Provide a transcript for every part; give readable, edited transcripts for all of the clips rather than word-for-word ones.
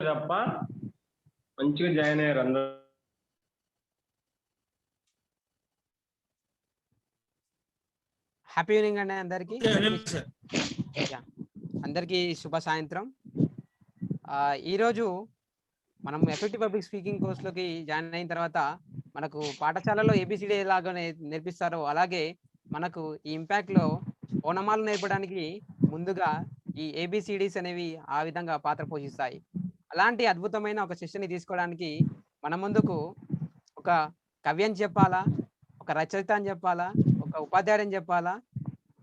తప్ప మంచిగా జాయిన్ అయ్యారు అందరూ. హ్యాపీ ఈవినింగ్ అండి అందరికి. అందరికీ శుభ సాయంత్రం. ఈరోజు మనం ఎఫెక్టివ్ పబ్లిక్ స్పీకింగ్ కోర్సులోకి జాయిన్ అయిన తర్వాత మనకు పాఠశాలలో ఏబిసిడి ఎలాగనే నేర్పిస్తారో అలాగే మనకు ఈ ఇంపాక్ట్లో ఓనమాలు నేర్పడానికి ముందుగా ఈ ఏబిసిడీస్ అనేవి ఆ విధంగా పాత్ర పోషిస్తాయి. అలాంటి అద్భుతమైన ఒక సెషన్ని తీసుకోవడానికి మన ముందుకు ఒక కవి అని చెప్పాలా, ఒక రచయిత అని చెప్పాలా, ఒక ఉపాధ్యాయుడు అని చెప్పాలా,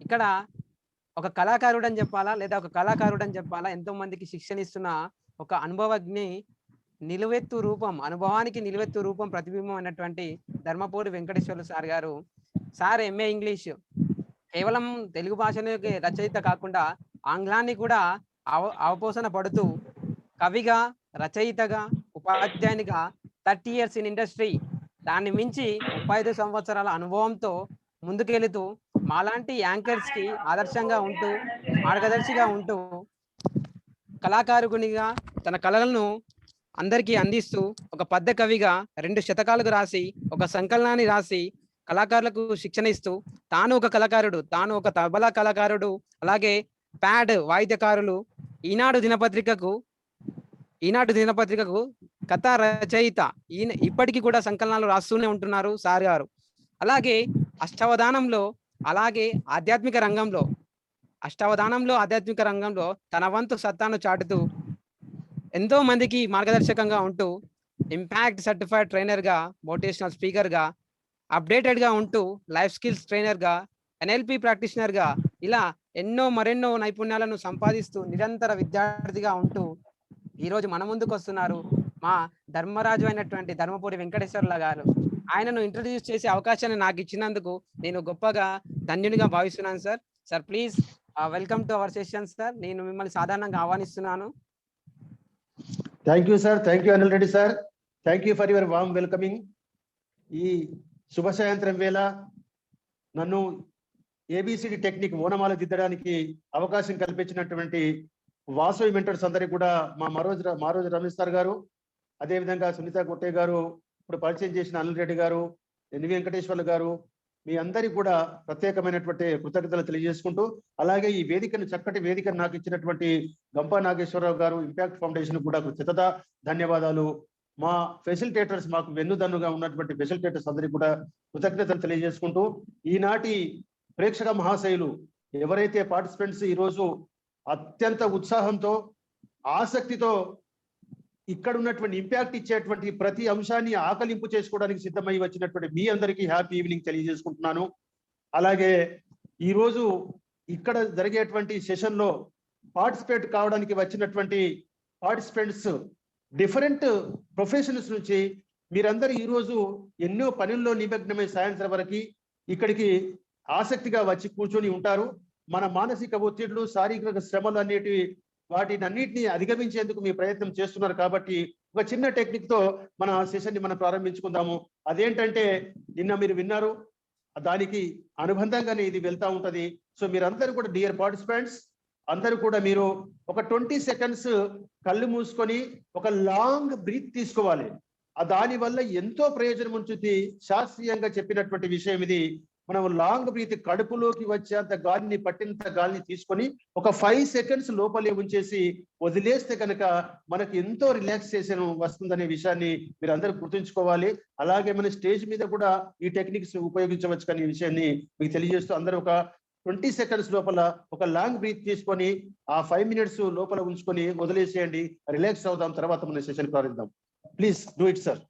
ఇక్కడ ఒక కళాకారుడు అని చెప్పాలా లేదా ఒక కళాకారుడు అని చెప్పాలా, ఎంతో మందికి శిక్షణ ఇస్తున్న ఒక అనుభవజ్ఞి నిలువెత్తు రూపం, అనుభవానికి నిలువెత్తు రూపం ప్రతిబింబం అయినటువంటి ధర్మపూడి వెంకటేశ్వర్లు సార్ గారు. సార్ ఎంఏ ఇంగ్లీష్, కేవలం తెలుగు భాషలోకి రచయిత కాకుండా ఆంగ్లాన్ని కూడా అవపోసన పడుతూ కవిగా, రచయితగా, ఉపాధ్యాయునిగా 30 years ఇన్ ఇండస్ట్రీ, దాన్ని మించి 35 సంవత్సరాల అనుభవంతో ముందుకెళుతూ మాలాంటి యాంకర్స్కి ఆదర్శంగా ఉంటూ మార్గదర్శిగా ఉంటూ కళాకారునిగా తన కళలను అందరికీ అందిస్తూ ఒక పద్య కవిగా 2 శతకాలకు రాసి ఒక సంకలనాన్ని రాసి కళాకారులకు శిక్షణ ఇస్తూ తాను ఒక కళాకారుడు, తాను ఒక తబలా కళాకారుడు, అలాగే ప్యాడ్ వాయిద్యకారులు, ఈనాడు దినపత్రికకు కథా రచయిత, ఇప్పటికీ కూడా సంకలనాలు రాస్తూనే ఉంటున్నారు సార్ గారు. అలాగే అష్టావధానంలో ఆధ్యాత్మిక రంగంలో తన వంతు సత్తాను చాటుతూ ఎంతో మందికి మార్గదర్శకంగా ఉంటూ ఇంపాక్ట్ సర్టిఫైడ్ ట్రైనర్గా, మోటివేషనల్ స్పీకర్గా, అప్డేటెడ్గా ఉంటూ లైఫ్ స్కిల్స్ ట్రైనర్గా, ఎన్ఎల్పి ప్రాక్టీషనర్గా ఇలా మరెన్నో నైపుణ్యాలను సంపాదిస్తూ నిరంతర విద్యార్థిగా ఉంటూ ఈరోజు మన ముందుకు వస్తున్నారు మా ధర్మరాజు అయినటువంటి ధర్మపూడి వెంకటేశ్వర్ల గారు. ఆయనను ఇంట్రడ్యూస్ చేసే అవకాశాన్ని నాకు ఇచ్చినందుకు నేను గొప్పగా ధన్యునిగా భావిస్తున్నాను sir. Sir please welcome to our session sir. నేను మిమ్మల్ని సాధారణంగా ఆహ్వానిస్తున్నాను. Thank you sir. Thank you Anil Reddy sir. Thank you for your warm welcoming. ఈ శుభ సాయంత్రం వేళ నన్ను ఏబిసిడి టెక్నిక్ ఓనమాల దిద్దడానికి అవకాశం కల్పించినటువంటి వాసవి మెంటర్స్ అందరికీ కూడా మా మారోజు రమేష్ సార్ గారు, అదేవిధంగా సునీత గొట్టే గారు, ఇప్పుడు పరిచయం చేసిన అనిల్ రెడ్డి గారు, ఎన్వి వెంకటేశ్వర్లు గారు, మీ అందరికీ కూడా ప్రత్యేకమైనటువంటి కృతజ్ఞతలు తెలియజేసుకుంటూ, అలాగే ఈ చక్కటి వేదికను నాకు ఇచ్చినటువంటి గంపా నాగేశ్వరరావు గారు, ఇంపాక్ట్ ఫౌండేషన్ కూడా కృతజ్ఞత ధన్యవాదాలు. మా ఫెసిలిటేటర్స్, మాకు వెన్నుదన్నుగా ఉన్నటువంటి ఫెసిలిటేటర్స్ అందరికీ కూడా కృతజ్ఞతలు తెలియజేసుకుంటూ, ఈనాటి ప్రేక్షక మహాశయులు ఎవరైతే పార్టిసిపెంట్స్ ఈరోజు అత్యంత ఉత్సాహంతో ఆసక్తితో ఇక్కడ ఉన్నటువంటి ఇంపాక్ట్ ఇచ్చేటువంటి ప్రతి అంశాన్ని ఆకలింపు చేసుకోవడానికి సిద్ధమై వచ్చినటువంటి మీ అందరికీ హ్యాపీ ఈవినింగ్ తెలియజేసుకుంటున్నాను. అలాగే ఈరోజు ఇక్కడ జరిగేటువంటి సెషన్లో పార్టిసిపేట్ కావడానికి వచ్చినటువంటి పార్టిసిపెంట్స్ డిఫరెంట్ ప్రొఫెషన్స్ నుంచి మీరందరూ ఈరోజు ఎన్నో పనుల్లో నిమగ్నమై సాయంత్రం వరకు ఇక్కడికి ఆసక్తిగా వచ్చి కూర్చొని ఉంటారు. మన మానసిక ఒత్తిళ్లు, శారీరక శ్రమలు వాటినన్నిటిని అధిగమించేందుకు మీ ప్రయత్నం చేస్తున్నారు. కాబట్టి ఒక చిన్న టెక్నిక్ తో మన సెషన్ని మనం ప్రారంభించుకుందాము. అదేంటంటే నిన్న మీరు విన్నారు, దానికి అనుబంధంగానే ఇది వెళ్తా ఉంటది. సో మీరందరూ కూడా డియర్ పార్టిసిపెంట్స్ అందరూ కూడా మీరు ఒక 20 seconds కళ్ళు మూసుకొని ఒక లాంగ్ బ్రీత్ తీసుకోవాలి. దానివల్ల ఎంతో ప్రయోజనం ఉంటుంది. శాస్త్రీయంగా చెప్పినటువంటి విషయం ఇది. మనం లాంగ్ బ్రీత్ కడుపులోకి వచ్చేంత గాలిని, పట్టినంత గాలిని తీసుకొని ఒక 5 seconds లోపలే ఉంచేసి వదిలేస్తే కనుక మనకు ఎంతో రిలాక్సేషన్ వస్తుందనే విషయాన్ని మీరు అందరూ గుర్తుంచుకోవాలి. అలాగే మన స్టేజ్ మీద కూడా ఈ టెక్నిక్స్ ఉపయోగించవచ్చు కానీ ఈ విషయాన్ని మీకు తెలియజేస్తూ అందరూ ఒక 20 seconds లోపల ఒక లాంగ్ బ్రీత్ తీసుకొని ఆ 5 minutes లోపల ఉంచుకొని వదిలేసేయండి. రిలాక్స్ అవుదాం, తర్వాత మన సెషన్ ప్రారంభిద్దాం. Please do it sir.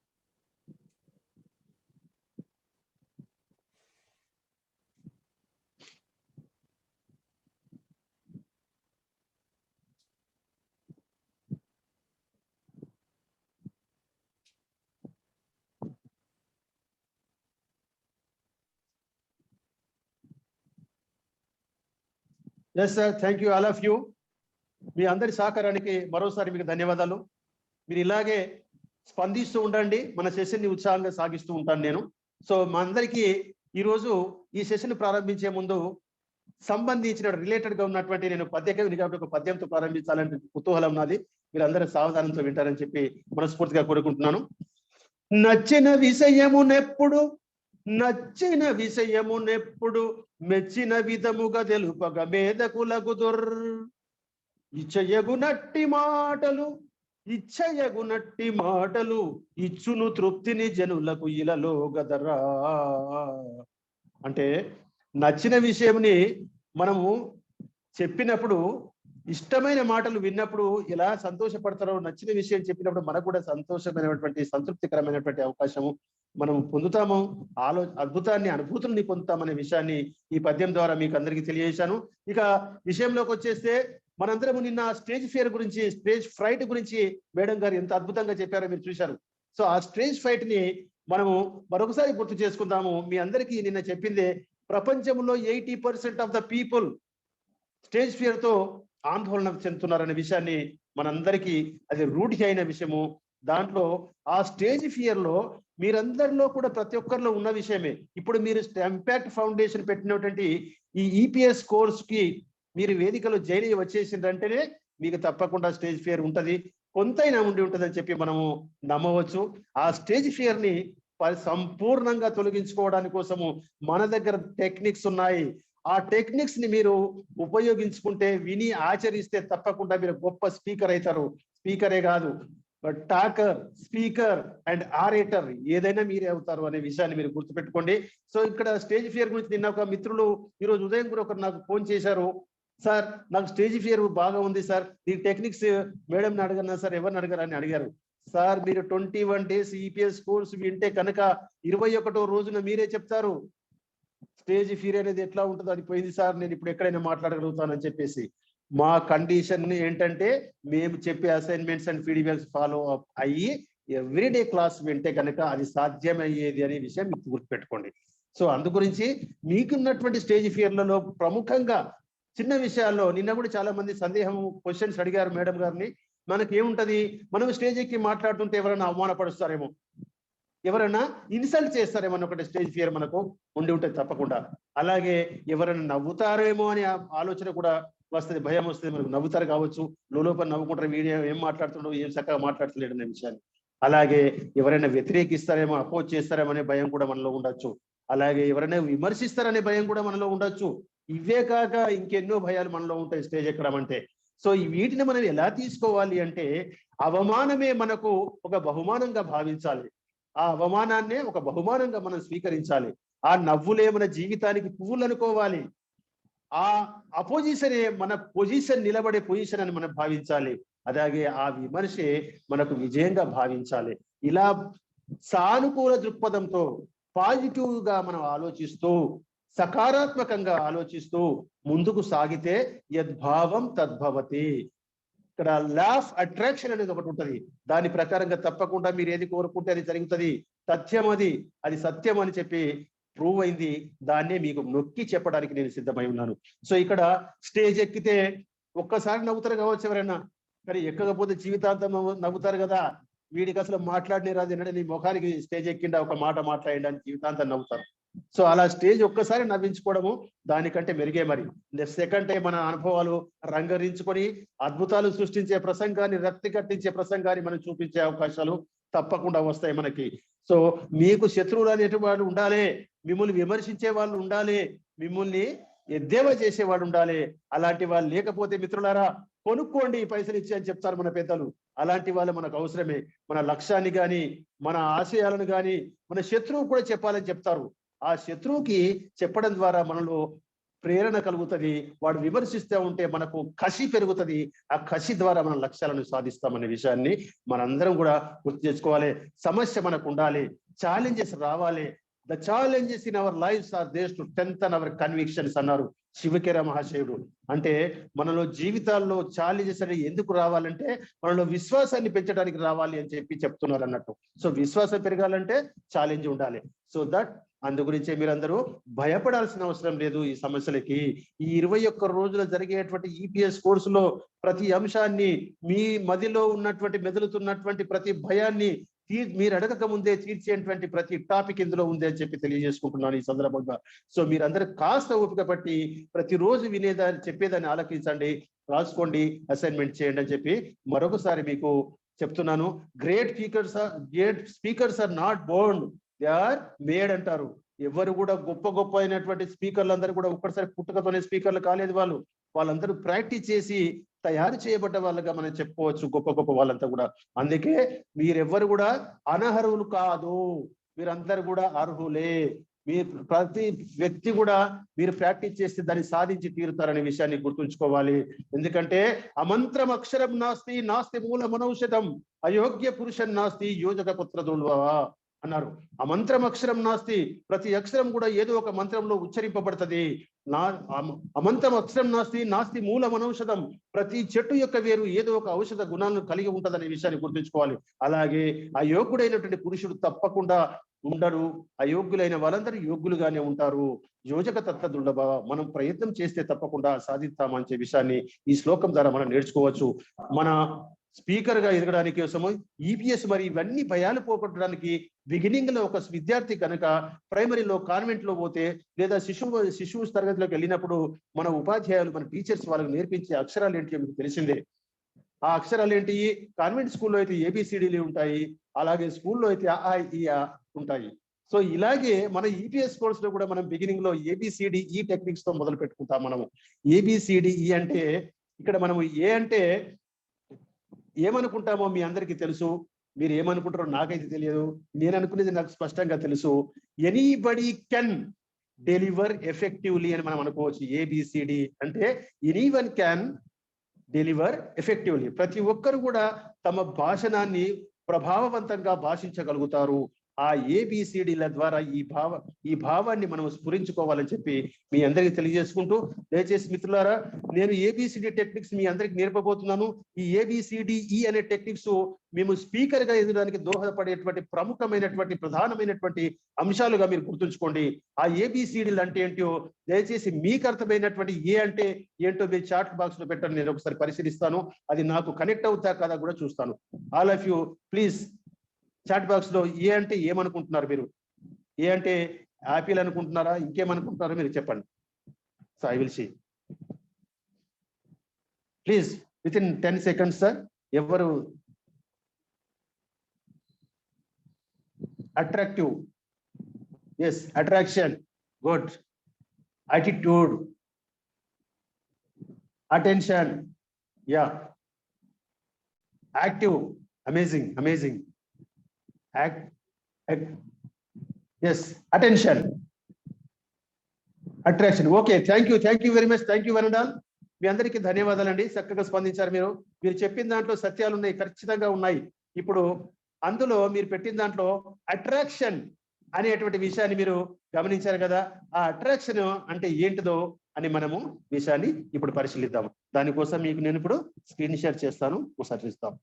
Yes sir, thank you all of you. మీ అందరి సహకారానికి మరోసారి మీకు ధన్యవాదాలు. మీరు ఇలాగే స్పందిస్తూ ఉండండి, మన సెషన్ని ఉత్సాహంగా సాగిస్తూ ఉంటాను నేను. సో మా అందరికీ ఈరోజు ఈ సెషన్ ప్రారంభించే ముందు సంబంధించిన రిలేటెడ్ గా ఉన్నటువంటి నేను పద్య కవిని కాబట్టి ఒక పద్యంతో ప్రారంభించాలంటే కుతూహలం నాది. మీరందరూ సావధానంతో వింటారని చెప్పి మనస్ఫూర్తిగా కోరుకుంటున్నాను. నచ్చిన విషయమునెప్పుడు మెచ్చిన విధముగా తెలుపగ మేధకులగుదుర్ ఇచ్చయగునట్టి మాటలు ఇచ్చును తృప్తిని జనులకు ఇలలో గదరా. అంటే నచ్చిన విషయంని మనము చెప్పినప్పుడు, ఇష్టమైన మాటలు విన్నప్పుడు ఎలా సంతోషపడతారో, నచ్చిన విషయం చెప్పినప్పుడు మనకు కూడా సంతోషమైనటువంటి సంతృప్తికరమైనటువంటి అవకాశము మనం పొందుతాము. అద్భుతాన్ని అనుభూతుల్ని పొందుతామనే విషయాన్ని ఈ పద్యం ద్వారా మీకు అందరికీ తెలియజేశాను. ఇక విషయంలోకి వచ్చేస్తే మనందరము నిన్న స్టేజ్ ఫియర్ గురించి, స్టేజ్ ఫ్రైట్ గురించి మేడం గారు ఎంత అద్భుతంగా చెప్పారో మీరు చూశారు. సో ఆ స్టేజ్ ఫ్రైట్ ని మనము మరొకసారి గుర్తు చేసుకుందాము. మీ అందరికీ నిన్న చెప్పిందే, ప్రపంచంలో 80% of the people stage fear తో ఆందోళన చెందుతున్నారనే విషయాన్ని మనందరికీ అది రూఢి అయిన విషయము. దాంట్లో ఆ స్టేజ్ ఫియర్ లో మీరందరిలో కూడా ప్రతి ఒక్కరిలో ఉన్న విషయమే. ఇప్పుడు మీరు ఇంపాక్ట్ ఫౌండేషన్ పెట్టినటువంటి ఈ ఈపీఎస్ కోర్స్ కి మీరు వేదికలో జైలు వచ్చేసిందంటేనే మీకు తప్పకుండా స్టేజ్ ఫియర్ ఉంటది, కొంతైనా ఉండి ఉంటుందని చెప్పి మనము నమ్మవచ్చు. ఆ స్టేజ్ ఫియర్ ని సంపూర్ణంగా తొలగించుకోవడానికి కోసము మన దగ్గర టెక్నిక్స్ ఉన్నాయి. ఆ టెక్నిక్స్ ని మీరు ఉపయోగించుకుంటే, విని ఆచరిస్తే తప్పకుండా మీరు గొప్ప స్పీకర్ అవుతారు. స్పీకరే కాదు, టాకర్, స్పీకర్ అండ్ ఆరేటర్ ఏదైనా మీరే అవుతారు అనే విషయాన్ని మీరు గుర్తుపెట్టుకోండి. సో ఇక్కడ స్టేజ్ ఫియర్ గురించి నిన్న ఒక మిత్రులు ఈరోజు ఉదయం కూడా ఒకరు నాకు ఫోన్ చేశారు. సార్ నాకు స్టేజ్ ఫియర్ బాగా ఉంది సార్, ఈ టెక్నిక్స్ మేడంని అడగన్నా సార్, ఎవరిని అడగరని అడిగారు. సార్ మీరు 21 days ఈపీఎస్ కోర్స్ వింటే కనుక 21వ రోజున మీరే చెప్తారు స్టేజ్ ఫియర్ అనేది ఎట్లా ఉంటుందో. అది పోయింది సార్, నేను ఇప్పుడు ఎక్కడైనా మాట్లాడగలుగుతానని చెప్పేసి. మా కండిషన్ ఏంటంటే, మేము చెప్పే assignments and feedbacks follow up అయ్యి ఎవ్రీడే క్లాస్ వింటే కనుక అది సాధ్యమయ్యేది అనే విషయం మీకు గుర్తుపెట్టుకోండి. సో అందు గురించి మీకున్నటువంటి స్టేజ్ ఫియర్లలో ప్రముఖంగా చిన్న విషయాల్లో నిన్న కూడా చాలా మంది సందేహం క్వశ్చన్స్ అడిగారు మేడం గారిని. మనకి ఏముంటది, మనం స్టేజ్ ఎక్కి మాట్లాడుతుంటే ఎవరైనా అవమానపరుస్తారేమో, ఎవరైనా ఇన్సల్ట్ చేస్తారేమో ఒకటి స్టేజ్ ఫియర్ మనకు ఉండి ఉంటుంది తప్పకుండా. అలాగే ఎవరైనా నవ్వుతారేమో అనే ఆలోచన కూడా వస్తుంది, భయం వస్తుంది. మనకు నవ్వుతారు కావచ్చు, లోపల నవ్వుకుంటారు, వీడియో ఏం మాట్లాడుతుండో, ఏం చక్కగా మాట్లాడలేడు అనే విషయాన్ని. అలాగే ఎవరైనా వ్యతిరేకిస్తారేమో, అపోజ్ చేస్తారేమో అనే భయం కూడా మనలో ఉండొచ్చు. అలాగే ఎవరైనా విమర్శిస్తారనే భయం కూడా మనలో ఉండొచ్చు. ఇవే కాక ఇంకెన్నో భయాలు మనలో ఉంటాయి స్టేజ్ ఎక్కడం అంటే. సో వీటిని మనం ఎలా తీసుకోవాలి అంటే, అవమానమే మనకు ఒక బహుమానంగా భావించాలి. ఆ అవమానాన్నే ఒక బహుమానంగా మనం స్వీకరించాలి. ఆ నవ్వులే మన జీవితానికి పువ్వులు అనుకోవాలి. ఆ అపోజిషనే మన పొజిషన్, నిలబడే పొజిషన్ అని మనం భావించాలి. అలాగే ఆ విమర్శే మనకు విజయంగా భావించాలి. ఇలా సానుకూల దృక్పథంతో పాజిటివ్ గా మనం ఆలోచిస్తూ, సకారాత్మకంగా ఆలోచిస్తూ ముందుకు సాగితే యద్భావం తద్భవతి. ఇక్కడ లా ఆఫ్ అట్రాక్షన్ అనేది ఒకటి ఉంటుంది. దాని ప్రకారంగా తప్పకుండా మీరు ఏది కోరుకుంటే అది జరుగుతుంది. తథ్యం అది సత్యం అని చెప్పి ప్రూవ్ అయింది. దాన్నే మీకు నొక్కి చెప్పడానికి నేను సిద్ధమై ఉన్నాను. సో ఇక్కడ స్టేజ్ ఎక్కితే ఒక్కసారి నవ్వుతారు కావచ్చు ఎవరైనా, కానీ ఎక్కకపోతే జీవితాంతం నవ్వుతారు కదా. వీడికి అసలు మాట్లాడినే రాదు, ఏంటంటే నీ ముఖానికి స్టేజ్ ఎక్కిండా ఒక మాట మాట్లాడడానికి జీవితాంతం నవ్వుతారు. సో అలా స్టేజ్ ఒక్కసారి నవ్వించుకోవడము దానికంటే మెరుగే. మరి సెకండ్ టైం మన అనుభవాలు రంగరించుకొని అద్భుతాలు సృష్టించే ప్రసంగాన్ని, రక్తి కట్టించే ప్రసంగాన్ని మనం చూపించే అవకాశాలు తప్పకుండా వస్తాయి మనకి. సో మీకు శత్రువులు అనేటి వాళ్ళు ఉండాలి, మిమ్మల్ని విమర్శించే వాళ్ళు ఉండాలి, మిమ్మల్ని ఎద్దేవా చేసేవాడు ఉండాలి. అలాంటి వాళ్ళు లేకపోతే మిత్రులారా కొనుక్కోండి, పైసలు ఇచ్చి అని చెప్తారు మన పెద్దలు. అలాంటి వాళ్ళు మనకు అవసరమే. మన లక్ష్యాన్ని కానీ, మన ఆశయాలను కానీ మన శత్రువు కూడా చెప్పాలని చెప్తారు. ఆ శత్రువుకి చెప్పడం ద్వారా మనలో ప్రేరణ కలుగుతుంది. వాడు విమర్శిస్తూ ఉంటే మనకు కసి పెరుగుతుంది. ఆ కసి ద్వారా మన లక్ష్యాలను సాధిస్తామనే విషయాన్ని మనందరం కూడా గుర్తు చేసుకోవాలి. సమస్య మనకు ఉండాలి, ఛాలెంజెస్ రావాలి. The challenges in our lives are there to strengthen our convictions అన్నారు శివకేర మహాశయుడు. అంటే మనలో జీవితాల్లో ఛాలెంజెస్ అనేవి ఎందుకు రావాలంటే మనలో విశ్వాసాన్ని పెంచడానికి రావాలి అని చెప్పి చెప్తున్నారు అన్నట్టు. సో విశ్వాసం పెరగాలంటే ఛాలెంజ్ ఉండాలి. సో దట్ అందు గురించే మీరందరూ భయపడాల్సిన అవసరం లేదు ఈ సమస్యలకి. ఈ 21 రోజులు జరిగేటువంటి ఈపీఎస్ కోర్సులో ప్రతి అంశాన్ని, మీ మదిలో ఉన్నటువంటి మెదులుతున్నటువంటి ప్రతి భయాన్ని మీరు అడగక ముందే తీర్చేటువంటి ప్రతి టాపిక్ ఇందులో ఉంది అని చెప్పి తెలియజేసుకుంటున్నాను ఈ సందర్భంగా. సో మీరందరూ కాస్త ఓపిక పట్టి ప్రతిరోజు వినేదాన్ని, చెప్పేదాన్ని ఆలకించండి. రాసుకోండి, అసైన్మెంట్ చేయండి అని చెప్పి మరొకసారి మీకు చెప్తున్నాను. Great speakers are not born, they are made అంటారు. ఎవరు కూడా గొప్ప అయినటువంటి స్పీకర్లు అందరూ కూడా ఒక్కసారి పుట్టుకతోనే స్పీకర్లు కాలేదు. వాళ్ళందరూ ప్రాక్టీస్ చేసి తయారు చేయబడ్డ వాళ్ళగా మనం చెప్పుకోవచ్చు, గొప్ప వాళ్ళంతా కూడా. అందుకే మీరెవ్వరు కూడా అనర్హులు కాదు, మీరందరూ కూడా అర్హులే. మీరు ప్రతి వ్యక్తి కూడా మీరు ప్రాక్టీస్ చేస్తే దాన్ని సాధించి తీరుతారనే విషయాన్ని గుర్తుంచుకోవాలి. ఎందుకంటే అమంత్రం అక్షరం నాస్తి మూల మనౌషధం అయోగ్య పురుషన్ నాస్తి యోజక పుత్ర దుర్భవ అన్నారు. అమంత్రం అక్షరం నాస్తి, ప్రతి అక్షరం కూడా ఏదో ఒక మంత్రంలో ఉచ్చరింపబడుతుంది. అమంత్రం అక్షరం నాస్తి మూల మనౌషధం, ప్రతి చెట్టు యొక్క వేరు ఏదో ఒక ఔషధ గుణాలను కలిగి ఉంటదనే విషయాన్ని గుర్తుంచుకోవాలి. అలాగే అయోగ్యుడైనటువంటి పురుషుడు తప్పకుండా ఉండరు, అయోగ్యులైన వాళ్ళందరూ యోగ్యులుగానే ఉంటారు. యోజక తత్వ దుర్లభ, మనం ప్రయత్నం చేస్తే తప్పకుండా సాధిస్తామనే విషయాన్ని ఈ శ్లోకం ద్వారా మనం నేర్చుకోవచ్చు. మన స్పీకర్ గా ఎదగడానికి కోసము ఈపీఎస్ మరి ఇవన్నీ భయాలు పోగొట్టడానికి బిగినింగ్ లో ఒక విద్యార్థి కనుక ప్రైమరీలో కాన్వెంట్ లో పోతే లేదా శిశువు తరగతిలోకి వెళ్ళినప్పుడు మన ఉపాధ్యాయులు మన టీచర్స్ వాళ్ళకి నేర్పించే అక్షరాలు ఏంటి మీకు తెలిసిందే. ఆ అక్షరాలు ఏంటి? కాన్వెంట్ స్కూల్లో అయితే ఏబిసిడీలు ఉంటాయి, అలాగే స్కూల్లో అయితే ఆ ఈ ఉంటాయి. సో ఇలాగే మన ఈపీఎస్ కోర్స్ లో కూడా మనం బిగినింగ్ లో ఏబిసిడిఈ టెక్నిక్స్ తో మొదలు పెట్టుకుంటాం. మనము ఏబిసిడిఈ అంటే ఇక్కడ మనము ఏ అంటే ఏమనుకుంటామో మీ అందరికీ తెలుసు, మీరు ఏమనుకుంటారో నాకైతే తెలియదు, నేను అనుకునేది నాకు స్పష్టంగా తెలుసు. ఎనీబడి కెన్ డెలివర్ ఎఫెక్టివ్లీ అని మనం అనుకోవచ్చు. ఏబిసిడి అంటే ఎనీవన్ క్యాన్ డెలివర్ ఎఫెక్టివ్లీ, ప్రతి ఒక్కరు కూడా తమ భాషణాన్ని ప్రభావవంతంగా భాషించగలుగుతారు. ఆ ఏబిసిడిల ద్వారా ఈ భావాన్ని మనం స్ఫురించుకోవాలని చెప్పి మీ అందరికీ తెలియజేసుకుంటూ, దయచేసి మిత్రులారా, నేను ఏబిసిడి టెక్నిక్స్ మీ అందరికి నేర్పబోతున్నాను. ఈ ఏబిసిడిఈ అనే టెక్నిక్స్ మేము స్పీకర్ గా ఎదగడానికి దోహదపడేటువంటి ప్రధానమైనటువంటి అంశాలుగా మీరు గుర్తుంచుకోండి. ఆ ఏబిసిడిలు అంటే ఏంటో దయచేసి మీకు అర్థమైనటువంటి ఏ అంటే ఏంటో మీ చాట్ బాక్స్ లో పెట్టండి, నేను ఒకసారి పరిశీలిస్తాను. అది నాకు కనెక్ట్ అవుతా కదా కూడా చూస్తాను. All of you please chat box లో ఏ అంటే ఏమనుకుంటున్నారు మీరు? ఏ అంటే యాపిల్ అనుకుంటున్నారా, ఇంకేమనుకుంటున్నారో మీరు చెప్పండి. So I will see. Please with in 10 seconds sir. ఎవరు? Attractive, yes, attraction, good. Attitude, attention, yeah. Active, amazing. Yes, attention, attraction. Okay, thank you very much. Thank you one and all. మీ అందరికీ ధన్యవాదాలండి, చక్కగా స్పందించారు. మీరు చెప్పిన దాంట్లో సత్యాలు ఉన్నాయి, ఖచ్చితంగా ఉన్నాయి. ఇప్పుడు అందులో మీరు పెట్టిన దాంట్లో అట్రాక్షన్ అనేటువంటి విషయాన్ని మీరు గమనించారు కదా. ఆ అట్రాక్షన్ అంటే ఏంటిదో అని మనము విషయాన్ని ఇప్పుడు పరిశీలిద్దాం. దానికోసం మీకు నేను ఇప్పుడు స్క్రీన్ షేర్ చేస్తాను, ఒకసారి చూస్తాం.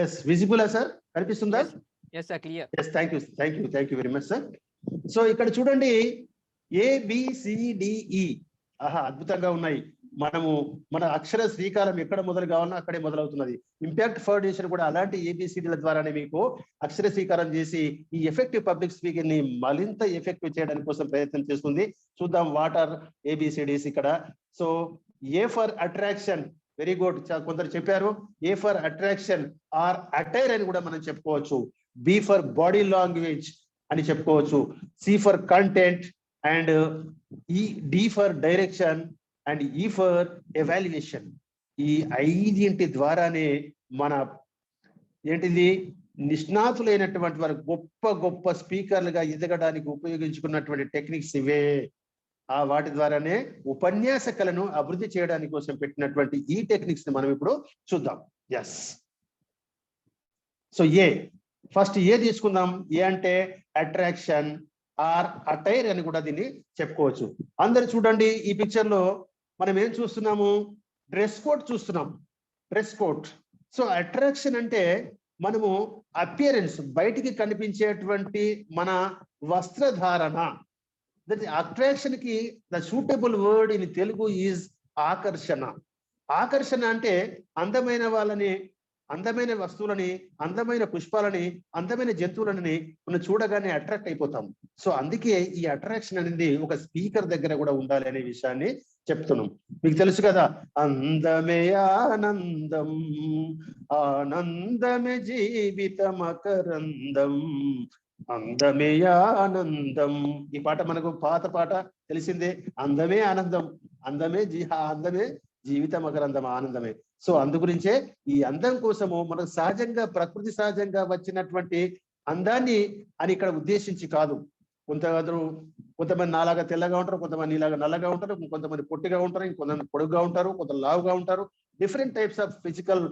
ఎస్, విజిబుల్ సార్, కనిపిస్తుందా? Yes sir, clear. Yes, thank you very much sir. So ఇక్కడ చూడండి, ఏబిసిడిఈ, ఆహా, అద్భుతంగా ఉన్నాయి. మన అక్షర శ్రీకారం ఎక్కడ మొదలు కావాలన్నా అక్కడే మొదలవుతున్నది. ఇంపాక్ట్ ఫౌండేషన్ కూడా అలాంటి ఏబిసిడిల ద్వారానే మీకు అక్షర శ్రీకారం చేసి ఈ ఎఫెక్టివ్ పబ్లిక్ స్పీకింగ్ ని మరింత ఎఫెక్టివ్ చేయడానికి కోసం ప్రయత్నం చేస్తుంది. చూద్దాం వాట్ ఆర్ ఏబిసిడిస్ ఇక్కడ. So A for attraction, very good, కొందరు చెప్పారు. A for attraction or attire అని కూడా మనం చెప్పుకోవచ్చు. బి ఫర్ బాడీ లాంగ్వేజ్ అని చెప్పుకోవచ్చు. C for content, and D for direction, and E for evaluation. ఈ 5 ద్వారానే మన ఏంటిది నిష్ణాతులైనటువంటి వారు గొప్ప స్పీకర్లుగా ఎదగడానికి ఉపయోగించుకున్నటువంటి టెక్నిక్స్ ఇవే. ఆ వాటి ద్వారానే ఉపన్యాస కళను అభివృద్ధి చేయడానికి కోసం పెట్టినటువంటి ఈ టెక్నిక్స్ ని మనం ఇప్పుడు చూద్దాం. ఎస్, సో ఫస్ట్ ఏ తీసుకుందాం. ఏ అంటే అట్రాక్షన్ ఆర్ అటైర్ అని కూడా దీన్ని చెప్పుకోవచ్చు. అందరు చూడండి, ఈ పిక్చర్ లో మనం ఏం చూస్తున్నాము? డ్రెస్ కోడ్ చూస్తున్నాం. Dress code. సో అట్రాక్షన్ అంటే మనము అపియరెన్స్, బయటికి కనిపించేటువంటి మన వస్త్రధారణ, దట్ అట్రాక్షన్ కి the suitable word in Telugu is ఆకర్షణ. ఆకర్షణ అంటే అందమైన వాళ్ళని, అందమైన వస్తువులని, అందమైన పుష్పాలని, అందమైన జంతువులని మనం చూడగానే అట్రాక్ట్ అయిపోతాం. సో అందుకే ఈ అట్రాక్షన్ అనేది ఒక స్పీకర్ దగ్గర కూడా ఉండాలి అనే విషయాన్ని చెప్తున్నాం. మీకు తెలుసు కదా, అందమే ఆనందం, ఆనందమే జీవితమకరందం, అందమే ఆనందం. ఈ పాట మనకు పాత పాట తెలిసిందే. అందమే ఆనందం, అందమే జీవితం మకరందం, ఆనందమే. సో అందు గురించే ఈ అందం కోసము మనకు సహజంగా, ప్రకృతి సహజంగా వచ్చినటువంటి అందాన్ని అని ఇక్కడ ఉద్దేశించి కాదు. కొంతమంది నాలాగా తెల్లగా ఉంటారు, కొంతమంది నీలాగా నల్లగా ఉంటారు, కొంతమంది పొట్టిగా ఉంటారు, ఇంకొంతమంది పొడుగ్గా ఉంటారు, కొంత లావుగా ఉంటారు. డిఫరెంట్ టైప్స్ ఆఫ్ ఫిజికల్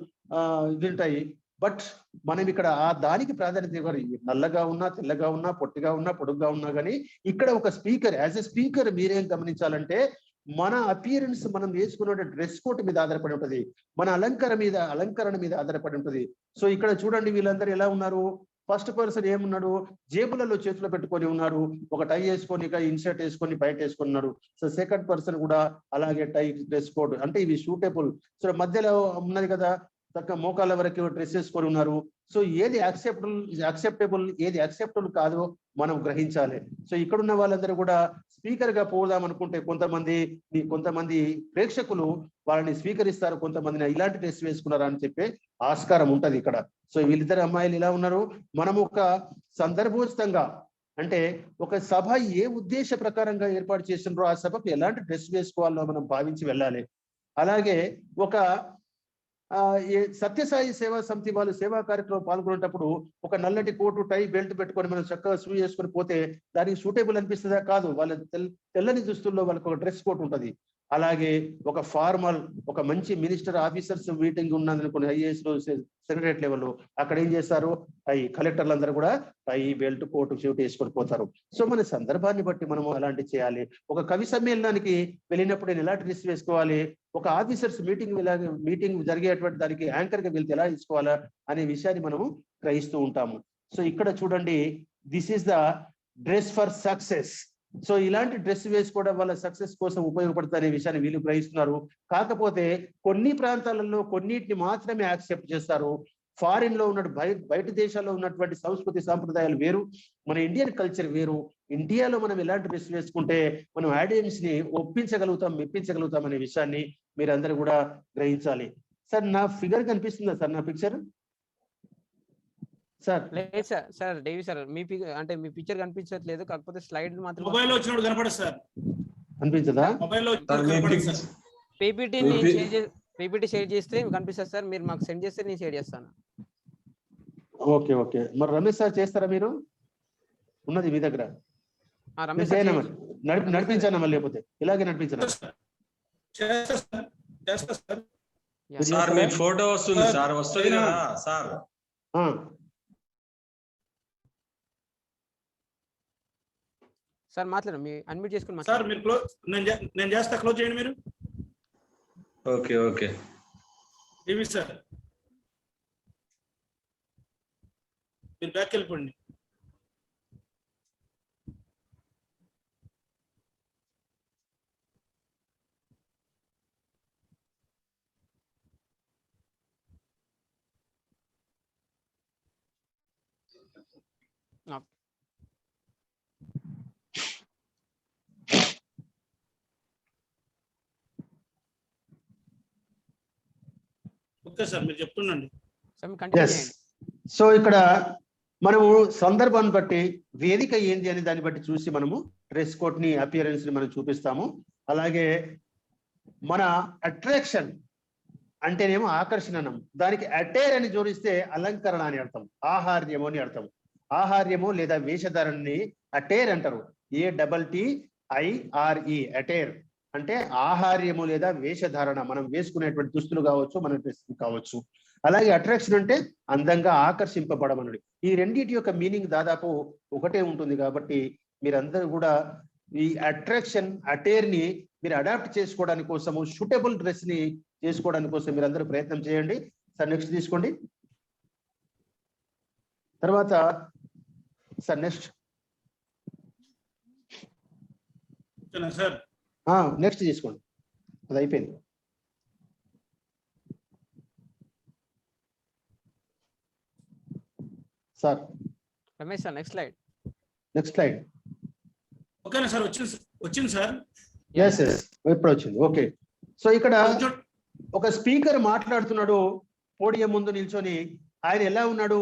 ఇది ఉంటాయి. బట్ మనం ఇక్కడ ఆ దానికి ప్రాధాన్యత ఇవ్వాలి. నల్లగా ఉన్నా, తెల్లగా ఉన్నా, పొట్టిగా ఉన్నా, పొడుగ్గా ఉన్నా కానీ ఇక్కడ ఒక స్పీకర్, యాజ్ ఎ స్పీకర్ మీరేం గమనించాలంటే మన అపియరెన్స్, మనం వేసుకున్న డ్రెస్ కోడ్ మీద ఆధారపడి ఉంటుంది, మన అలంకరణ మీద ఆధారపడి ఉంటుంది. సో ఇక్కడ చూడండి, వీళ్ళందరూ ఎలా ఉన్నారు. ఫస్ట్ పర్సన్ ఏమున్నాడు, జేబులలో చేతులు పెట్టుకొని ఉన్నాడు, ఒక టై వేసుకొని, ఇన్షర్ట్ వేసుకొని, బయట వేసుకున్నాడు. సో సెకండ్ పర్సన్ కూడా అలాగే టై, డ్రెస్ కోడ్, అంటే ఇవి సూటబుల్. సో మధ్యలో ఉన్నది కదా, చక్క మోకాళ్ళ వరకు డ్రెస్ వేసుకొని ఉన్నారు. సో ఏది యాక్సెప్టబుల్, ఏది యాక్సెప్టబుల్ కాదో మనం గ్రహించాలి. సో ఇక్కడున్న వాళ్ళందరూ కూడా స్పీకర్ గా పోదాం అనుకుంటే కొంతమంది ప్రేక్షకులు వాళ్ళని స్వీకరిస్తారు, కొంతమందిని ఇలాంటి డ్రెస్ వేసుకున్నారా అని చెప్పే ఆస్కారం ఉంటది ఇక్కడ. సో వీళ్ళిద్దరు అమ్మాయిలు ఇలా ఉన్నారు. మనం ఒక సందర్భోచితంగా, అంటే ఒక సభ ఏ ఉద్దేశ ప్రకారంగా ఏర్పాటు చేసినారో ఆ సభకు ఎలాంటి డ్రెస్ వేసుకోవాలో మనం భావించి వెళ్ళాలి. అలాగే ఒక సత్యసాయి సేవా సమితి వాళ్ళు సేవా కార్యక్రమం పాల్గొనేటప్పుడు ఒక నల్లటి కోటు, టై, బెల్ట్ పెట్టుకొని మనం చక్కగా షూ చేసుకొని పోతే దానికి సూటబుల్ అనిపిస్తుందా? కాదు. వాళ్ళ తెల్లని దుస్తుల్లో వాళ్ళకి ఒక డ్రెస్ కోడ్ ఉంటుంది. అలాగే ఒక ఫార్మల్, ఒక మంచి మినిస్టర్ ఆఫీసర్స్ మీటింగ్ ఉన్నదనుకుని, ఐఏఎస్ సెక్రటరీ లెవెల్, అక్కడ ఏం చేస్తారు, కలెక్టర్లు అందరూ కూడా టై, బెల్ట్, కోటు, షూట్ వేసుకొని పోతారు. సో మన సందర్భాన్ని బట్టి మనము అలాంటి చేయాలి. ఒక కవి సమ్మేళనానికి వెళ్ళినప్పుడు నేను ఎలా డ్రెస్ వేసుకోవాలి, ఒక ఆఫీసర్స్ మీటింగ్ జరిగేటువంటి దానికి యాంకర్ గా వెళ్తే ఎలా తీసుకోవాలా అనే విషయాన్ని మనము గ్రహిస్తూ ఉంటాము. సో ఇక్కడ చూడండి, this is the dress for success. So ఇలాంటి డ్రెస్ వేసుకోవడం వల్ల సక్సెస్ కోసం ఉపయోగపడుతుంది అనే విషయాన్ని వీళ్ళు గ్రహిస్తున్నారు. కాకపోతే కొన్ని ప్రాంతాలలో కొన్నిటిని మాత్రమే యాక్సెప్ట్ చేస్తారు. ఫారిన్ లో ఉన్న బయట దేశాల్లో ఉన్నటువంటి సంస్కృతి సాంప్రదాయాలు వేరు, మన ఇండియన్ కల్చర్ వేరు. ఇండియాలో మనం ఎలాంటి డ్రెస్ వేసుకుంటే మనం ఆడియన్స్ ని ఒప్పించగలుగుతాం, మెప్పించగలుగుతాం అనే విషయాన్ని మీరందరూ కూడా గ్రహించాలి. సార్ నా ఫిగర్ కనిపిస్తుందా సార్, నా పిక్చర్? సార్ లేదు సార్ డేవి సార్, మీ పిక్చర్ కనిపించట్లేదు, కాకపోతే స్లైడ్ మాత్రం మొబైల్ వచ్చినప్పుడు కనపడదు సార్. కనిపించదా? మొబైల్లో పీపీటీ షేర్ చేస్తే కనిపిస్తుంది సార్. మీరు మాకు సెండ్ చేస్తే నేను షేర్ చేస్తాను. Okay okay. మరి రమేష్ సార్ చేస్తారా? మీరు ఉన్నది మీ దగ్గర నడిపించానా? మళ్ళీ లేకపోతే ఇలాగే నడిపించారా? సార్ మీ ఫోటో వస్తుంది సార్, వస్తుంది కదా సార్? సార్ మాట్లాడండి, మీ అన్మ్యూట్ చేసుకుని సార్ మీరు క్లోజ్, నేను చేస్తా, క్లోజ్ చేయండి మీరు. Okay okay. టీవీ సార్ మీరు బ్యాక్ వెళ్ళిపోండి. ఓకే సార్, మీరు చెప్తుండండి. సో ఇక్కడ మనము సందర్భాన్ని బట్టి, వేదిక ఏంది అనే దాన్ని బట్టి చూసి మనము డ్రెస్ కోడ్ ని, అపియరెన్స్ ని మనం చూపిస్తాము. అలాగే మన అట్రాక్షన్ అంటేనేమో ఆకర్షణం, దానికి అటైర్ అని జోడిస్తే అలంకరణ అని అర్థం, ఆహార్యము అని అర్థం. ఆహార్యము లేదా వేషధారణని అటైర్ అంటారు. ATTIRE, అటైర్ అంటే ఆహార్యము లేదా వేషధారణ, మనం వేసుకునేటువంటి దుస్తులు కావచ్చు, మన డ్రెస్ కావచ్చు. అలాగే అట్రాక్షన్ అంటే అందంగా ఆకర్షింపబడమనుడి. ఈ రెండింటి యొక్క మీనింగ్ దాదాపు ఒకటే ఉంటుంది. కాబట్టి మీరందరూ కూడా ఈ అట్రాక్షన్, అటైర్ ని మీరు అడాప్ట్ చేసుకోవడానికి కోసము, సూటబుల్ డ్రెస్ ని చేసుకోవడానికి కోసం మీరందరూ ప్రయత్నం చేయండి. సార్ నెక్స్ట్ తీసుకోండి. తర్వాత సార్ నెక్స్ట్ ఓకేనా సార్? నెక్స్ట్ తీసుకోండి, అది అయిపోయింది. Sir Ramesh sir next slide. Next slide. ఓకేనా సార్? వచ్చింది సార్. ఎస్ ఇప్పుడు వచ్చింది. ఓకే, సో ఇక్కడ ఒక స్పీకర్ మాట్లాడుతున్నాడు పోడియం ముందు నిల్చొని. ఆయన ఎలా ఉన్నాడు,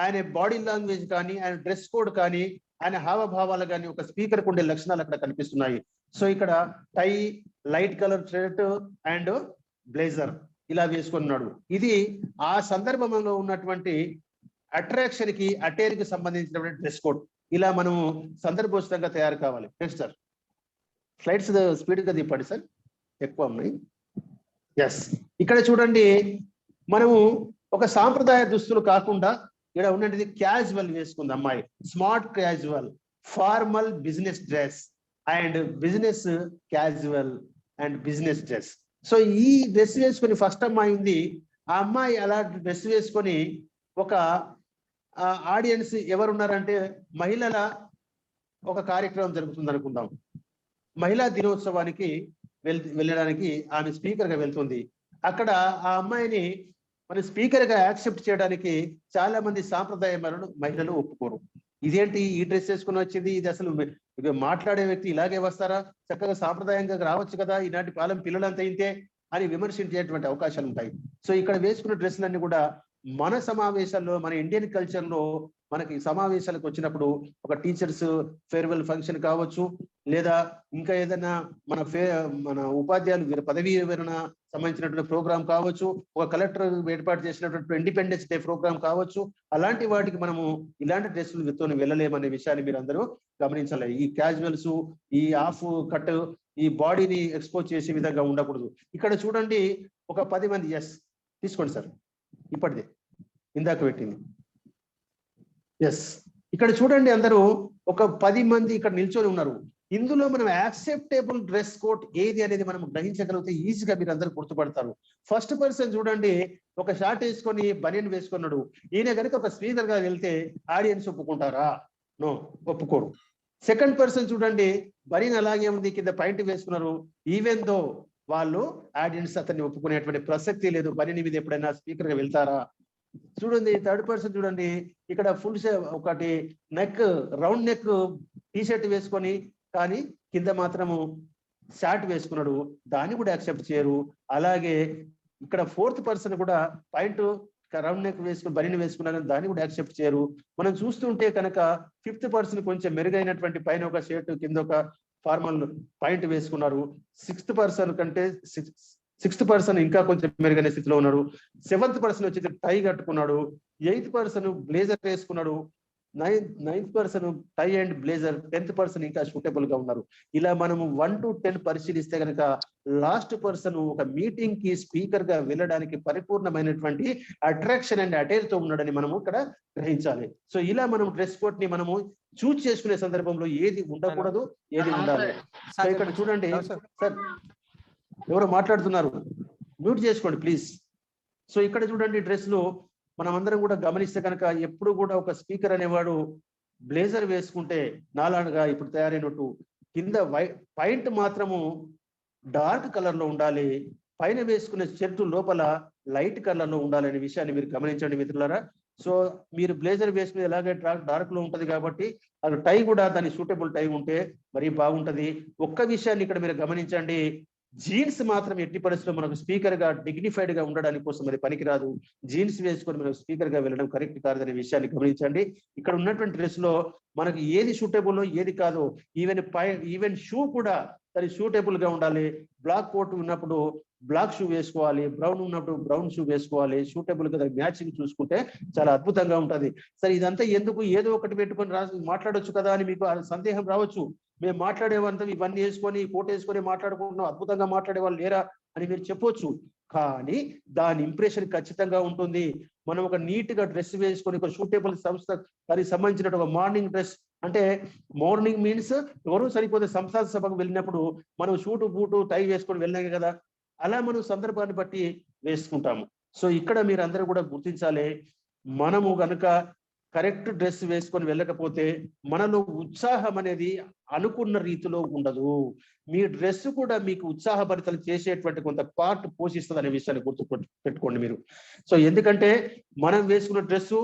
ఆయన బాడీ లాంగ్వేజ్ కానీ, ఆయన డ్రెస్ కోడ్ కానీ, ఆయన హావభావాలు కానీ ఒక స్పీకర్ కు ఉండే లక్షణాలు అక్కడ కనిపిస్తున్నాయి. సో ఇక్కడ tie, light colour shirt and blazer ఇలా వేసుకున్నాడు. ఇది ఆ సందర్భంలో ఉన్నటువంటి అట్రాక్షన్ కి, అటైర్ కి సంబంధించినటువంటి డ్రెస్ కోడ్. ఇలా మనము సందర్భోచితంగా తయారు కావాలి. నెక్స్ట్ సార్, స్లైడ్స్ స్పీడ్ గా తిప్పండి సార్, ఎక్కువ ఉన్నాయి. ఎస్, ఇక్కడ చూడండి, మనము ఒక సాంప్రదాయ దుస్తులు కాకుండా ఇక్కడ ఉన్నది క్యాజువల్ వేసుకుంది అమ్మాయి. Smart casual, formal business dress and business casual and business dress. So ఈ డ్రెస్ వేసుకొని ఫస్ట్ అమ్మాయి ఉంది. ఆ అమ్మాయి అలా డ్రెస్ వేసుకొని ఒక ఆడియన్స్ ఎవరున్నారంటే మహిళల ఒక కార్యక్రమం జరుగుతుంది అనుకుందాం. మహిళా దినోత్సవానికి వెళ్ళడానికి ఆమె స్పీకర్ గా వెళ్తుంది. అక్కడ ఆ అమ్మాయిని మన స్పీకర్ గా యాక్సెప్ట్ చేయడానికి చాలా మంది సాంప్రదాయ మహిళలు ఒప్పుకోరు. ఇదేంటి ఈ డ్రెస్ వేసుకుని వచ్చింది, ఇది అసలు మాట్లాడే వ్యక్తి ఇలాగే వస్తారా, చక్కగా సాంప్రదాయంగా రావచ్చు కదా, ఈనాటి కాలం పిల్లలంతా ఇంతే అని విమర్శించేటువంటి అవకాశాలు ఉంటాయి. సో ఇక్కడ వేసుకున్న డ్రెస్సులన్నీ కూడా మన సమావేశాల్లో, మన ఇండియన్ కల్చర్ లో మనకి సమావేశాలకు వచ్చినప్పుడు, ఒక టీచర్స్ ఫేర్వెల్ ఫంక్షన్ కావచ్చు, లేదా ఇంకా ఏదైనా మన ఉపాధ్యాయులు పదవీ విరమణ సంబంధించినటువంటి ప్రోగ్రామ్ కావచ్చు, ఒక కలెక్టర్ ఏర్పాటు చేసినటువంటి ఇండిపెండెన్స్ డే ప్రోగ్రామ్ కావచ్చు, అలాంటి వాటికి మనము ఇలాంటి డ్రెస్సులతో వెళ్ళలేమనే విషయాన్ని మీరు అందరూ గమనించాలి. ఈ క్యాజువల్స్, ఈ హాఫ్ కట్, ఈ బాడీని ఎక్స్పోజ్ చేసే విధంగా ఉండకూడదు. ఇక్కడ చూడండి, ఒక 10 మంది, ఎస్ తీసుకోండి సార్, ఇప్పటిదే ఇందాక పెట్టింది. ఎస్, ఇక్కడ చూడండి, అందరూ ఒక 10 మంది ఇక్కడ నిల్చొని ఉన్నారు. ఇందులో మనం యాక్సెప్టబుల్ డ్రెస్ కోడ్ ఏది అనేది మనం గ్రహించగలిగితే ఈజీగా మీరు అందరూ గుర్తుపడతారు. ఫస్ట్ పర్సన్ చూడండి, ఒక షార్ట్ వేసుకొని బనియన్ వేసుకున్నాడు. ఈయన కనుక ఒక స్పీకర్ గా వెళ్తే ఆడియన్స్ ఒప్పుకుంటారా? నో, ఒప్పుకోరు. సెకండ్ పర్సన్ చూడండి, బనియన్ అలాగే ఉంది, కింద పాయింట్ వేసుకున్నారు. ఈవెన్ దో వాళ్ళు ఆడియన్స్ అతన్ని ఒప్పుకునేటువంటి ప్రసక్తి లేదు. బనియన్ మీద ఎప్పుడైనా స్పీకర్ గా వెళ్తారా? చూడండి, థర్డ్ పర్సన్ చూడండి, ఇక్కడ ఫుల్ ఒకటి neck, round neck T shirt వేసుకొని కానీ కింద మాత్రము షార్ట్ వేసుకున్నాడు, దాన్ని కూడా యాక్సెప్ట్ చేయరు. అలాగే ఇక్కడ ఫోర్త్ పర్సన్ కూడా పాయింట్ రౌండ్ నెక్ వేసుకుని బనియన్ వేసుకున్నారు, దాన్ని కూడా యాక్సెప్ట్ చేయరు. మనం చూస్తుంటే కనుక ఫిఫ్త్ పర్సన్ కొంచెం మెరుగైనటువంటి పైన ఒక షర్ట్, కింద ఒక ఫార్మల్ పాయింట్ వేసుకున్నారు. సిక్స్త్ పర్సన్ ఇంకా కొంచెం మెరుగైన స్థితిలో ఉన్నాడు. సెవెంత్ పర్సన్ వచ్చి టై కట్టుకున్నాడు. ఎయిత్ పర్సన్ బ్లేజర్ వేసుకున్నాడు. Ninth person tie and blazer. 10th person ఇంకా సూటబుల్ గా ఉన్నారు. ఇలా మనము 1 to 10 పరిశీలిస్తే కనుక లాస్ట్ పర్సన్ ఒక మీటింగ్ కి స్పీకర్ గా వెళ్ళడానికి పరిపూర్ణమైనటువంటి అట్రాక్షన్ అండ్ అటైర్ తో ఉన్నాడని మనము ఇక్కడ గ్రహించాలి. సో ఇలా మనం డ్రెస్ కోడ్ ని మనము చూస్ చేసుకునే సందర్భంలో ఏది ఉండకూడదు, ఏది ఉండాలి. సో ఇక్కడ చూడండి సార్, ఎవరో మాట్లాడుతున్నారు, మ్యూట్ చేసుకోండి ప్లీజ్. సో ఇక్కడ చూడండి, డ్రెస్ లో మనం అందరం కూడా గమనిస్తే కనుక ఎప్పుడు కూడా ఒక స్పీకర్ అనేవాడు బ్లేజర్ వేసుకుంటే నాలాగా ఇప్పుడు తయారైనట్టు కింద పాయింట్ మాత్రము డార్క్ కలర్ లో ఉండాలి, పైన వేసుకునే షర్ట్ లోపల లైట్ కలర్ లో ఉండాలనే విషయాన్ని మీరు గమనించండి మిత్రులారా. సో మీరు బ్లేజర్ వేసుకునే ఎలాగే డార్క్ లో ఉంటది కాబట్టి అది టై కూడా దాని సూటబుల్ టై ఉంటే మరీ బాగుంటది. ఒక్క విషయాన్ని ఇక్కడ మీరు గమనించండి, జీన్స్ మాత్రం ఎట్టి పరిస్థితుల్లో మనకు స్పీకర్ గా డిగ్నిఫైడ్ గా ఉండడానికి కోసం అది పనికిరాదు. జీన్స్ వేసుకొని మనం స్పీకర్ గా వెళ్ళడం కరెక్ట్ కాదనే విషయాన్ని గమనించండి. ఇక్కడ ఉన్నటువంటి డ్రెస్ లో మనకు ఏది సూటబుల్ ఏది కాదు, ఈవెన్ షూ కూడా దాని సూటబుల్ గా ఉండాలి. బ్లాక్ కోట్ ఉన్నప్పుడు బ్లాక్ షూ వేసుకోవాలి, బ్రౌన్ ఉన్నప్పుడు బ్రౌన్ షూ వేసుకోవాలి. సూటబుల్ గా మ్యాచింగ్ చూసుకుంటే చాలా అద్భుతంగా ఉంటది. సరే ఇదంతా ఎందుకు, ఏదో ఒకటి పెట్టుకొని మాట్లాడొచ్చు కదా అని మీకు సందేహం రావచ్చు. మేము మాట్లాడేవంతా ఇవన్నీ వేసుకొని కోట్ వేసుకొని మాట్లాడుకుంటున్నాం, అద్భుతంగా మాట్లాడే వాళ్ళు లేరా అని మీరు చెప్పొచ్చు. కానీ దాని ఇంప్రెషన్ ఖచ్చితంగా ఉంటుంది. మనం ఒక నీట్ గా డ్రెస్ వేసుకొని ఒక సూటబుల్ సంస్థ దానికి సంబంధించిన ఒక మార్నింగ్ డ్రెస్, అంటే మార్నింగ్ మీన్స్ ఎవరు సరిపోతే సంస్థ సభకు వెళ్ళినప్పుడు మనం షూటు బూటు టై వేసుకొని వెళ్ళాం కదా, అలా మనం సందర్భాన్ని బట్టి వేసుకుంటాము. సో ఇక్కడ మీరు అందరూ కూడా గుర్తించాలి, మనము కనుక కరెక్ట్ డ్రెస్ వేసుకొని వెళ్ళకపోతే మనలో ఉత్సాహం అనేది అనుకున్న రీతిలో ఉండదు. మీ డ్రెస్ కూడా మీకు ఉత్సాహభరితలు చేసేటువంటి కొంత పార్ట్ పోషిస్తుంది అనే విషయాన్ని గుర్తు పెట్టుకోండి మీరు. సో ఎందుకంటే మనం వేసుకున్న డ్రెస్సు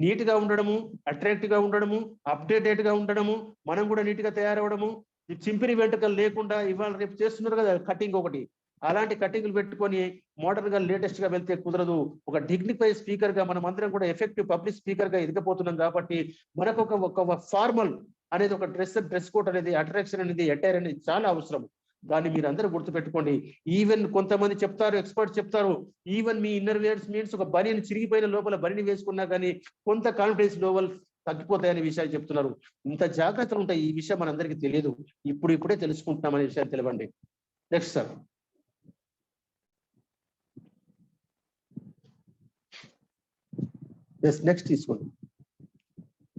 నీట్ గా ఉండడము, అట్రాక్టివ్ గా ఉండడము, అప్డేటెడ్ గా ఉండడము, మనం కూడా నీట్ గా తయారవడము, ఈ చింపిరి వెంట్రుకలు లేకుండా ఇవాళ రేపు చేస్తున్నారు కదా కటింగ్ ఒకటి, అలాంటి కటింగ్లు పెట్టుకొని మోడర్న్ గా లేటెస్ట్ గా వెళ్తే కుదరదు. ఒక డిగ్నిఫై స్పీకర్ గా మనం అందరం కూడా ఎఫెక్టివ్ పబ్లిక్ స్పీకర్ గా ఎదిగిపోతున్నాం కాబట్టి మనకు ఒక ఫార్మల్ అనేది ఒక డ్రెస్ కోడ్ అనేది అట్రాక్షన్ అనేది అటైర్ అనేది చాలా అవసరం. దాన్ని మీరు అందరూ గుర్తుపెట్టుకోండి. ఈవెన్ కొంతమంది చెప్తారు, ఎక్స్పర్ట్స్ చెప్తారు, ఈవెన్ మీ ఇన్నర్ వేర్స్ మీన్స్ ఒక బనీని చిరిగిపోయిన లోపల బనీని వేసుకున్నా కానీ కొంత కాన్ఫిడెన్స్ లెవెల్ తగ్గిపోతాయనే విషయాలు చెప్తున్నారు. ఇంత జాగ్రత్తలు ఉంటాయి, ఈ విషయం మనందరికీ తెలియదు, ఇప్పుడే తెలుసుకుంటున్నాం అనే విషయాన్ని తెలియండి. Next sir. నెక్స్ట్ తీసుకోండి.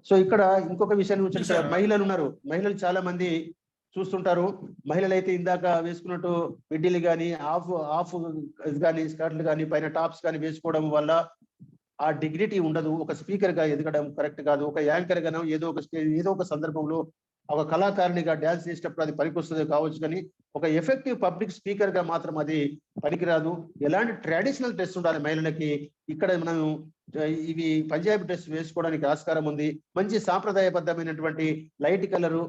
సో ఇక్కడ ఇంకొక విషయాన్ని వచ్చి మహిళలు ఉన్నారు. మహిళలు చాలా మంది చూస్తుంటారు. మహిళలు అయితే ఇందాక వేసుకున్నట్టు మిడ్డీలు కానీ ఆఫ్ కానీ స్కర్ట్లు కానీ పైన టాప్స్ కానీ వేసుకోవడం వల్ల ఆ డిగ్నిటీ ఉండదు. ఒక స్పీకర్ గా ఎదగడం కరెక్ట్ కాదు. ఒక యాంకర్ గానో ఏదో ఒక సందర్భంలో ఒక కళాకారునిగా డ్యాన్స్ చేసేటప్పుడు అది పనికొస్తుంది కావచ్చు, కానీ ఒక ఎఫెక్టివ్ పబ్లిక్ స్పీకర్ గా మాత్రం అది పనికిరాదు. ఎలాంటి ట్రెడిషనల్ డ్రెస్ ఉండాలి మహిళలకి. ఇక్కడ మనం ఇవి పంజాబీ డ్రెస్ వేసుకోవడానికి ఆస్కారం ఉంది. మంచి సాంప్రదాయబద్ధమైనటువంటి లైట్ కలరు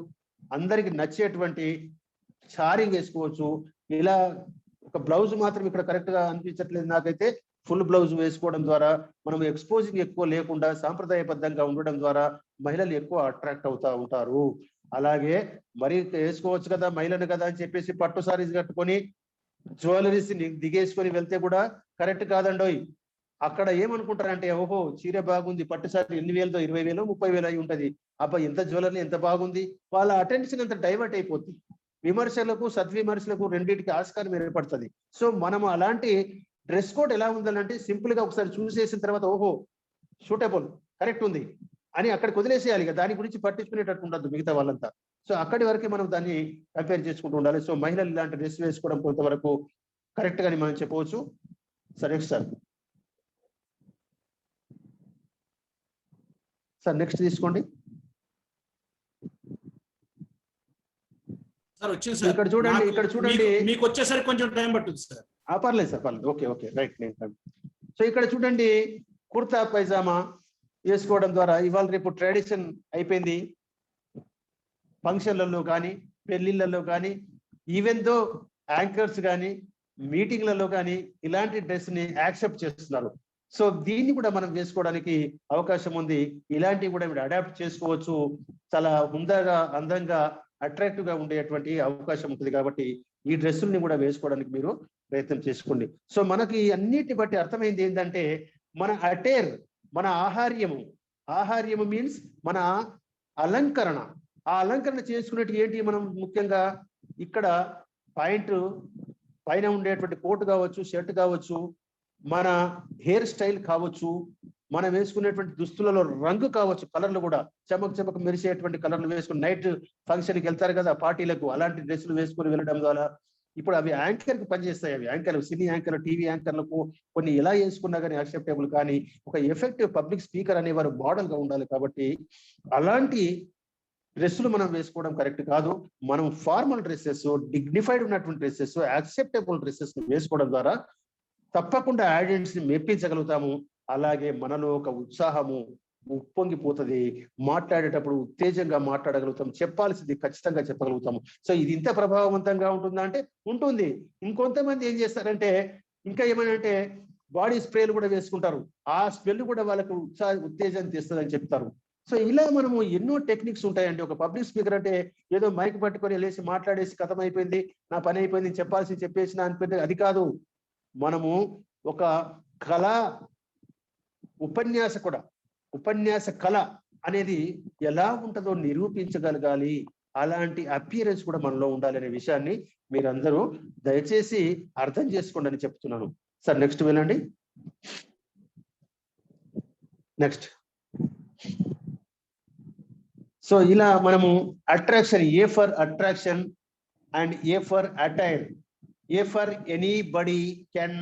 అందరికి నచ్చేటువంటి సారీ వేసుకోవచ్చు. ఇలా ఒక బ్లౌజ్ మాత్రం ఇక్కడ కరెక్ట్ గా అనిపించట్లేదు నాకైతే. ఫుల్ బ్లౌజ్ వేసుకోవడం ద్వారా మనం ఎక్స్పోజింగ్ ఎక్కువ లేకుండా సాంప్రదాయబద్ధంగా ఉండడం ద్వారా మహిళలు ఎక్కువ అట్రాక్ట్ అవుతా ఉంటారు. అలాగే మరి వేసుకోవచ్చు కదా మహిళను కదా అని చెప్పేసి పట్టు సారీస్ కట్టుకొని జ్యువెలరీస్ దిగేసుకొని వెళ్తే కూడా కరెక్ట్ కాదండోయ్. అక్కడ ఏమనుకుంటారంటే, ఓహో చీర బాగుంది, పట్టు సారీ 8,000 20,000 30,000 అయి ఉంటది, అబ్బా ఎంత జ్యువెలరీ ఎంత బాగుంది, వాళ్ళ అటెన్షన్ అంత డైవర్ట్ అయిపోతుంది. విమర్శలకు సద్విమర్శలకు రెండింటికి ఆస్కారం ఏర్పడుతుంది. సో మనము అలాంటి డ్రెస్ కోడ్ ఎలా ఉండాలంటే సింపుల్ గా ఒకసారి చూసేసిన తర్వాత ఓహో సూటబుల్ కరెక్ట్ ఉంది అని అక్కడికి వదిలేసేయాలి. దాని గురించి పట్టించుకునేటట్టు ఉండదు మిగతా వాళ్ళంతా. సో అక్కడి వరకే మనం దాన్ని కంపేర్ చేసుకుంటూ ఉండాలి. సో మహిళలు ఇలాంటి డ్రెస్ వేసుకోవడం కొంతవరకు కరెక్ట్ గాని మనం చెప్పవచ్చు. సార్ నెక్స్ట్ సార్ నెక్స్ట్ తీసుకోండి. సార్ వచ్చింది సార్. ఇక్కడ చూడండి మీకు వచ్చేసరికి కొంచెం టైం పట్టుద్ది సార్. పర్లేదు సార్ పర్లేదు. Okay right. సో ఇక్కడ చూడండి కుర్తా పైజామా వేసుకోవడం ద్వారా ఇవాళ రేపు ట్రెడిషన్ అయిపోయింది. ఫంక్షన్లలో కానీ పెళ్లిళ్ళలో కానీ ఈవెన్ దో యాంకర్స్ కానీ మీటింగ్లలో కానీ ఇలాంటి డ్రెస్ ని యాక్సెప్ట్ చేస్తున్నారు. సో దీన్ని కూడా మనం వేసుకోవడానికి అవకాశం ఉంది. ఇలాంటివి కూడా మీరు అడాప్ట్ చేసుకోవచ్చు. చాలా హుందాగా అందంగా అట్రాక్టివ్ గా ఉండేటువంటి అవకాశం ఉంటుంది. కాబట్టి ఈ డ్రెస్సుల్ని కూడా వేసుకోవడానికి మీరు ప్రయత్నం చేసుకోండి. సో మనకి అన్నిటిని బట్టి అర్థమైంది ఏంటంటే మన అటైర్, మన ఆహార్యము మీన్స్ మన అలంకరణ. ఆ అలంకరణ చేసుకునేటి ఏంటి మనం ముఖ్యంగా ఇక్కడ పాయింట్ పైన ఉండేటువంటి కోట్ కావచ్చు, షర్ట్ కావచ్చు, మన హెయిర్ స్టైల్ కావచ్చు, మనం వేసుకునేటువంటి దుస్తులలో రంగు కావచ్చు, కలర్లు కూడా చమక్ మెరిసేటువంటి కలర్లు వేసుకుని నైట్ ఫంక్షన్కి వెళ్తారు కదా పార్టీలకు, అలాంటి డ్రెస్సులు వేసుకుని వెళ్ళడం ద్వారా ఇప్పుడు అవి యాంకర్కి పనిచేస్తాయి. అవి యాంకర్లు, సినీ యాంకర్లు, టీవీ యాంకర్లకు కొన్ని ఎలా వేసుకున్నా కానీ యాక్సెప్టబుల్. కానీ ఒక ఎఫెక్టివ్ పబ్లిక్ స్పీకర్ అనేవారు మోడల్ గా ఉండాలి. కాబట్టి అలాంటి డ్రెస్సులు మనం వేసుకోవడం కరెక్ట్ కాదు. మనం ఫార్మల్ డ్రెస్సెస్, డిగ్నిఫైడ్ ఉన్నటువంటి డ్రెస్సెస్, యాక్సెప్టబుల్ డ్రెస్సెస్ వేసుకోవడం ద్వారా తప్పకుండా ఆడియన్స్ ని మెప్పించగలుగుతాము. అలాగే మనలో ఒక ఉత్సాహము ఉప్పొంగిపోతుంది. మాట్లాడేటప్పుడు ఉత్తేజంగా మాట్లాడగలుగుతాం, చెప్పాల్సింది ఖచ్చితంగా చెప్పగలుగుతాము. సో ఇది ఇంత ప్రభావవంతంగా ఉంటుందా అంటే ఉంటుంది. ఇంకొంతమంది ఏం చేస్తారంటే ఇంకా ఏమనంటే బాడీ స్ప్రేలు కూడా వేసుకుంటారు. ఆ స్మెల్ కూడా వాళ్ళకు ఉత్తేజాన్ని తెస్తుందని చెప్తారు. సో ఇలా మనము ఎన్నో టెక్నిక్స్ ఉంటాయండి. ఒక పబ్లిక్ స్పీకర్ అంటే ఏదో మైక్ పట్టుకొని వెళ్ళేసి మాట్లాడేసి కథం అయిపోయింది, నా పని అయిపోయింది, చెప్పాల్సి చెప్పేసిన అనిపోయింది, అది కాదు. మనము ఒక కళ ఉపన్యాస కళ అనేది ఎలా ఉంటుందో నిరూపించగలగాలి. అలాంటి అపియరెన్స్ కూడా మనలో ఉండాలి అనే విషయాన్ని మీరందరూ దయచేసి అర్థం చేసుకోండి అని చెప్తున్నాను. సార్ నెక్స్ట్ వెళ్ళండి. నెక్స్ట్. సో ఇలా మనము attraction, A for attraction and A for attire, A for anybody can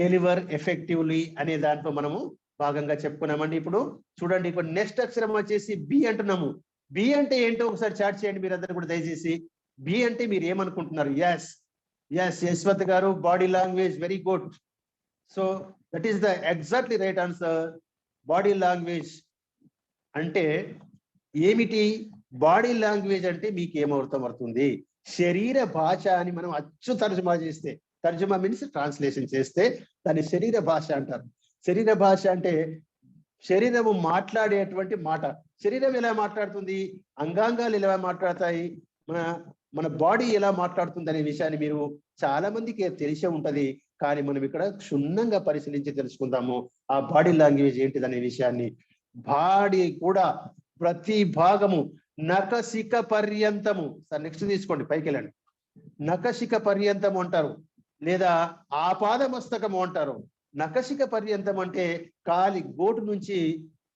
deliver effectively అనే దాంట్లో మనము భాగంగా చెప్పుకున్నామండి. ఇప్పుడు చూడండి, ఇప్పుడు నెక్స్ట్ అక్షరం వచ్చేసి బి అంటున్నాము. బి అంటే ఏంటో ఒకసారి చాట్ చేయండి మీరందరూ కూడా దయచేసి. బి అంటే మీరు ఏమనుకుంటున్నారు? ఎస్ యశ్వత్ గారు, body language, very good. So that is the exactly right answer. Body language అంటే ఏమిటి? బాడీ లాంగ్వేజ్ అంటే మీకు ఏమర్థం అవుతుంది? శరీర భాష అని మనం అచ్చు తర్జుమా చేస్తే, తర్జుమా మీన్స్ ట్రాన్స్లేషన్ చేస్తే దాన్ని శరీర భాష అంటారు. శరీర భాష అంటే శరీరము మాట్లాడేటువంటి మాట. శరీరం ఎలా మాట్లాడుతుంది, అంగాంగాలు ఎలా మాట్లాడతాయి, మన బాడీ ఎలా మాట్లాడుతుంది అనే విషయాన్ని మీరు చాలా మందికి తెలిసే ఉంటది. కానీ మనం ఇక్కడ క్షుణ్ణంగా పరిశీలించి తెలుసుకుందాము ఆ బాడీ లాంగ్వేజ్ ఏంటిదనే విషయాన్ని. బాడీ కూడా ప్రతి భాగము నఖశిఖ పర్యంతము. సార్ నెక్స్ట్ తీసుకోండి, పైకి వెళ్ళండి. నఖశిఖ పర్యంతము అంటారు, లేదా ఆపాదమస్తకము అంటారు. నఖశిఖ పర్యంతం అంటే కాలి గోటు నుంచి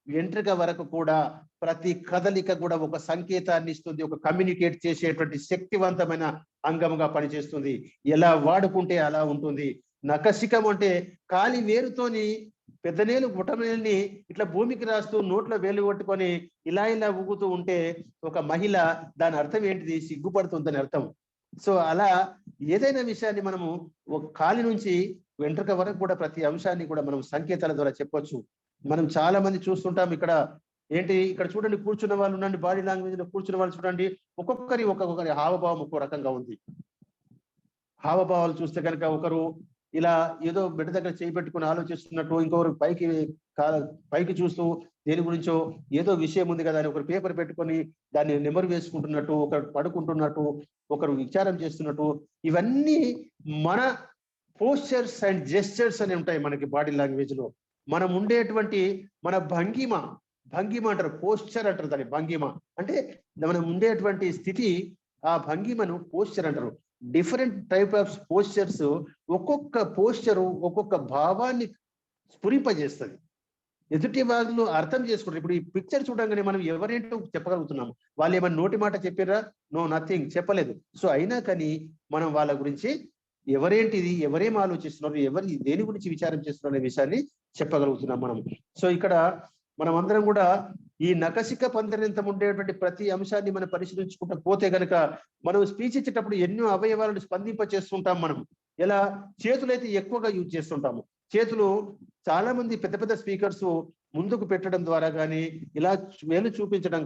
వెంట్రుక వరకు కూడా ప్రతి కదలిక కూడా ఒక సంకేతాన్ని ఇస్తుంది, ఒక కమ్యూనికేట్ చేసేటువంటి శక్తివంతమైన అంగముగా పనిచేస్తుంది. ఎలా వాడుకుంటే అలా ఉంటుంది. నఖశిఖం అంటే కాలి వేరుతోని పెద్దనేలు బుటనేలుని ఇట్లా భూమికి రాస్తూ నోట్లో వేలు కొట్టుకొని ఇలా ఊగుతూ ఉంటే ఒక మహిళ, దాని అర్థం ఏంటిది? సిగ్గుపడుతుందని అర్థం. సో అలా ఏదైనా విషయాన్ని మనము ఒక కాలి నుంచి వెంట్రుక వరకు కూడా ప్రతి అంశాన్ని కూడా మనం సంకేతాల ద్వారా చెప్పొచ్చు. మనం చాలా మంది చూస్తుంటాం. ఇక్కడ ఏంటి, ఇక్కడ చూడండి, కూర్చున్న వాళ్ళు ఉండండి, బాడీ లాంగ్వేజ్ లో కూర్చున్న వాళ్ళు చూడండి, ఒక్కొక్కరి హావభావం ఒక్కో రకంగా ఉంది. హావభావాలు చూస్తే కనుక ఒకరు ఇలా ఏదో బిడ్డ దగ్గర చేయి పెట్టుకుని ఆలోచిస్తున్నట్టు, ఇంకొకరు పైకి చూస్తూ దేని గురించో ఏదో విషయం ఉంది కదా అని ఒకరు పేపర్ పెట్టుకొని దాన్ని నెమరు వేసుకుంటున్నట్టు, ఒకరు పడుకుంటున్నట్టు, ఒకరు విచారం చేస్తున్నట్టు, ఇవన్నీ మన పోస్చర్స్ అండ్ జెస్చర్స్ అని ఉంటాయి మనకి బాడీ లాంగ్వేజ్ లో. మనం ఉండేటువంటి మన భంగిమ అంటారు, పోస్చర్ అంటారు దాన్ని. భంగిమ అంటే మనం ఉండేటువంటి స్థితి, ఆ భంగిమను పోస్చర్ అంటారు. డిఫరెంట్ టైప్ ఆఫ్ పోస్చర్స్, ఒక్కొక్క పోస్చరు ఒక్కొక్క భావాన్ని స్ఫురింపజేస్తుంది. ఎదుటి వాళ్ళు అర్థం చేసుకుంటారు. ఇప్పుడు ఈ పిక్చర్ చూడంగానే మనం ఎవరేంటో చెప్పగలుగుతున్నాము. వాళ్ళు ఏమైనా నోటి మాట చెప్పారా? నో, నథింగ్, చెప్పలేదు. సో అయినా కానీ మనం వాళ్ళ గురించి ఎవరేంటిది, ఎవరేం ఆలోచిస్తున్నారు, దేని గురించి విచారం చేస్తున్నారు అనే విషయాన్ని చెప్పగలుగుతున్నాం మనం. సో ఇక్కడ మనం అందరం కూడా ఈ నఖశిఖ పందరింతం ఉండేటువంటి ప్రతి అంశాన్ని మనం పరిశీలించుకుంటూ పోతే గనక మనం స్పీచ్ ఇచ్చేటప్పుడు ఎన్నో అవయవాలను స్పందింప చేస్తుంటాం మనం. ఎలా? చేతులు అయితే ఎక్కువగా యూజ్ చేస్తుంటాము. చేతులు చాలా మంది పెద్ద పెద్ద స్పీకర్స్ ముందుకు పెట్టడం ద్వారా కానీ, ఇలా వేలు చూపించడం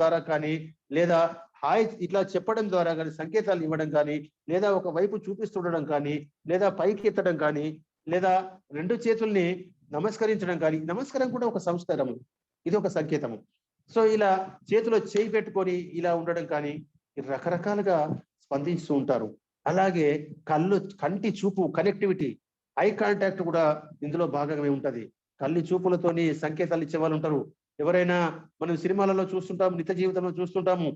ద్వారా కానీ, లేదా హాయ్ ఇట్లా చెప్పడం ద్వారా కానీ, సంకేతాలు ఇవ్వడం కానీ, లేదా ఒక వైపు చూపిస్తుండడం కానీ, లేదా పైకి ఎత్తడం కానీ, లేదా రెండు చేతుల్ని నమస్కరించడం కానీ. నమస్కారం కూడా ఒక సంస్కారము, ఇది ఒక సంకేతము. సో ఇలా చేతిలో చేయి పెట్టుకొని ఇలా ఉండడం కానీ రకరకాలుగా స్పందిస్తూ ఉంటారు. అలాగే కంటి చూపు కనెక్టివిటీ, ఐ కాంటాక్ట్ కూడా ఇందులో భాగంగా ఉంటది. కళ్ళు చూపులతోని సంకేతాలు ఇచ్చే వాళ్ళు ఉంటారు. ఎవరైనా మనం సినిమాలలో చూస్తుంటాము, నిత్య జీవితంలో చూస్తుంటాము.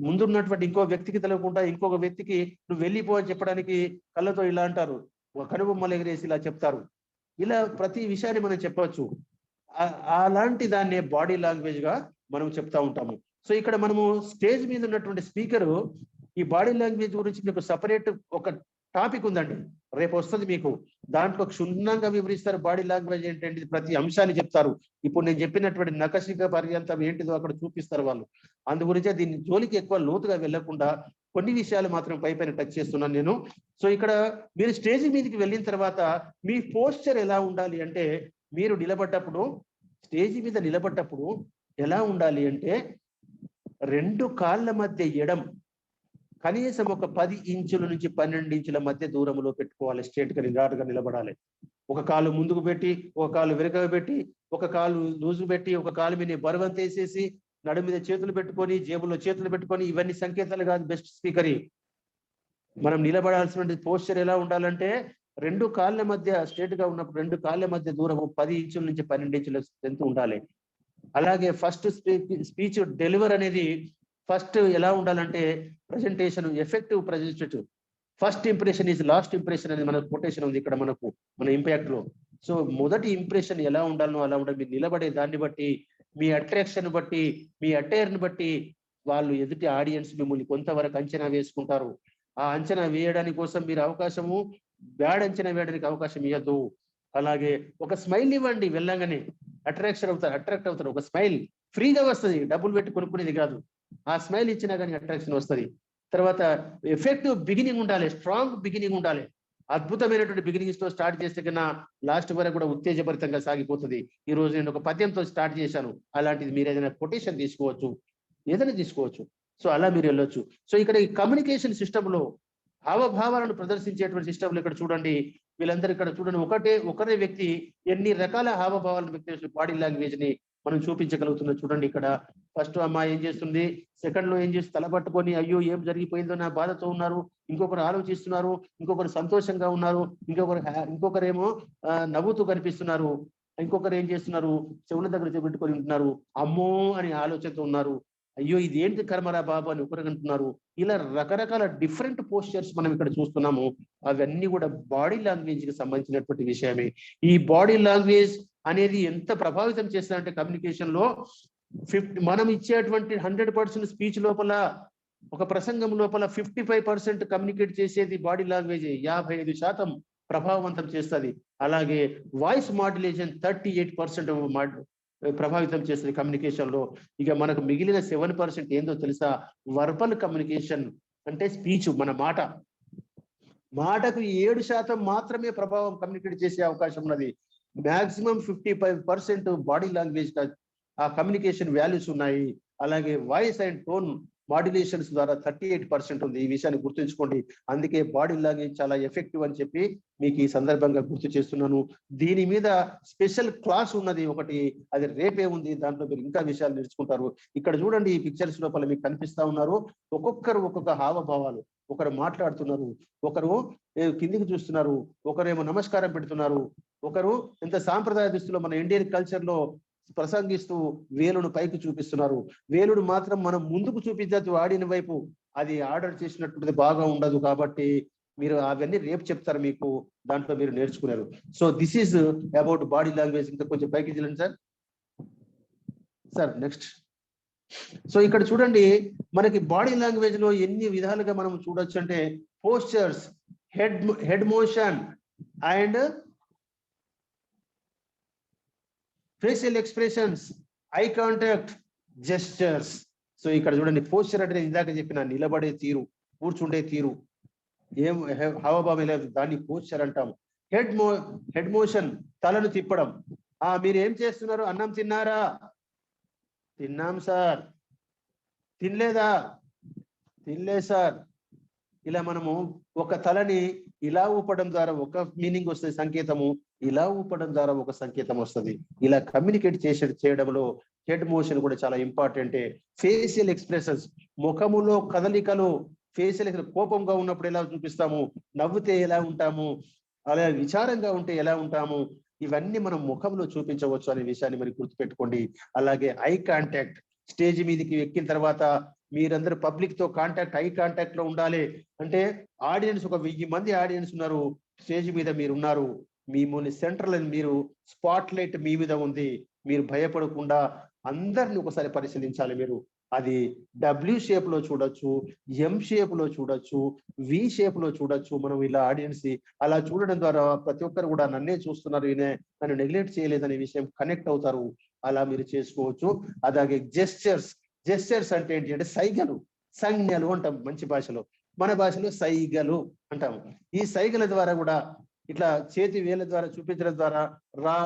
ముందున్నటువంటి ఇంకో వ్యక్తికి తెలియకుండా ఇంకొక వ్యక్తికి నువ్వు వెళ్ళిపో అని చెప్పడానికి కళ్ళతో ఇలా అంటారు, కనుబొమ్మలు ఎగిరేసి ఇలా చెప్తారు. ఇలా ప్రతి విషయాన్ని మనం చెప్పవచ్చు. అలాంటి దాన్నే బాడీ లాంగ్వేజ్ గా మనం చెప్తా ఉంటాము. సో ఇక్కడ మనము స్టేజ్ మీద ఉన్నటువంటి స్పీకరు ఈ బాడీ లాంగ్వేజ్ గురించి మీకు సపరేట్ ఒక టాపిక్ ఉందండి, రేపు వస్తుంది మీకు. దాంట్లో క్షుణ్ణంగా వివరిస్తారు బాడీ లాంగ్వేజ్ ఏంటంటే, ప్రతి అంశాన్ని చెప్తారు. ఇప్పుడు నేను చెప్పినటువంటి నఖశిఖ పర్యంతం ఏంటిదో అక్కడ చూపిస్తారు వాళ్ళు. అందు గురించే దీన్ని జోలికి ఎక్కువ లోతుగా వెళ్లకుండా కొన్ని విషయాలు మాత్రం పైన టచ్ చేస్తున్నాను నేను. సో ఇక్కడ మీరు స్టేజ్ మీదకి వెళ్ళిన తర్వాత మీ పోస్చర్ ఎలా ఉండాలి అంటే, మీరు స్టేజ్ మీద నిలబడ్డప్పుడు ఎలా ఉండాలి అంటే, రెండు కాళ్ళ మధ్య ఎడం కనీసం ఒక 10 ఇంచుల నుంచి 12 ఇంచుల మధ్య దూరంలో పెట్టుకోవాలి. స్ట్రేట్ గా నిరాటగా నిలబడాలి. ఒక కాలు ముందుకు పెట్టి, ఒక కాలు వెనుకగా పెట్టి, ఒక కాలు లూజు పెట్టి, ఒక కాలు మీద బరువంత వేసేసి, నడు మీద చేతులు పెట్టుకొని, జేబులో చేతులు పెట్టుకొని, ఇవన్నీ సంకేతాలు కాదు బెస్ట్ స్పీకర్. మనం నిలబడాల్సిన పోస్చర్ ఎలా ఉండాలంటే, రెండు కాళ్ళ మధ్య స్ట్రేట్ గా ఉన్నప్పుడు రెండు కాళ్ళ మధ్య దూరం 10 ఇంచుల నుంచి 12 ఇంచుల స్ట్రెంత్ ఉండాలి. అలాగే ఫస్ట్ స్పీచ్ డెలివర్ అనేది ఫస్ట్ ఎలా ఉండాలంటే, presentation effective presentative, first impression is last impression అనేది మనకు కొటేషన్ ఉంది ఇక్కడ మన ఇంపాక్ట్ లో. సో మొదటి ఇంప్రెషన్ ఎలా ఉండాలనో అలా ఉండాలి. మీరు నిలబడే దాన్ని బట్టి, మీ అట్రాక్షన్ బట్టి, మీ అటైర్ని బట్టి వాళ్ళు ఎదుటి ఆడియన్స్ మిమ్మల్ని కొంతవరకు అంచనా వేసుకుంటారు. ఆ అంచనా వేయడానికి కోసం మీరు బ్యాడ్ అంచనా వేయడానికి అవకాశం ఇవ్వద్దు. అలాగే ఒక స్మైల్ ఇవ్వండి, వెళ్ళంగానే అట్రాక్ట్ అవుతారు. ఒక స్మైల్ ఫ్రీగా వస్తుంది, డబ్బులు పెట్టి కొనుక్కునేది కాదు. ఆ స్మైల్ ఇచ్చినా కానీ అట్రాక్షన్ వస్తుంది. తర్వాత ఎఫెక్టివ్ బిగినింగ్ ఉండాలి, స్ట్రాంగ్ బిగినింగ్ ఉండాలి. అద్భుతమైనటువంటి బిగినింగ్స్ తో స్టార్ట్ చేస్తే కన్నా లాస్ట్ వరకు కూడా ఉత్తేజభరితంగా సాగిపోతుంది. ఈ రోజు నేను ఒక పద్యంతో స్టార్ట్ చేశాను, అలాంటిది మీరు ఏదైనా కొటేషన్ తీసుకోవచ్చు, ఏదైనా తీసుకోవచ్చు. సో అలా మీరు వెళ్ళొచ్చు. సో ఇక్కడ ఈ కమ్యూనికేషన్ సిస్టమ్ లో హావభావాలను ప్రదర్శించేటువంటి సిస్టంలో ఇక్కడ చూడండి, వీళ్ళందరూ ఇక్కడ చూడండి, ఒకరే వ్యక్తి ఎన్ని రకాల హావభావాలను వ్యక్తి చేసిన బాడీ లాంగ్వేజ్ ని మనం చూపించగలుగుతున్నాం. చూడండి ఇక్కడ ఫస్ట్ అమ్మాయి ఏం చేస్తుంది, సెకండ్ లో ఏం చేసి తల పట్టుకొని అయ్యో ఏం జరిగిపోయిందో నా బాధతో ఉన్నారు, ఇంకొకరు ఆలోచిస్తున్నారు, ఇంకొకరు సంతోషంగా ఉన్నారు, ఇంకొకరేమో నవ్వుతూ కనిపిస్తున్నారు, ఇంకొకరు ఏం చేస్తున్నారు చెవుల దగ్గర పెట్టుకొని ఉంటున్నారు, అమ్మో అని ఆలోచనతో ఉన్నారు, అయ్యో ఇది ఏంటి కర్మరా బాబు అని ఒకరు అంటున్నారు. ఇలా రకరకాల డిఫరెంట్ పోస్చర్స్ మనం ఇక్కడ చూస్తున్నాము. అవన్నీ కూడా బాడీ లాంగ్వేజ్ కి సంబంధించినటువంటి విషయమే. ఈ బాడీ లాంగ్వేజ్ అనేది ఎంత ప్రభావితం చేస్తుందంటే కమ్యూనికేషన్ లో మనం ఇచ్చేటువంటి 100% స్పీచ్ లోపల, ఒక ప్రసంగం లోపల 55% కమ్యూనికేట్ చేసేది బాడీ లాంగ్వేజ్, 55% ప్రభావవంతం చేస్తుంది. అలాగే వాయిస్ మాడ్యులేషన్ 38% ప్రభావితం చేస్తుంది కమ్యూనికేషన్ లో. ఇక మనకు మిగిలిన 7% ఏందో తెలుసా, వర్బల్ కమ్యూనికేషన్ అంటే స్పీచ్, మన మాటకు 7% మాత్రమే ప్రభావం కమ్యూనికేట్ చేసే అవకాశం ఉన్నది. మాక్సిమం 55% బాడీ లాంగ్వేజ్ ఆ కమ్యూనికేషన్ వాల్యూస్ ఉన్నాయి. అలాగే వాయిస్ అండ్ టోన్ మాడ్యులేషన్స్ ద్వారా 38% ఉంది. ఈ విషయాన్ని గుర్తుంచుకోండి. అందుకే బాడీ లాంగ్వేజ్ చాలా ఎఫెక్టివ్ అని చెప్పి మీకు ఈ సందర్భంగా గుర్తు చేస్తున్నాను. దీని మీద స్పెషల్ క్లాస్ ఉన్నది ఒకటి, అది రేపే ఉంది, దాంట్లో మీరు ఇంకా విషయాలు నేర్చుకుంటారు. ఇక్కడ చూడండి, ఈ పిక్చర్స్ లోపల మీకు కనిపిస్తా ఉన్నారు, ఒక్కొక్కరు ఒక్కొక్క హావభావాలు. ఒకరు మాట్లాడుతున్నారు, ఒకరు కిందికి చూస్తున్నారు, ఒకరేమో నమస్కారం పెడుతున్నారు, ఒకరు ఎంత సాంప్రదాయ దుస్తులో మన ఇండియన్ కల్చర్ లో ప్రసంగిస్తూ వేలును పైకి చూపిస్తున్నారు. వేలుడు మాత్రం మనం ముందుకు చూపించచ్చు ఆడిన వైపు, అది ఆర్డర్ చేసినటువంటిది బాగా ఉండదు. కాబట్టి మీరు అవన్నీ రేపు చెప్తారు మీకు, దాంట్లో మీరు నేర్చుకున్నారు. So this is about body language. ఇంకా కొంచెం పైకి వెళ్ళండి సార్. నెక్స్ట్. సో ఇక్కడ చూడండి, మనకి బాడీ లాంగ్వేజ్ లో ఎన్ని విధాలుగా మనం చూడొచ్చు అంటే postures, head motion and facial expressions, eye contact, gestures. So ఇక్కడ చూడండి, పోస్చర్ అంటే ఇందాక చెప్పిన నిలబడే తీరు, కూర్చుండే తీరు, ఏం హావభావం లేదు, దాన్ని పోస్చర్ అంటాం. హెడ్ మోషన్, తలను తిప్పడం. మీరు ఏం చేస్తున్నారు, అన్నం తిన్నారా, తిన్నాం సార్, తినలేదా, తినలేదు సార్. ఇలా మనము ఒక తలని ఇలా ఊపడం ద్వారా ఒక మీనింగ్ వస్తుంది సంకేతము, ఇలా ఊపడం ద్వారా ఒక సంకేతం వస్తుంది. ఇలా కమ్యూనికేట్ చేయడంలో హెడ్ మోషన్ కూడా చాలా ఇంపార్టెంట్. ఫేషియల్ ఎక్స్ప్రెషన్స్, ముఖములో కదలికలు, ఫేషియల్ కోపంగా ఉన్నప్పుడు ఎలా చూపిస్తాము, నవ్వుతే ఎలా ఉంటాము, అలా విచారంగా ఉంటే ఎలా ఉంటాము, ఇవన్నీ మనం ముఖంలో చూపించవచ్చు అనే విషయాన్ని మరి గుర్తుపెట్టుకోండి. అలాగే ఐ కాంటాక్ట్, స్టేజ్ మీదకి ఎక్కిన తర్వాత మీరందరూ పబ్లిక్ తో ఐ కాంటాక్ట్ లో ఉండాలి. అంటే ఆడియన్స్, ఒక 1000 మంది ఆడియన్స్ ఉన్నారు, స్టేజ్ మీద మీరు ఉన్నారు, మిమ్మల్ని సెంట్రల్, మీరు స్పాట్ లైట్ మీ మీద ఉంది, మీరు భయపడకుండా అందరిని ఒకసారి పరిశీలించాలి. మీరు అది డబ్ల్యూ షేప్ లో చూడొచ్చు, ఎం షేప్ లో చూడొచ్చు, వి షేప్ లో చూడొచ్చు. మనం ఇలా ఆడియన్స్ అలా చూడడం ద్వారా ప్రతి ఒక్కరు కూడా నన్నే చూస్తున్నారు, నన్ను నెగ్లెక్ట్ చేయలేదనే విషయం కనెక్ట్ అవుతారు. అలా మీరు చేసుకోవచ్చు. అలాగే జెస్చర్స్ అంటే ఏంటి అంటే సైగలు, సంజ్ఞలు అంటాం మంచి భాషలో, మన భాషలో సైగలు అంటాము. ఈ సైగల ద్వారా కూడా ఇట్లా చేతి వేళ్ళ ద్వారా చూపించడం ద్వారా, రా